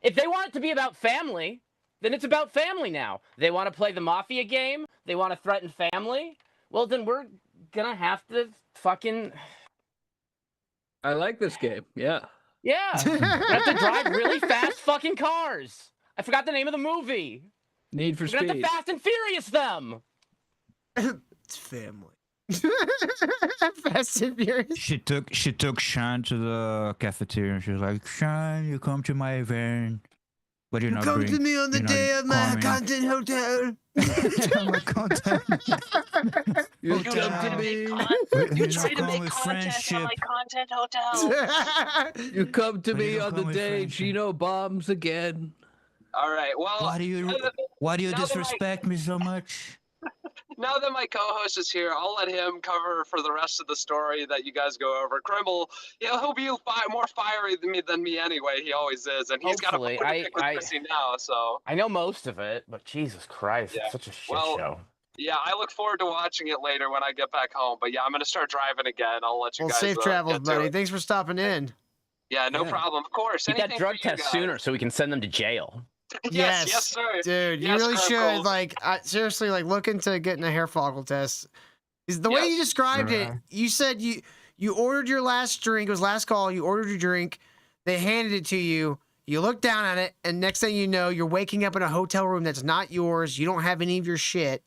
If they want it to be about family, then it's about family now. They want to play the mafia game. They want to threaten family. Well, then we're gonna have to fucking. I like this game. Yeah. Yeah. We have to drive really fast fucking cars. I forgot the name of the movie. Need for We're gonna have Speed. to Fast and Furious them. It's family. Fast and Furious. She took Sean to the cafeteria and she was like, Sean, you come to my event. But you're You not come to bring- me on the you're day not of my coming." content hotel. My content. You Hotel. come to me. You're try not to coming make with content friendship. on my content hotel. You come to But you me don't on come the with day friendship. Geno bombs again. All right. Well, Why do you now that disrespect me so much? now that my co-host is here, I'll let him cover for the rest of the story that you guys go over. Crimble, he'll be more fiery than me anyway. He always is, and he's Hopefully. got a pick with Chrissy now. So I know most of it, but Jesus Christ, Yeah. it's such a shit Well, show. yeah, I look forward to watching it later when I get back home. But yeah, I'm gonna start driving again. I'll let you Well, guys. safe travels, get to buddy. it. Thanks for stopping in. Yeah, no problem. Of course. Get that Anything drug for you test guys. sooner so we can send them to jail. Yes, sir. Dude, you Yes, really should Crimkle. like seriously like look into getting a hair follicle test. Is the way you described it, you said you ordered your last drink, it was last call, you ordered your drink, they handed it to you, you look down at it, and next thing you know, you're waking up in a hotel room that's not yours, you don't have any of your shit.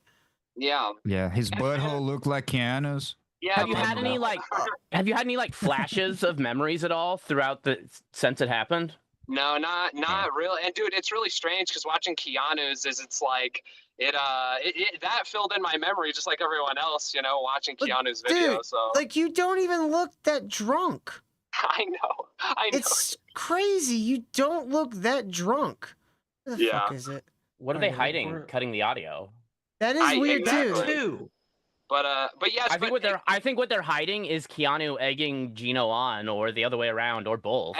Yeah. Yeah, his butthole looked like Keanu's. Yeah. Have you had any like flashes of memories at all throughout since it happened? No, not really. And dude, it's really strange because watching Keanu's it's like it that filled in my memory just like everyone else, watching Keanu's video. Dude, So like you don't even look that drunk. I know. It's crazy. You don't look that drunk. What the fuck is it? What are they hiding? Cutting the audio. That is weird exactly. too. But yes, I think what they're hiding is Keanu egging Geno on, or the other way around, or both,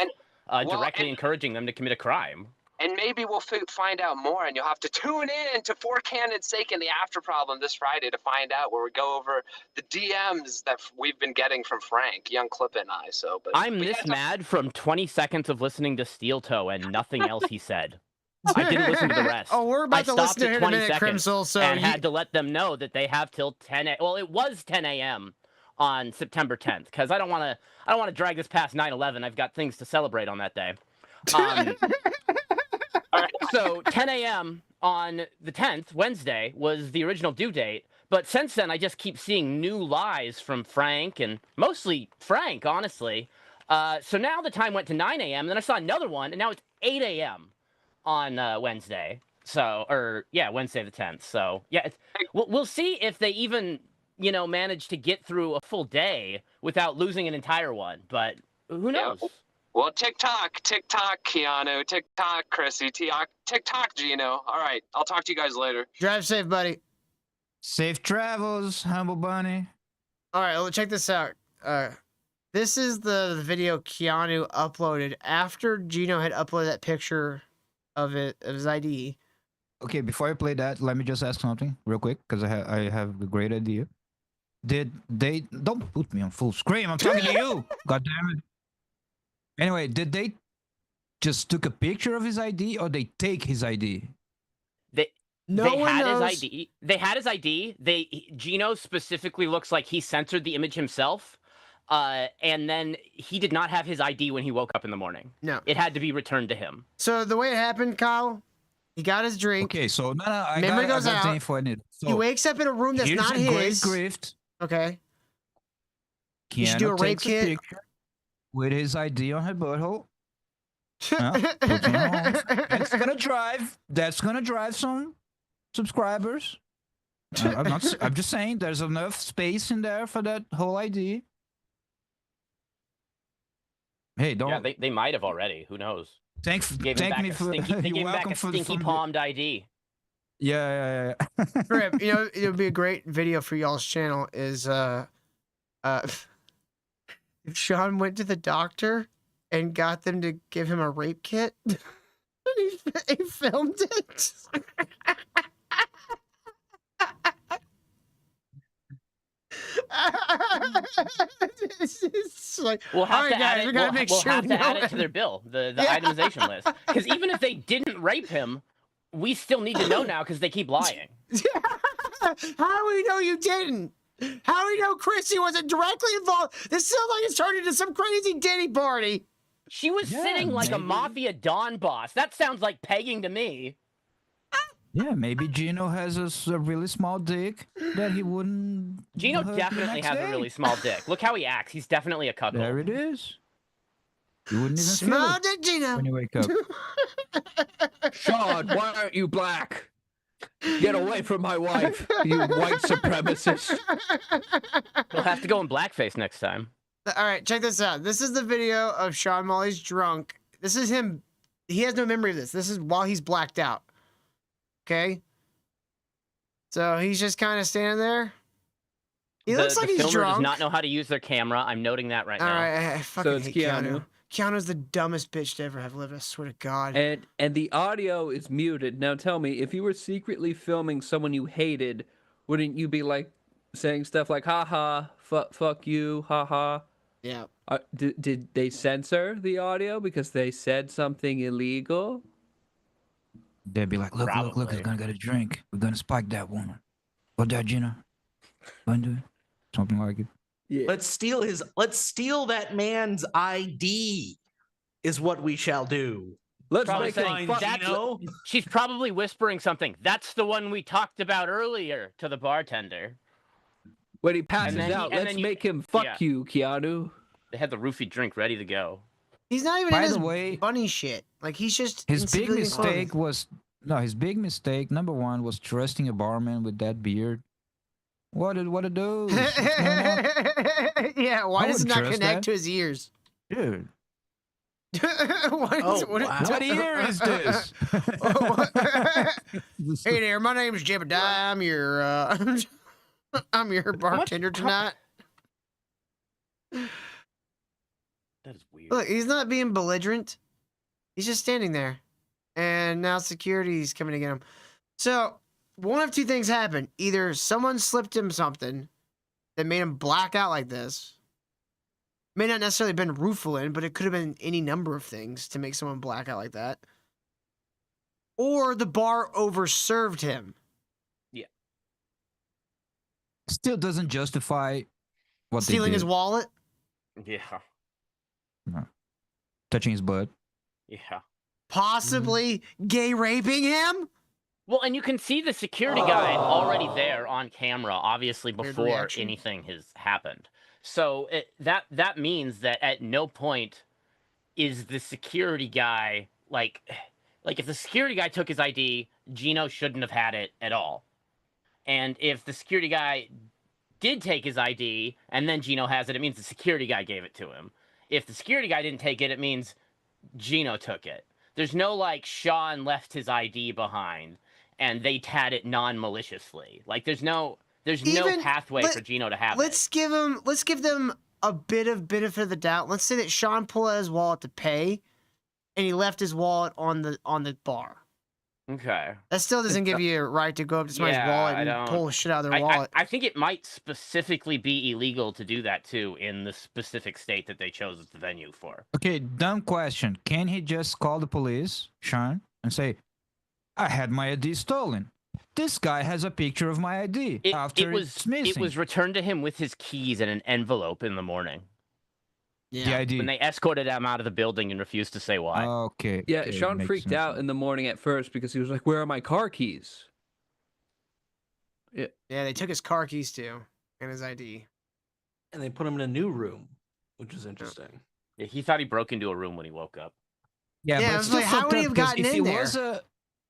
directly encouraging them to commit a crime. And maybe we'll find out more, and you'll have to tune in to For Canon's Sake and the After Problem this Friday to find out, where we go over the DMs that we've been getting from Frank, Young Clip, and I. So, I'm this mad from 20 seconds of listening to Steel Toe and nothing else he said. I didn't listen to the rest. Oh, we're about I to listen stopped to at it in a 20 minute, seconds Crimsel, so and you- had to let them know that they have till 10. Well, it was 10 a.m. on September 10th because I don't want to drag this past 9/11. I've got things to celebrate on that day. So 10 a.m. on the 10th, Wednesday, was the original due date. But since then, I just keep seeing new lies from Frank, and mostly Frank, honestly. So now the time went to 9 a.m., then I saw another one, and now it's 8 a.m. on Wednesday. So, Wednesday the 10th. So, yeah, we'll see if they even, manage to get through a full day without losing an entire one. But who knows? Yeah. Well, TikTok, Keanu, TikTok, Chrissy, TikTok, Geno. All right, I'll talk to you guys later. Drive safe, buddy. Safe travels, Humble Bunny. All right, well, check this out. This is the video Keanu uploaded after Geno had uploaded that picture of his ID. Okay, before I play that, let me just ask something real quick because I have a great idea. Did they don't put me on full screen? I'm talking to you. God damn it. Anyway, did they just took a picture of his ID or they take his ID? They had his ID. They had his ID. Geno specifically looks like he censored the image himself. And then he did not have his ID when he woke up in the morning. No. It had to be returned to him. So the way it happened, Kyle, he got his drink. Okay, so no, I memory got, goes I got the out. info I need. So He wakes up in a room that's here's not a great his. grift. Okay. You should do a Keanu rape takes a kit. picture with his ID on her butthole. Puts it on. That's gonna drive some subscribers. I'm just saying there's enough space in there for that whole ID. Hey, don't. Yeah, they might have already. Who knows? Thank Gave him me back a for. stinky, they You're gave him back welcome a for stinky palmed ID. Yeah. Rip, you know, it would be a great video for y'all's channel is if Sean went to the doctor and got them to give him a rape kit and he filmed it. It's like, We'll have all right, to guys, add we it. gotta We'll, make we'll sure have we to know add it it. to their bill, the Yeah. itemization list. Because even if they didn't rape him, we still need to know now because they keep lying. How do we know you didn't? How do we know Chrissy wasn't directly involved? This sounds like it's turned into some crazy Diddy party. She was sitting like a mafia Don boss. That sounds like pegging to me. Yeah, maybe Geno has a really small dick that he wouldn't. Geno hug the definitely next has day. a really small dick. Look how he acts. He's definitely a cuckold. There it is. You wouldn't even Small feel it dick Geno. when you wake up. Sean, why aren't you black? Get away from my wife, you white supremacist. We'll have to go in blackface next time. All right, check this out. This is the video of Sean Molly's drunk. This is him. He has no memory of this. This is while he's blacked out. Okay? So he's just kind of standing there. He looks like the he's filmer drunk. does not know how to use their camera. I'm noting that right All now. right, I fucking it's hate Keanu. Keanu's the dumbest bitch to ever have lived, I swear to God. And the audio is muted. Now tell me, if you were secretly filming someone you hated, wouldn't you be like saying stuff like "haha, fuck you, haha"? Yeah. Did they censor the audio because they said something illegal? They'd be like, look, he's gonna get a drink. We're gonna spike that woman. What that, Geno? Gonna do it? Something like it. Yeah. Let's steal that man's ID is what we shall do. Let's Probably make saying, she's probably whispering something. That's the one we talked about earlier to the bartender. When he passes And then out, and let's then make him fuck you, Keanu. They had the roofie drink ready to go. He's not even By in his the way, bunny shit. Like, he's just His in big civilian clothing. mistake was his big mistake. Number one was trusting a barman with that beard. What a dude. Yeah, why I does it wouldn't not trust connect that. to his ears? Dude. What ear is this? Hey there, my name's Jebediah. I'm your bartender tonight. That is weird. Look, he's not being belligerent. He's just standing there. And now security's coming to get him. So, one of two things happened. Either someone slipped him something that made him black out like this. May not necessarily have been Rufalin, but it could have been any number of things to make someone black out like that. Or the bar overserved him. Yeah. Still doesn't justify what Stealing they his did. wallet. Yeah. No. Touching his butt. Yeah. Possibly gay raping him? Well, and you can see the security guy already there on camera, obviously Weird before reaction. anything has happened. So that means that at no point is the security guy like if the security guy took his ID, Geno shouldn't have had it at all. And if the security guy did take his ID and then Geno has it, it means the security guy gave it to him. If the security guy didn't take it, it means Geno took it. There's no like Sean left his ID behind and they had it non-maliciously. Like there's no pathway for Geno to have it. Let's give them a bit of benefit of the doubt. Let's say that Sean pulled out his wallet to pay, and he left his wallet on the bar. Okay. That still doesn't give you a right to go up to somebody's wallet and pull shit out of their wallet. I think it might specifically be illegal to do that too in the specific state that they chose as the venue for. Okay, dumb question. Can he just call the police, Sean, and say, I had my ID stolen? This guy has a picture of my ID after it's missing. It was returned to him with his keys in an envelope in the morning. The ID. When they escorted him out of the building and refused to say why. Okay. Yeah, okay, Sean makes freaked sense. out in the morning at first because he was like, "Where are my car keys?" Yeah. Yeah, they took his car keys too and his ID. And they put him in a new room, which is interesting. Yeah, he thought he broke into a room when he woke up. Yeah, Yeah, I but was still like, how fucked would he up, have 'cause gotten if in it there? was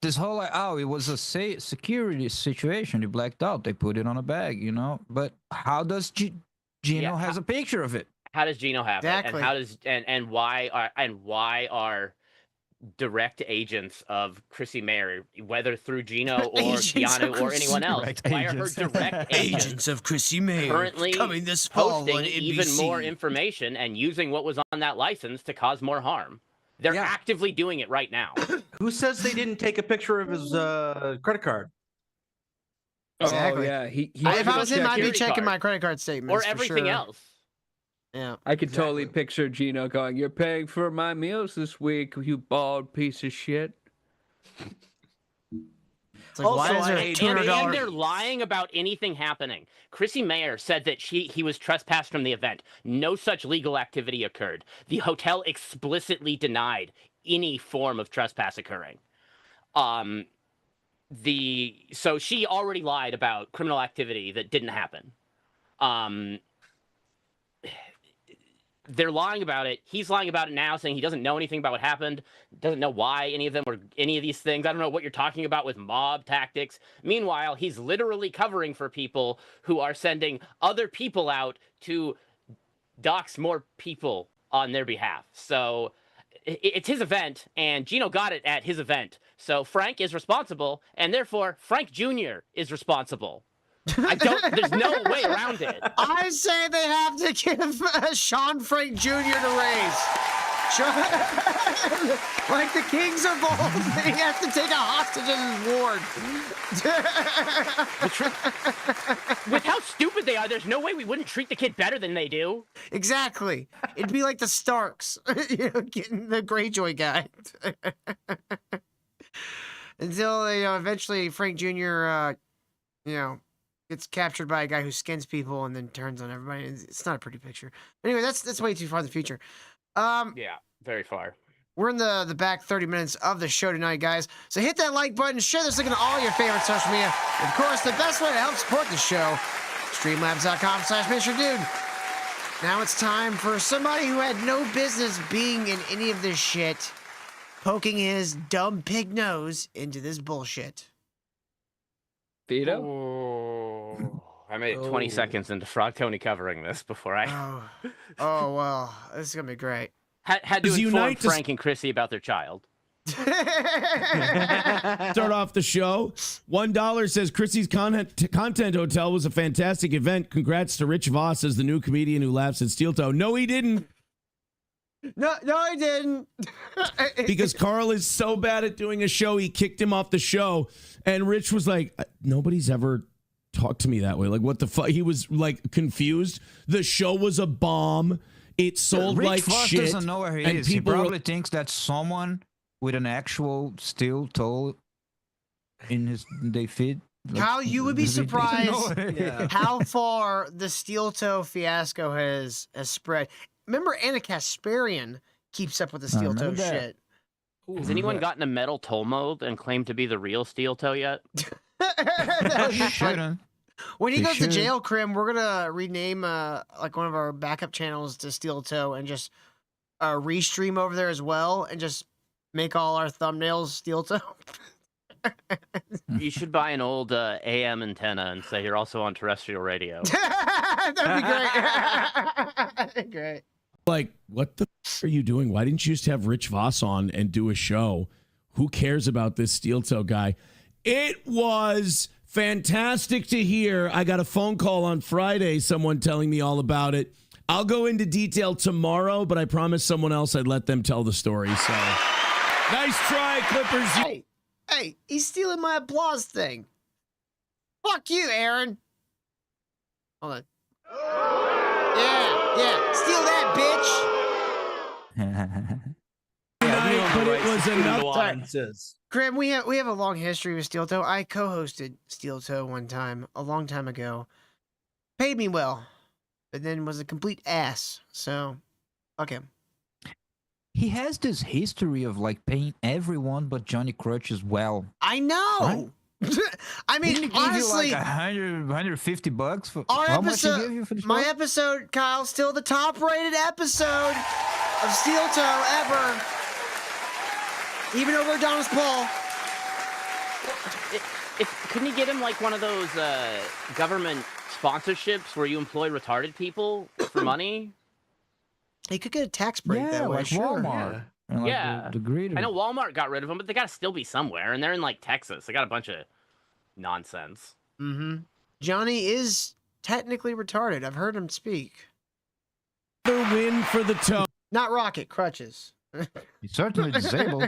this whole like, it was a security situation. He blacked out. They put it on a bag, you know. But how does Geno has a picture of it? How does Geno have it? Exactly. And how does and why are direct agents of Chrissy Mayer, whether through Geno or Agents of Keanu or Chrissy- anyone else, Direct why are her agents. direct agents of Chrissy Mayer currently coming this fall posting on even more NBC. information and using what was on that license to cause more harm? They're actively doing it right now. Who says they didn't take a picture of his credit card? Exactly. Oh yeah, he If I was him, I'd be security checking card. my credit card statements Or for everything sure. else. Yeah. I could totally picture Geno going, "You're paying for my meals this week, you bald piece of shit." It's like, why Also, is there I a hate- And $200? they're lying about anything happening. Chrissy Mayer said that he was trespassed from the event. No such legal activity occurred. The hotel explicitly denied any form of trespass occurring. So she already lied about criminal activity that didn't happen. They're lying about it. He's lying about it now, saying he doesn't know anything about what happened, doesn't know why any of them were any of these things. I don't know what you're talking about with mob tactics. Meanwhile, he's literally covering for people who are sending other people out to dox more people on their behalf. So it's his event, and Geno got it at his event. So Frank is responsible, and therefore Frank Jr. is responsible. There's no way around it. I say they have to give Sean Frank Jr. the raise. Like the kings of old, they have to take a hostage as his ward. With how stupid they are, there's no way we wouldn't treat the kid better than they do. Exactly. It'd be like the Starks, getting the Greyjoy guy. Until eventually Frank Jr. Gets captured by a guy who skins people and then turns on everybody. It's not a pretty picture. Anyway, that's way too far in the future. Yeah, very far. We're in the back 30 minutes of the show tonight, guys. So hit that like button, share this link on all your favorite social media. And of course, the best way to help support the show, streamlabs.com/MrDude. Now it's time for somebody who had no business being in any of this shit, poking his dumb pig nose into this bullshit. Vito? I made it 20 seconds into Frog Tony covering this before I Oh, well, this is going to be great. had to inform Frank and Chrissy about their child. Start off the show. $1 says Chrissy's Content Hotel was a fantastic event. Congrats to Rich Voss as the new comedian who laughs at Steel Toe. No, he didn't. No, I didn't. Because Carl is so bad at doing a show, he kicked him off the show. And Rich was like, nobody's ever talked to me that way. Like, what the fuck? He was like confused. The show was a bomb. It sold Rich like Voss shit. doesn't know where he and is. He people probably thinks that someone with an actual steel toe in their feet. Kyle, you would be surprised Yeah. how far the steel toe fiasco has spread. Remember, Anna Kasparian keeps up with the steel toe remember that. shit. Has anyone gotten a metal toe mold and claimed to be the real steel toe yet? Shouldn't. When he They goes should. to jail, Krim, we're gonna rename like one of our backup channels to Steel Toe and just restream over there as well, and just make all our thumbnails Steel Toe. You should buy an old AM antenna and say you're also on terrestrial radio. That'd be great. Great. Like, what the f- are you doing? Why didn't you just have Rich Voss on and do a show? Who cares about this steel toe guy? It was fantastic to hear. I got a phone call on Friday, someone telling me all about it. I'll go into detail tomorrow, but I promised someone else I'd let them tell the story. So nice try, Clippers. Hey, he's stealing my applause thing. Fuck you, Aaron. Hold on. Yeah, steal that, bitch. But it was enough. Graham, we have a long history with Steel Toe. I co-hosted Steel Toe one time, a long time ago. Paid me well, but then was a complete ass. So Fuck him. He has this history of like paying everyone but Johnny Crutch as well. I know. Right? I mean, Didn't he honestly, give you like $150 for our how much he episode, gave you for the show? my episode, Kyle, still the top-rated episode of Steel Toe ever, even over Adonis Paul. Couldn't you get him like one of those government sponsorships where you employ retarded people for money? He could get a tax break that way, like sure. Walmart. And, like, Yeah, the greeter. I know Walmart got rid of them, but they gotta still be somewhere, and they're in like Texas. They got a bunch of nonsense. Mm-hmm. Johnny is technically retarded. I've heard him speak. The win for the Toe. Not Rocket, crutches. He's certainly disabled.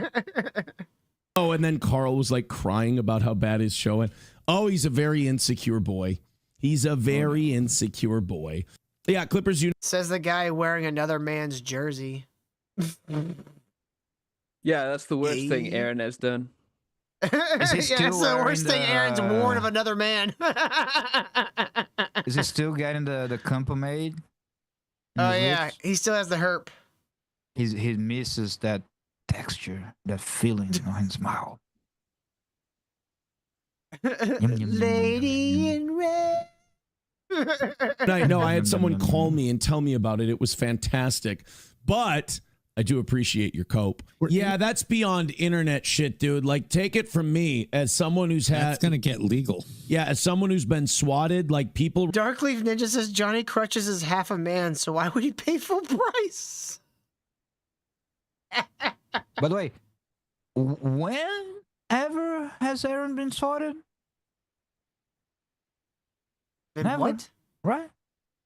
Oh, and then Carl was like crying about how bad his show went. Oh, he's a very insecure boy. He's a very insecure boy. Yeah, Clippers. Says the guy wearing another man's jersey. Yeah, that's the worst thing Aaron has done. Is he Yeah, still that's the worst thing wearing Aaron's the- worn of another man. Is he still getting the pomade? Oh yeah, he still has the herp. He misses that texture, that feeling on his mouth. Lady in red. I know I had someone call me and tell me about it. It was fantastic. But I do appreciate your cope. Yeah, that's beyond internet shit, dude. Like, take it from me as someone who's had. That's gonna get legal. Yeah, as someone who's been swatted, like people. Darkleaf Ninja says Johnny Crutches is half a man, so why would he pay full price? By the way, whenever has Aaron been swatted? Never. What? Right?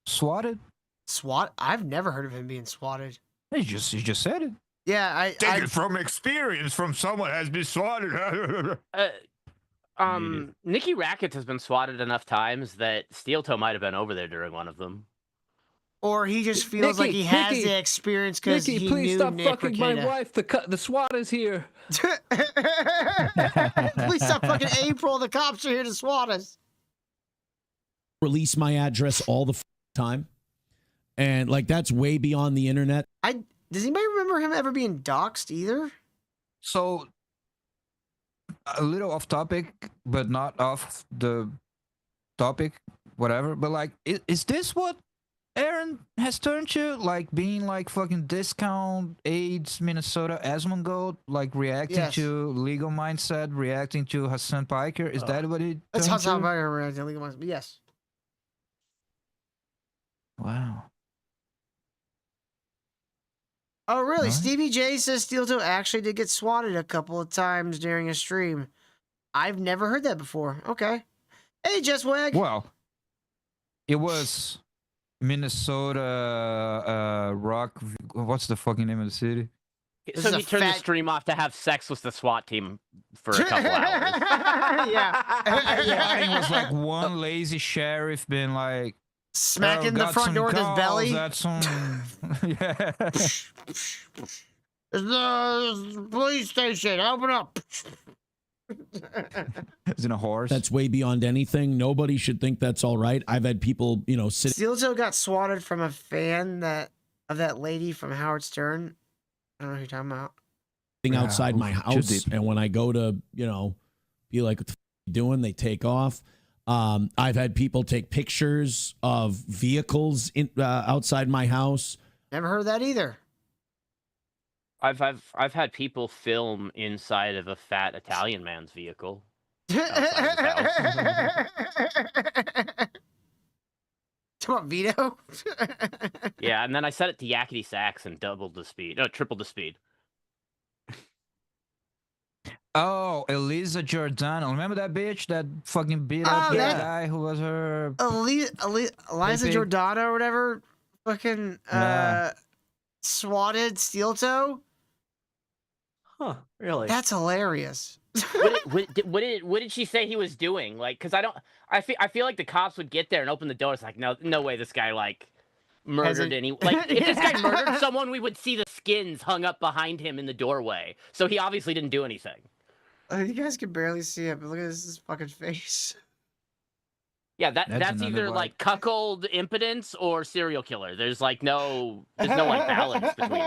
Swatted? SWAT? I've never heard of him being swatted. He just said it. Yeah, I Take it from experience from someone has been swatted. Nikki Rackets has been swatted enough times that Steel Toe might have been over there during one of them. Or he just feels like he has the experience because he please knew stop Nick fucking Rekieta. my wife. The SWAT is here. Please stop fucking April. The cops are here to swat us. Release my address all the time. And like that's way beyond the internet. Does anybody remember him ever being doxxed either? So, a little off topic, but not off the topic, whatever. But like, is this what Aaron has turned to? Like being like fucking discount AIDS Minnesota Asmongold, like reacting to legal mindset, reacting to Hassan Piker. Is that what he? That's turned Hassan to? Piker reacting legal mindset. Yes. Wow. Oh, really? Stevie J says Steel Toe actually did get swatted a couple of times during a stream. I've never heard that before. Okay. Hey, Jess Wag. Well, it was Minnesota Rock. What's the fucking name of the city? So he turned the stream off to have sex with the SWAT team for a couple hours. Yeah. It was like one lazy sheriff being like smacking the front door with his belly. That's some, yeah. It's the police station. Open up. Is in a horse. That's way beyond anything. Nobody should think that's all right. I've had people, sit Steel Toe got swatted from a fan of that lady from Howard Stern. I don't know who you're talking about. outside my house, and when I go to, be like, what the f you doing? They take off. I've had people take pictures of vehicles outside my house. Never heard that either. I've had people film inside of a fat Italian man's vehicle. Talk about Vito? Yeah, and then I set it to yakety sax and doubled the speed. No, tripled the speed. Oh, Elisa Giordano. Remember that bitch that fucking beat up the guy who was her... Eliza Giordano or whatever? Fucking swatted Steel Toe? Huh, really? That's hilarious. What did she say he was doing? Like, because I feel like the cops would get there and open the door. It's like, no way this guy like murdered any. Like, if this guy murdered someone, we would see the skins hung up behind him in the doorway. So he obviously didn't do anything. You guys can barely see it, but look at his fucking face. Yeah, that's another either vibe. like cuckold impotence or serial killer. There's like there's no like balance between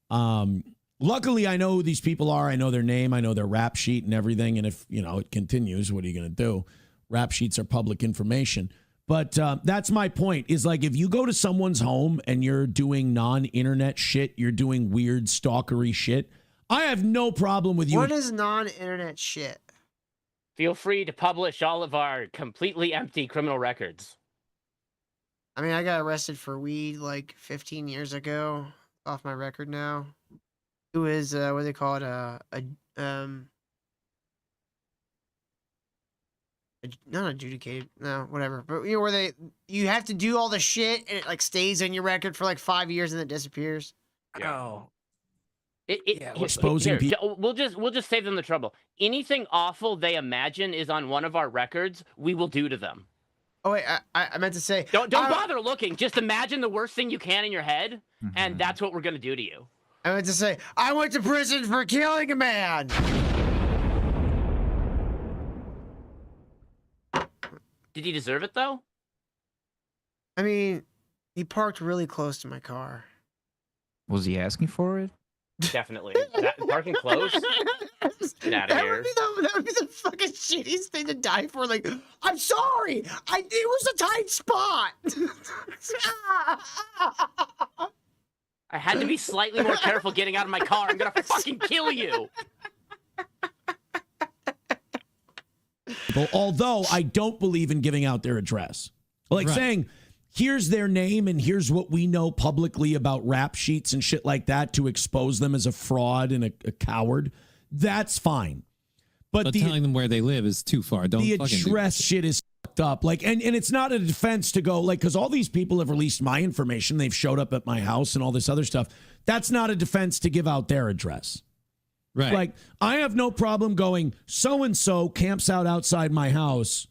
that. Luckily, I know who these people are. I know their name. I know their rap sheet and everything. And if, it continues, what are you going to do? Rap sheets are public information. But that's my point is like if you go to someone's home and you're doing non-internet shit, you're doing weird stalkery shit, I have no problem with you. What is non-internet shit? Feel free to publish all of our completely empty criminal records. I mean, I got arrested for weed like 15 years ago. Off my record now. It was what do they call it? Not adjudicated. No, whatever. But where you have to do all the shit and it like stays in your record for like 5 years and then disappears. Oh. Exposing people. We'll just save them the trouble. Anything awful they imagine is on one of our records, we will do to them. Oh wait, I meant to say. Don't bother looking. Just imagine the worst thing you can in your head, and that's what we're gonna do to you. I meant to say I went to prison for killing a man. Did he deserve it though? I mean, he parked really close to my car. Was he asking for it? Definitely. Parking close? Get out of here. That would be the fucking shittiest thing to die for. Like, I'm sorry. It was a tight spot. I had to be slightly more careful getting out of my car. I'm gonna fucking kill you. Although I don't believe in giving out their address. Like saying, here's their name and here's what we know publicly about rap sheets and shit like that to expose them as a fraud and a coward. That's fine. But telling them where they live is too far. Don't the fucking address shit is fucked up. Like, and it's not a defense to go like, because all these people have released my information. They've showed up at my house and all this other stuff. That's not a defense to give out their address. Right. Like, I have no problem going, so-and-so camps out outside my house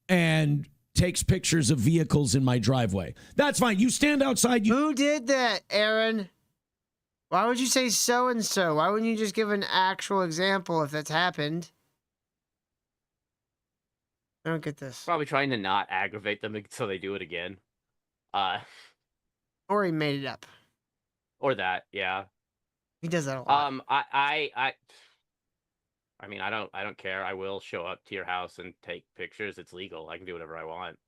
and takes pictures of vehicles in my driveway. That's fine. You stand outside. Who did that, Aaron? Why would you say so-and-so? Why wouldn't you just give an actual example if that's happened? I don't get this. Probably trying to not aggravate them so they do it again. Or he made it up. Or that, yeah. He does that a lot. I mean, I don't care. I will show up to your house and take pictures. It's legal. I can do whatever I want.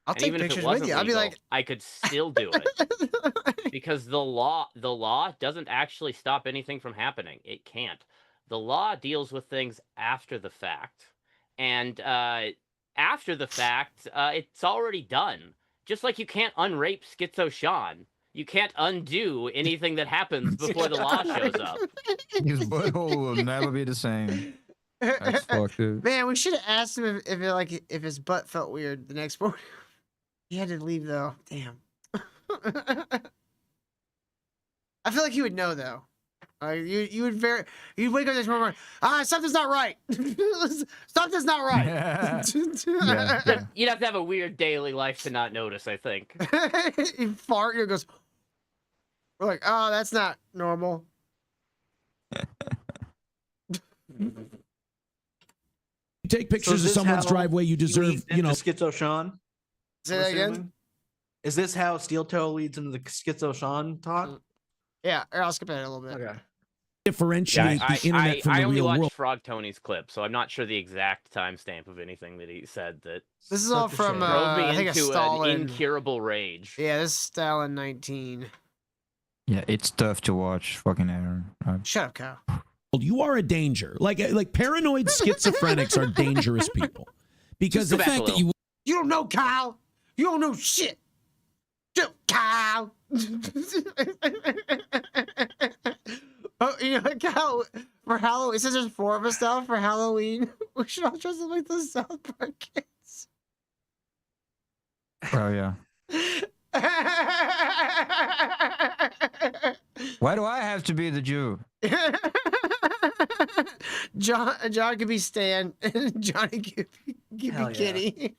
I'll and take even pictures if it wasn't with you. I'll be legal, like, I could still do it because the law doesn't actually stop anything from happening. It can't. The law deals with things after the fact, and after the fact, it's already done. Just like you can't unrape Schizo Sean. You can't undo anything that happens before the law shows up. His butthole will never be the same. That's fucked up. Man, we should have asked him if his butt felt weird the next morning. He had to leave though. Damn. I feel like he would know though. You'd wake up this morning. Something's not right. Something's not right. Yeah. You'd have to have a weird daily life to not notice, I think. He fart and goes. We're like, oh, that's not normal. You take pictures of someone's driveway, you deserve, Schizo Sean. Say that again. Is this how Steel Toe leads into the Schizo Sean talk? Yeah, I'll skip ahead a little bit. Okay. Differentiate the internet from I the only real watched world. Frog Tony's clip, so I'm not sure the exact timestamp of anything that he said. That This is all from drove me I think into Stalin. an incurable rage. Yeah, this is Stalin 19. Yeah, it's tough to watch. Fucking Aaron. Shut up, Kyle. You are a danger. Like paranoid schizophrenics are dangerous people because the fact that you don't know, Kyle. You don't know shit. Kyle. Oh, Kyle, for Halloween, it says there's 4 of us now for Halloween. We should all dress up like the South Park kids. Oh yeah. Why do I have to be the Jew? John could be Stan, and Johnny could be Kitty.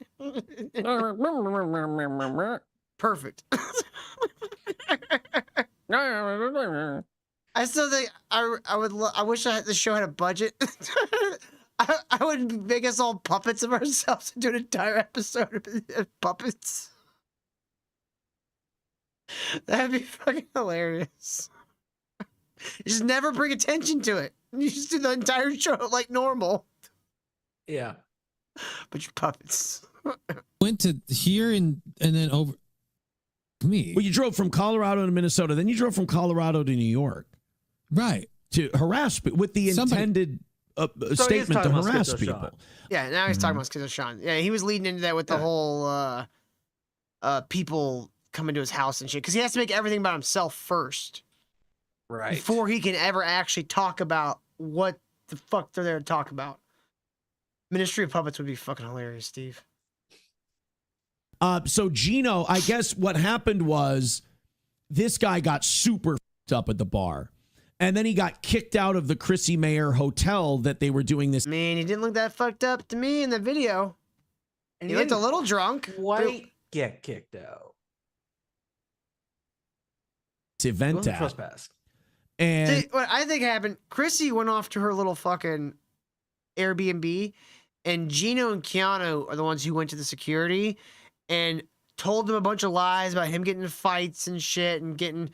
Perfect. I still think I wish the show had a budget. I would make us all puppets of ourselves and do an entire episode of puppets. That'd be fucking hilarious. You just never bring attention to it. You just do the entire show like normal. Yeah. But you're puppets. Went to here and then over. Me. Well, you drove from Colorado to Minnesota, then you drove from Colorado to New York. Right. To harass with the intended statement to harass people. Yeah, now he's talking about Schizo Sean. Yeah, he was leading into that with the whole people coming to his house and shit. Because he has to make everything about himself first. Right. Before he can ever actually talk about what the fuck they're there to talk about. Ministry of Puppets would be fucking hilarious, Steve. So Geno, I guess what happened was this guy got super f***ed up at the bar. And then he got kicked out of the Chrissy Mayer hotel that they were doing this. Man, he didn't look that fucked up to me in the video. And he looked a little drunk. Quite get kicked out. Event at. Trespass. And see, what I think happened, Chrissy went off to her little fucking Airbnb, and Geno and Keanu are the ones who went to the security and told them a bunch of lies about him getting in fights and shit and getting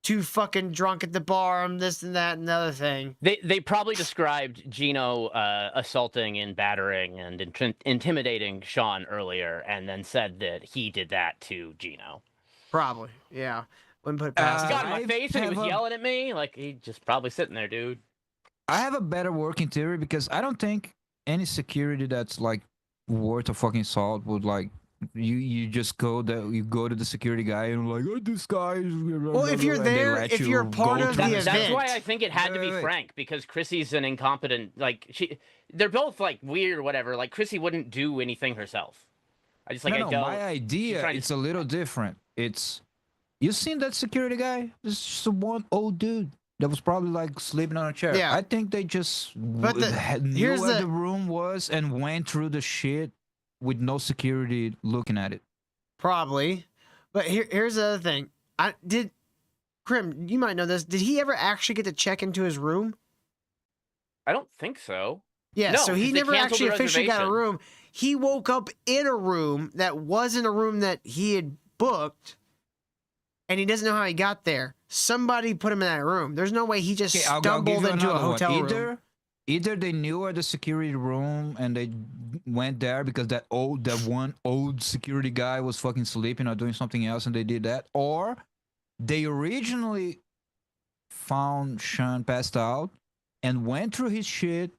too fucking drunk at the bar and this and that and the other thing. They probably described Geno assaulting and battering and intimidating Sean earlier, and then said that he did that to Geno. Probably, yeah. Wouldn't put it past he got in my I face and he have was a- yelling at me. Like, he just probably sitting there, dude. I have a better working theory because I don't think any security that's like worth a fucking salt would like you just go to the security guy and like, oh, this guy is well, if you're there, if you're part of the event. That's why I think it had to be Frank, because Chrissy's an incompetent, like, they're both like weird or whatever. Like, Chrissy wouldn't do anything herself. I just like, no, I don't. my idea it's a little different. It's you seen that security guy? This is just one old dude that was probably like sleeping on a chair. Yeah. I think they just knew here's where the- the room was and went through the shit with no security looking at it. Probably. But here's the other thing. Krim, you might know this. Did he ever actually get to check into his room? I don't think so. Yeah, No, so he 'cause they never canceled actually the officially got a reservation. room. He woke up in a room that wasn't a room that he had booked, and he doesn't know how he got there. Somebody put him in that room. There's no way he just Okay, I'll stumbled give you into a another one. hotel room. Either they knew at the security room and they went there because that one old security guy was fucking sleeping or doing something else and they did that, or they originally found Sean passed out and went through his shit,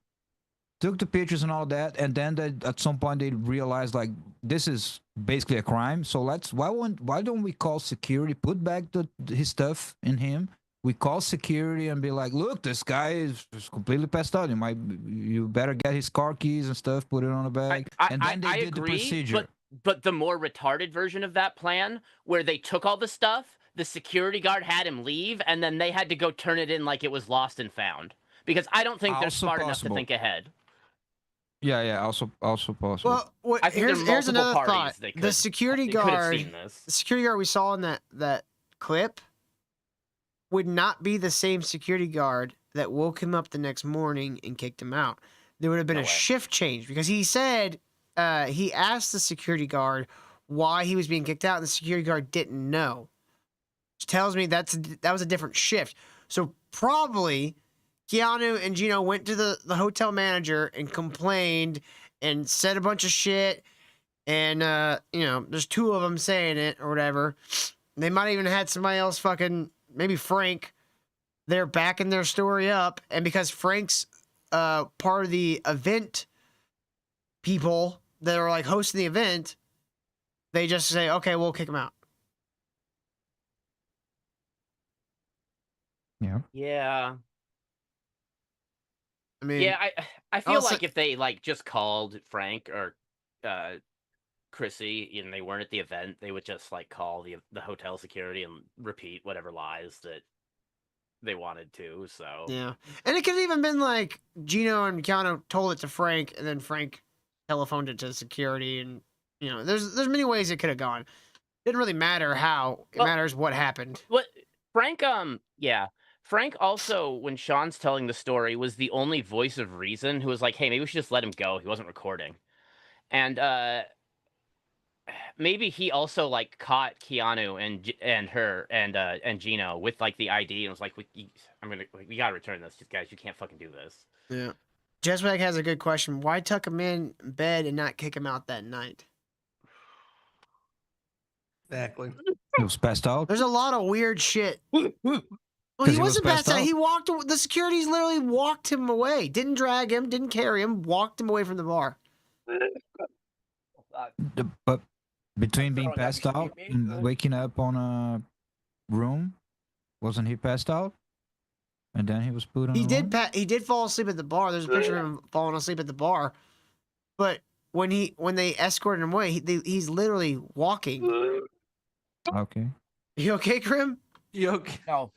took the pictures and all that, and then at some point they realized like this is basically a crime. So why don't we call security, put back his stuff in him? We call security and be like, look, this guy is completely passed out. You better get his car keys and stuff, put it on a bag. And then they did agree, the procedure. But the more retarded version of that plan, where they took all the stuff, the security guard had him leave, and then they had to go turn it in like it was lost and found. Because I don't think they're Also smart enough to possible. think ahead. Yeah, also possible. Well, I think there are here's multiple another parties thought. that The could- security they could have guard, seen this. the security guard we saw in that clip would not be the same security guard that woke him up the next morning and kicked him out. There would have been a shift change because he said he asked the security guard why he was being kicked out, and the security guard didn't know. Which tells me that was a different shift. So probably Keanu and Geno went to the hotel manager and complained and said a bunch of shit. And, there's two of them saying it or whatever. They might even had somebody else maybe Frank, they're backing their story up. And because Frank's part of the event people that are like hosting the event, they just say, okay, we'll kick him out. Yeah. Yeah. I mean, Yeah, I feel also- like if they like just called Frank or Chrissy and they weren't at the event, they would just like call the hotel security and repeat whatever lies that they wanted to. So Yeah. And it could have even been like Geno and Keanu told it to Frank, and then Frank telephoned it to security. And, there's many ways it could have gone. Didn't really matter how. It matters what happened. What Frank Frank also, when Sean's telling the story, was the only voice of reason who was like, "Hey, maybe we should just let him go. He wasn't recording." And maybe he also like caught Keanu and her and Geno with like the ID and was like, "We gotta return this, guys. You can't fucking do this." Yeah. Jeswag has a good question. Why tuck him in bed and not kick him out that night? Exactly. He was passed out. There's a lot of weird shit. Well, he he was wasn't passed passed out. out? He walked. The securities literally walked him away. Didn't drag him. Didn't carry him. Walked him away from the bar. But between being passed out and waking up on a room, wasn't he passed out? And then he was put on. He a did. room? He did fall asleep at the bar. There's a picture of him falling asleep at the bar. But when they escorted him away, he's literally walking. Okay. You okay, Krim? You okay? No.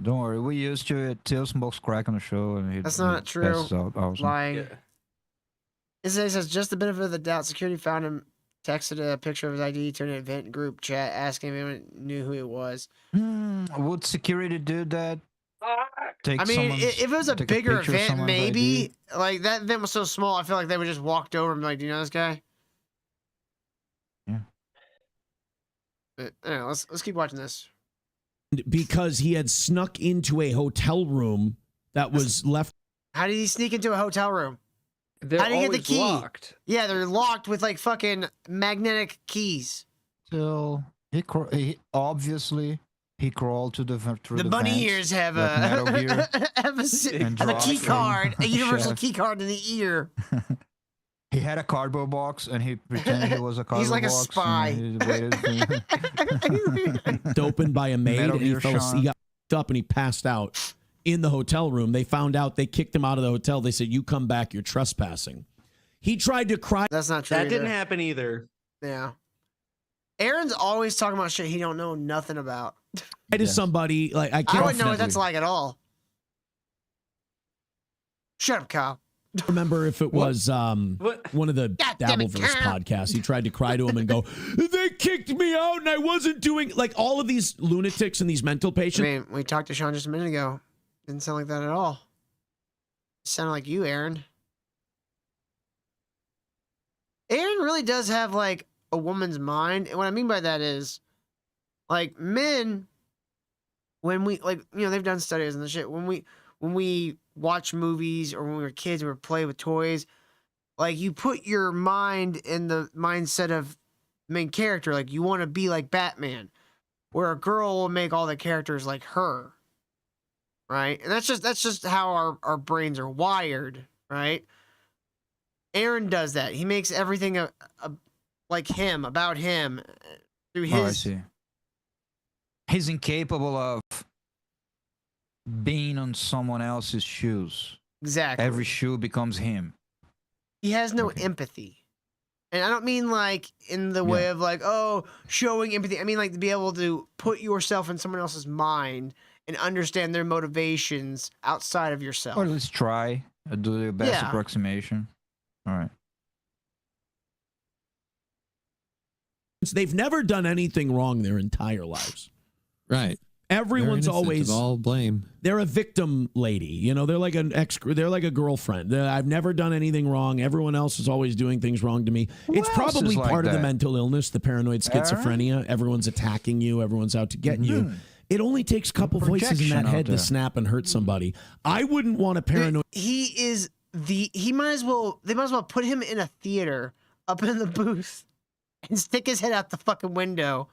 Don't worry, we used to it. Till smokes crack on the show, and That's not true. passes out also. Lying. It says just the benefit of the doubt. Security found him, texted a picture of his ID to an event group chat, asking if anyone knew who it was. Would security do that? Take I mean, someone's- if it was a take bigger picture of event, someone's maybe. ID? Like, that event was so small, I feel like they would just walked over and be like, do you know this guy? Yeah. But, anyway, let's keep watching this. Because he had snuck into a hotel room that was left. How did he sneak into a hotel room? They're How did he get the always key? locked. Yeah, they're locked with like fucking magnetic keys. So he obviously he crawled to the through The the bunny vents, ears have like Metal Gear, have and a dropped key from card, a the universal chef. key card in the ear. He had a cardboard box, and he pretended he was a cardboard He's like a box. spy. And he waited for Opened by a maid, Metal and he Gear fell asleep. Sean. He got f***ed up and he passed out in the hotel room. They found out. They kicked him out of the hotel. They said, "You come back. You're trespassing." He tried to cry. That's not true. That either. didn't happen either. Yeah. Aaron's always talking about shit he don't know nothing about. to somebody like I I can't wouldn't know what that's like at all. Shut up, Kyle. remember if it was one of the damn it, Dabbleverse Kyle. podcasts. He tried to cry to him and go, "They kicked me out and I wasn't doing," like all of these lunatics and these mental I patients. mean, we talked to Sean just a minute ago. Didn't sound like that at all. It sounded like you, Aaron. Aaron really does have like a woman's mind. And what I mean by that is, like, men, when we like, you know, they've done studies and the shit. When we watch movies or when we were kids and we play with toys, like you put your mind in the mindset of main character. Like you want to be like Batman, where a girl will make all the characters like her. Right? And that's just how our brains are wired, right? Aaron does that. He makes everything like him, about him, through his. Oh, I see. He's incapable of being on someone else's shoes. Exactly. Every shoe becomes him. He has no empathy. And I don't mean like in the way of like, oh, showing empathy. I mean like to be able to put yourself in someone else's mind and understand their motivations outside of yourself. Or let's try do the best Yeah. approximation. All right. They've never done anything wrong their entire lives. Right. Everyone's They're innocent always of all blame. They're a victim lady. You know, they're like they're like a girlfriend. I've never done anything wrong. Everyone else is always doing things wrong to me. It's else probably is like part of the that? mental illness, the paranoid schizophrenia. Everyone's attacking you. Everyone's out to get you. It only takes a couple voices in projection that out head to there. snap and hurt somebody. I wouldn't want a paranoid. They might as well put him in a theater up in the booth and stick his head out the fucking window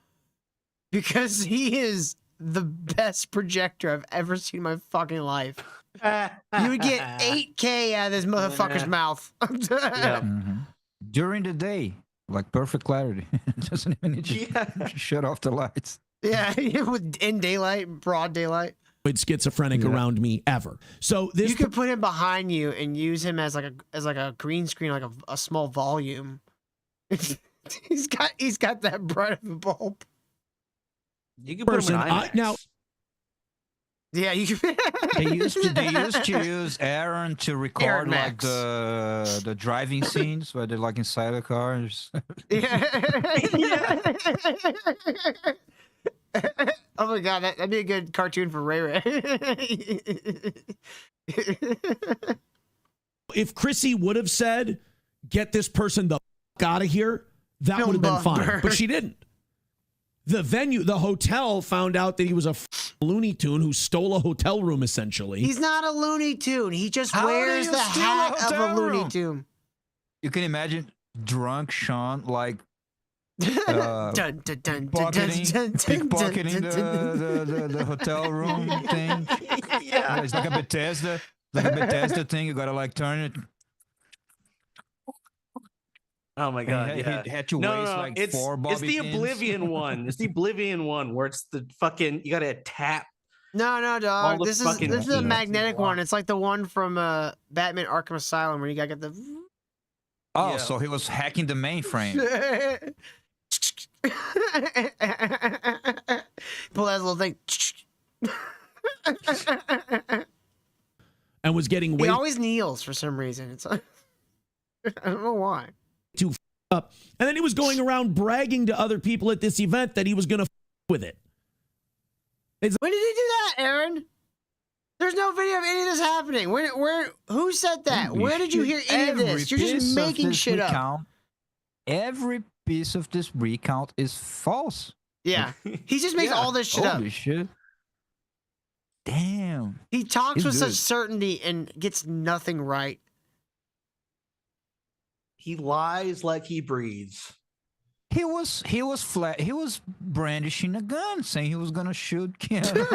because he is the best projector I've ever seen in my fucking life. You would get 8K out of this motherfucker's mouth. During the day, like perfect clarity. Doesn't even need to shut off the lights. Yeah, in daylight, broad daylight. Schizophrenic around me ever. So this You could put him behind you and use him as like a green screen, like a small volume. he's got that bright of a bulb. You can put him in IMAX. now. Yeah, you can. They used to use Aaron to record Aaron like Max. the driving scenes where they're like inside the car. And just... Oh my god, that'd be a good cartoon for Ray Ray. If Chrissy would have said, "Get this person the out of here," that would have been fine. But she didn't. The venue, the hotel, found out that he was a Looney Tune who stole a hotel room, essentially. He's not a Looney Tune. He just How wears do the you steal hat of a hotel Looney room? Tune. You can imagine drunk Sean like Dun, dun, dun, dun, dun, dun, pickpocketing dun, the hotel room thing. Yeah. It's like a Bethesda thing. You gotta like turn it. Oh my god! And Yeah, he had to no, waste no, like it's, 4 it's bobby the pins. Oblivion one. It's the Oblivion one where it's the fucking you gotta tap. No, dog. All the This is fucking the keys. magnetic one. It's like the one from Batman Arkham Asylum where you gotta get the. Oh, Yeah. so he was hacking the mainframe. Pull that little thing. And was getting He way always kneels for some reason. It's I don't know why. too up. And then he was going around bragging to other people at this event that he was going to with it. When did he do that, Aaron? There's no video of any of this happening. Where? Who said that? Holy Where did you hear shit. any of Every this? You're piece just of making this shit up. recount, every piece of this recount is false. Yeah, he just makes all this shit Holy up. shit. Damn. He talks He's with such good. certainty and gets nothing right. He lies like he breathes. He was brandishing a gun, saying he was gonna shoot Geno. Because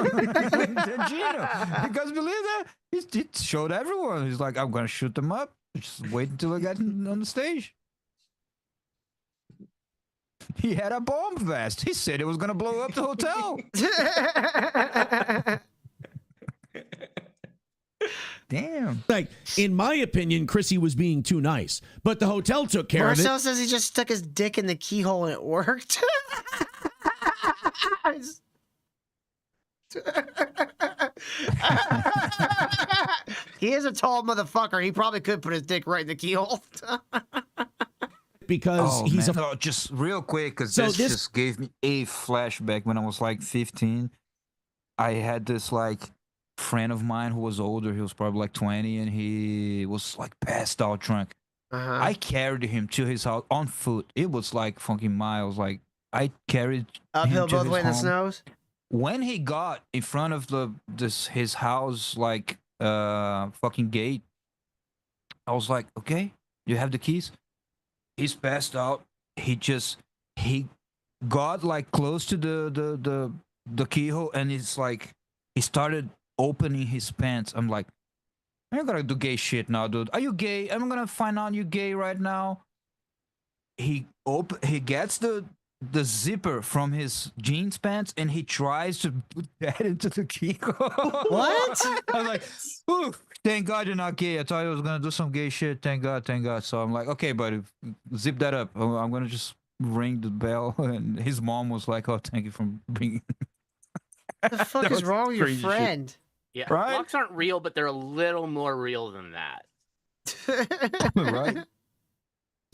believe that, he showed everyone. He's like, I'm gonna shoot them up. Just wait until I get on the stage. He had a bomb vest. He said it was gonna blow up the hotel. Damn. Like, in my opinion, Chrissy was being too nice, but the hotel took care of Marcel it. says he just stuck his dick in the keyhole and it worked. He is a tall motherfucker. He probably could put his dick right in the keyhole. Because he's man. Oh, just real quick, because So this this- just gave me a flashback when I was like 15. I had this like friend of mine who was older. He was probably like 20, and he was like passed out drunk. I carried him to his house on foot. It was like fucking miles. Like I carried Uphill him to both his way in the home. snows. When he got in front of his house, like fucking gate, I was like, okay, you have the keys. He's passed out. He got like close to the keyhole, and it's like he started opening his pants. I'm like, I'm gonna do gay shit now, dude. Are you gay? I'm gonna find out you gay right now. He gets the zipper from his jeans pants, and he tries to put that into the keyhole. What? I was like, ooh, thank God you're not gay. I thought I was gonna do some gay shit. Thank God, thank God. So I'm like, okay, buddy, zip that up. I'm gonna just ring the bell. And his mom was like, oh, thank you for bringing. What the fuck is wrong with your crazy shit. friend? Yeah, Right? locks aren't real, but they're a little more real than that. Right?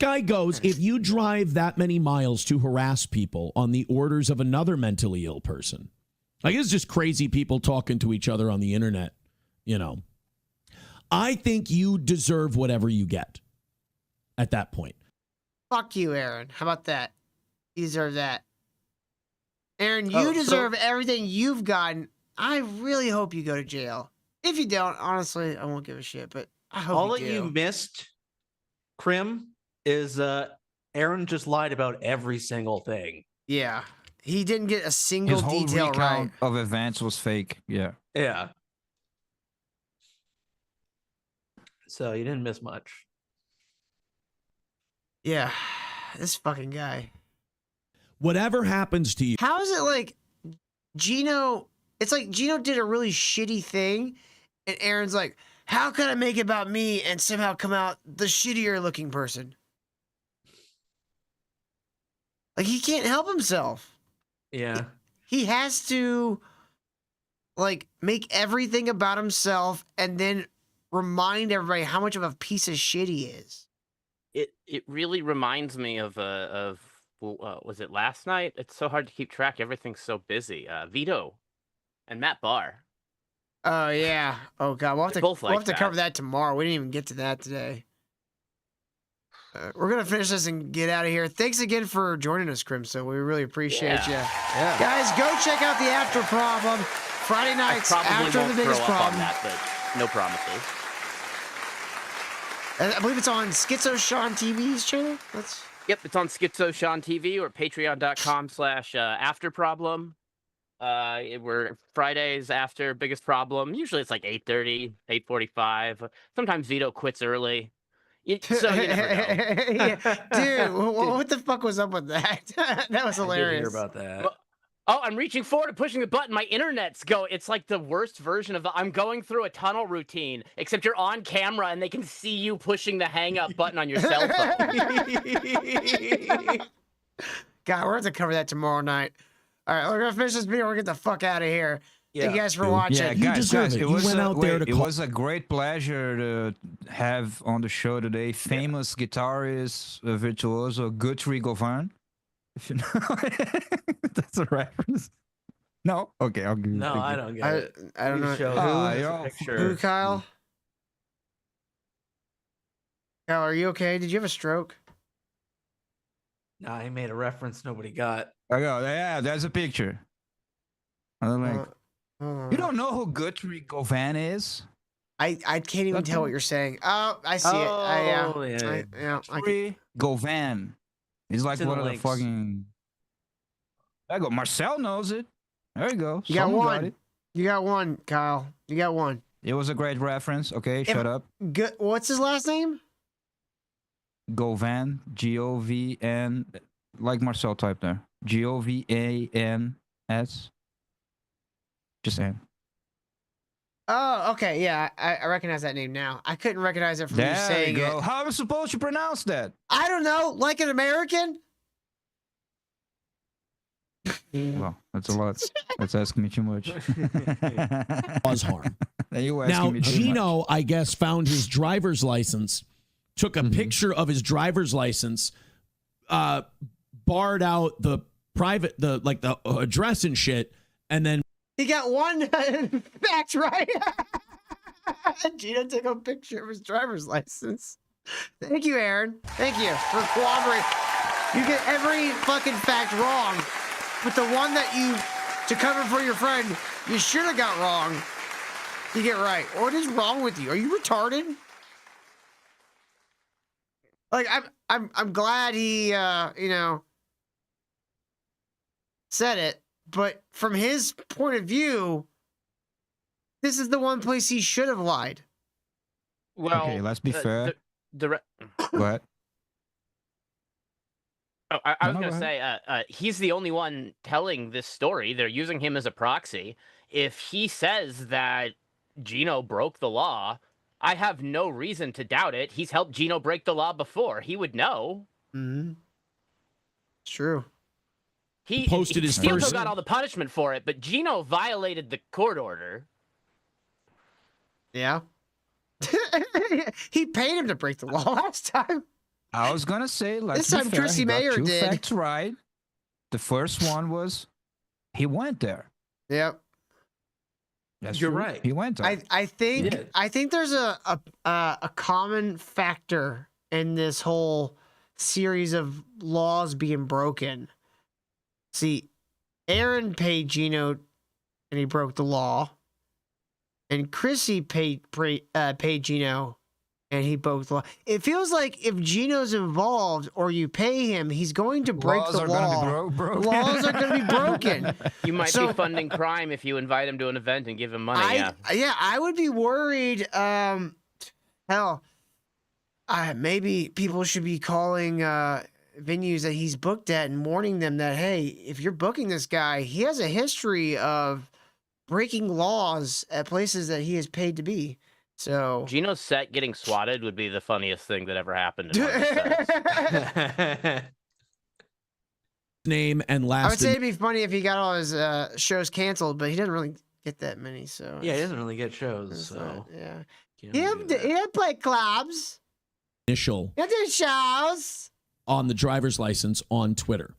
Guy goes, if you drive that many miles to harass people on the orders of another mentally ill person, like it's just crazy people talking to each other on the internet, you know. I think you deserve whatever you get at that point. Fuck you, Aaron. How about that? You deserve that. Aaron, you Oh, so- deserve everything you've gotten. I really hope you go to jail. If you don't, honestly, I won't give a shit, but I hope All you that do. you missed, Krim, is Aaron just lied about every single thing. Yeah. He didn't get a single His whole detail right. recount of events was fake. Yeah. Yeah. So you didn't miss much. Yeah. This fucking guy. Whatever happens to you, How is it like Geno? It's like Geno did a really shitty thing, and Aaron's like, how can I make it about me and somehow come out the shittier looking person? Like, he can't help himself. Yeah. He has to, like, make everything about himself and then remind everybody how much of a piece of shit he is. It really reminds me of was it last night? It's so hard to keep track. Everything's so busy. Vito and Matt Barr. Oh yeah. Oh god. We'll have Both to like cover that. that tomorrow. We didn't even get to that today. We're gonna finish this and get out of here. Thanks again for joining us, Crimson. We really appreciate you. Yeah. Guys, go check out the After Problem Friday nights I probably after won't the biggest throw up on problem. that, but no promises. I believe it's on Schizo Sean TV's channel. Yep, it's on Schizo Sean TV or patreon.com/afterproblem. We're Fridays after biggest problem. Usually it's like 8:30, 8:45. Sometimes Vito quits early. So you never know. Yeah. Dude, what the fuck was up with that? That was hilarious. I did hear about that. Well, oh, I'm reaching forward and pushing the button. My internet's it's like the worst version of I'm going through a tunnel routine, except you're on camera and they can see you pushing the hang up button on your cell phone. God, we're going to cover that tomorrow night. All right, we're going to finish this video. We're going to get the fuck out of here. Thank you guys for watching. Yeah, guys, it was a great pleasure to have on the show today famous guitarist, virtuoso Guthrie Govan. If you know, that's a reference. No, okay, I'll give you. No, I don't get it. I don't know. Who, Kyle? Kyle, are you okay? Did you have a stroke? Nah, he made a reference nobody got. I go. Yeah, there's a picture. I'm like, you don't know who Guthrie Govan is? I can't even tell what you're saying. Oh, I see it. Guthrie Govan. He's like one of the fucking. There you go. Marcel knows it. There you go. You got Someone one. You got one, Kyle. You got one. It was a great reference. Okay, shut up. What's his last name? Govan. G-O-V-N. Like Marcel type there. G-O-V-A-N-S. Just saying. Oh, okay. Yeah, I recognize that name now. I couldn't recognize it from you saying it. How am I supposed to pronounce that? I don't know. Like an American? Well, that's a lot. That's asking me too much. Cause harm. Now, Geno, I guess, found his driver's license, took a picture of his driver's license, barred out the the address and shit, and then he got one fact right. Geno took a picture of his driver's license. Thank you, Aaron. Thank you for cooperating. You get every fucking fact wrong, but the one that to cover for your friend, you should have got wrong. You get right. What is wrong with you? Are you retarded? Like I'm glad he said it, but from his point of view, this is the one place he should have lied. Well, okay, let's be fair. Go ahead. Oh, I was going to say, he's the only one telling this story. They're using him as a proxy. If he says that Geno broke the law, I have no reason to doubt it. He's helped Geno break the law before. He would know. Mm-hmm. It's true. He posted his Steeltoe first. got all the punishment for it, but Geno violated the court order. Yeah. He paid him to break the law last time. I was gonna say, this time Chrissy Mayer two did. Facts right. The first one was he went there. Yep. That's You're true. right. He went there. I think there's a common factor in this whole series of laws being broken. See, Aaron paid Geno and he broke the law. And Chrissy paid Geno and he broke the law. It feels like if Geno's involved or you pay him, he's going to break the law. Laws are going to be broken. You might be funding crime if you invite him to an event and give him money. I would be worried. Maybe people should be calling venues that he's booked at and warning them that, hey, if you're booking this guy, he has a history of breaking laws at places that he is paid to be. So Geno's set getting swatted would be the funniest thing that ever happened. Name and last. I would say it'd be funny if he got all his shows canceled, but he doesn't really get that many. So yeah, he doesn't really get shows. So he didn't play clubs. Initial. He did shows. on the driver's license on Twitter.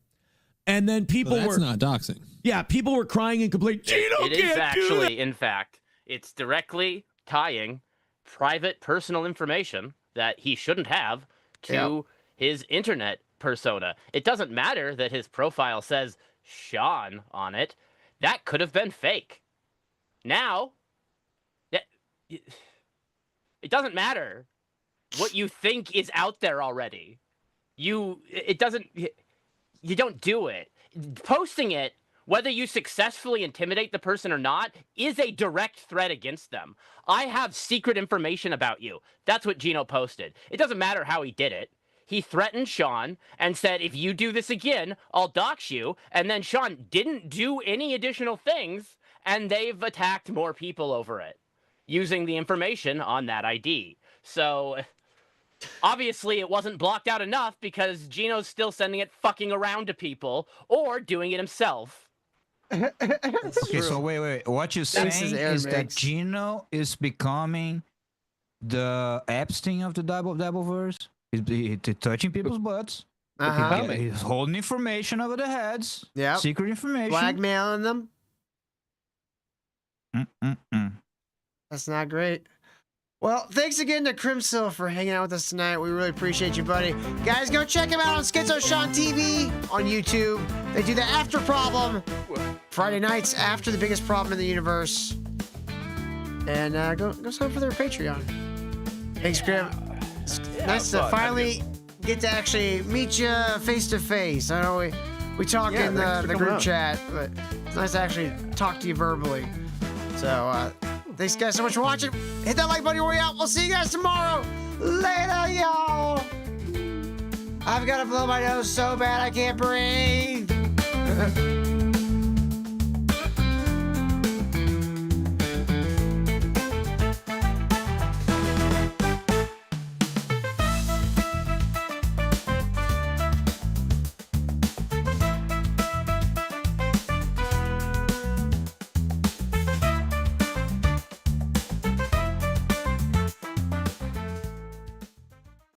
And then people Well, that's were not doxing. Yeah, people were crying and complaining. Geno It is can't do actually, that. in fact, it's directly tying private personal information that he shouldn't have to his internet persona. It doesn't matter that his profile says Sean on it. That could have been fake. Now, it doesn't matter what you think is out there already. You don't do it. Posting it, whether you successfully intimidate the person or not, is a direct threat against them. I have secret information about you. That's what Geno posted. It doesn't matter how he did it. He threatened Sean and said, if you do this again, I'll dox you. And then Sean didn't do any additional things, and they've attacked more people over it, using the information on that ID. So obviously it wasn't blocked out enough because Geno's still sending it fucking around to people or doing it himself. Okay, so wait. What you're saying is that Geno is becoming the Epstein of the Doubleverse? He's touching people's butts. He's holding information over their heads. Yeah. Secret information. Blackmailing them. That's not great. Well, thanks again to Crimsil for hanging out with us tonight. We really appreciate you, buddy. Guys, go check him out on Schizo Sean TV on YouTube. They do the After Problem Friday nights after the biggest problem in the universe. And go sign up for their Patreon. Thanks, Grim. It's nice to finally get to actually meet you face to face. I know we talk in the group chat, but it's nice to actually talk to you verbally. So, thanks guys so much for watching. Hit that like button, we're out. We'll see you guys tomorrow. Later, y'all. I've got to blow my nose so bad I can't breathe.